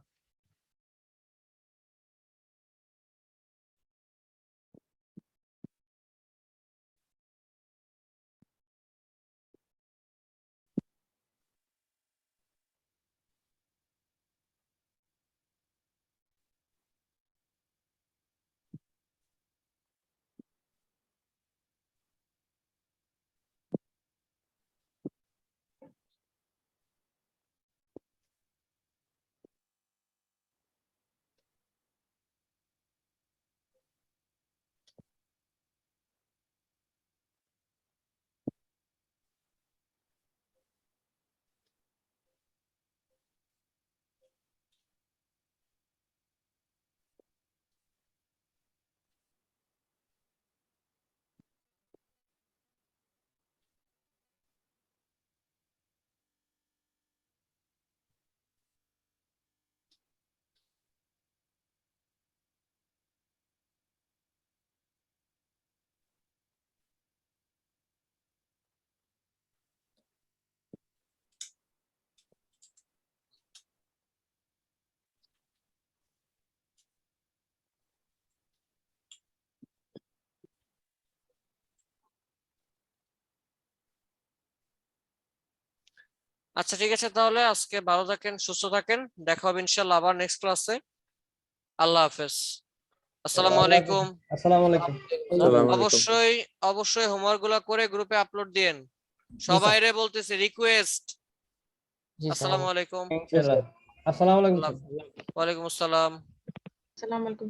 আচ্ছা ঠিক আছে, তাহলে আজকে ভালো থাকেন, সুস্থ থাকেন, দেখা হবে ইনশাআল্লাহ আবার নেক্সট ক্লাসে। আল্লাহ হাফেজ, আসসালামু আলাইকুম। আসসালামু আলাইকুম। অবশ্যই অবশ্যই হোমওয়ার্ক গুলা করে গ্রুপে আপলোড দিয়েন। সবাইরে বলতেছি রিকোয়েস্ট। জি স্যার। আসসালামু আলাইকুম। ইনশাআল্লাহ। আসসালামু আলাইকুম আল্লাহ স্যার। ওয়ালাইকুম আসসালাম। আসসালামু আলাইকুম।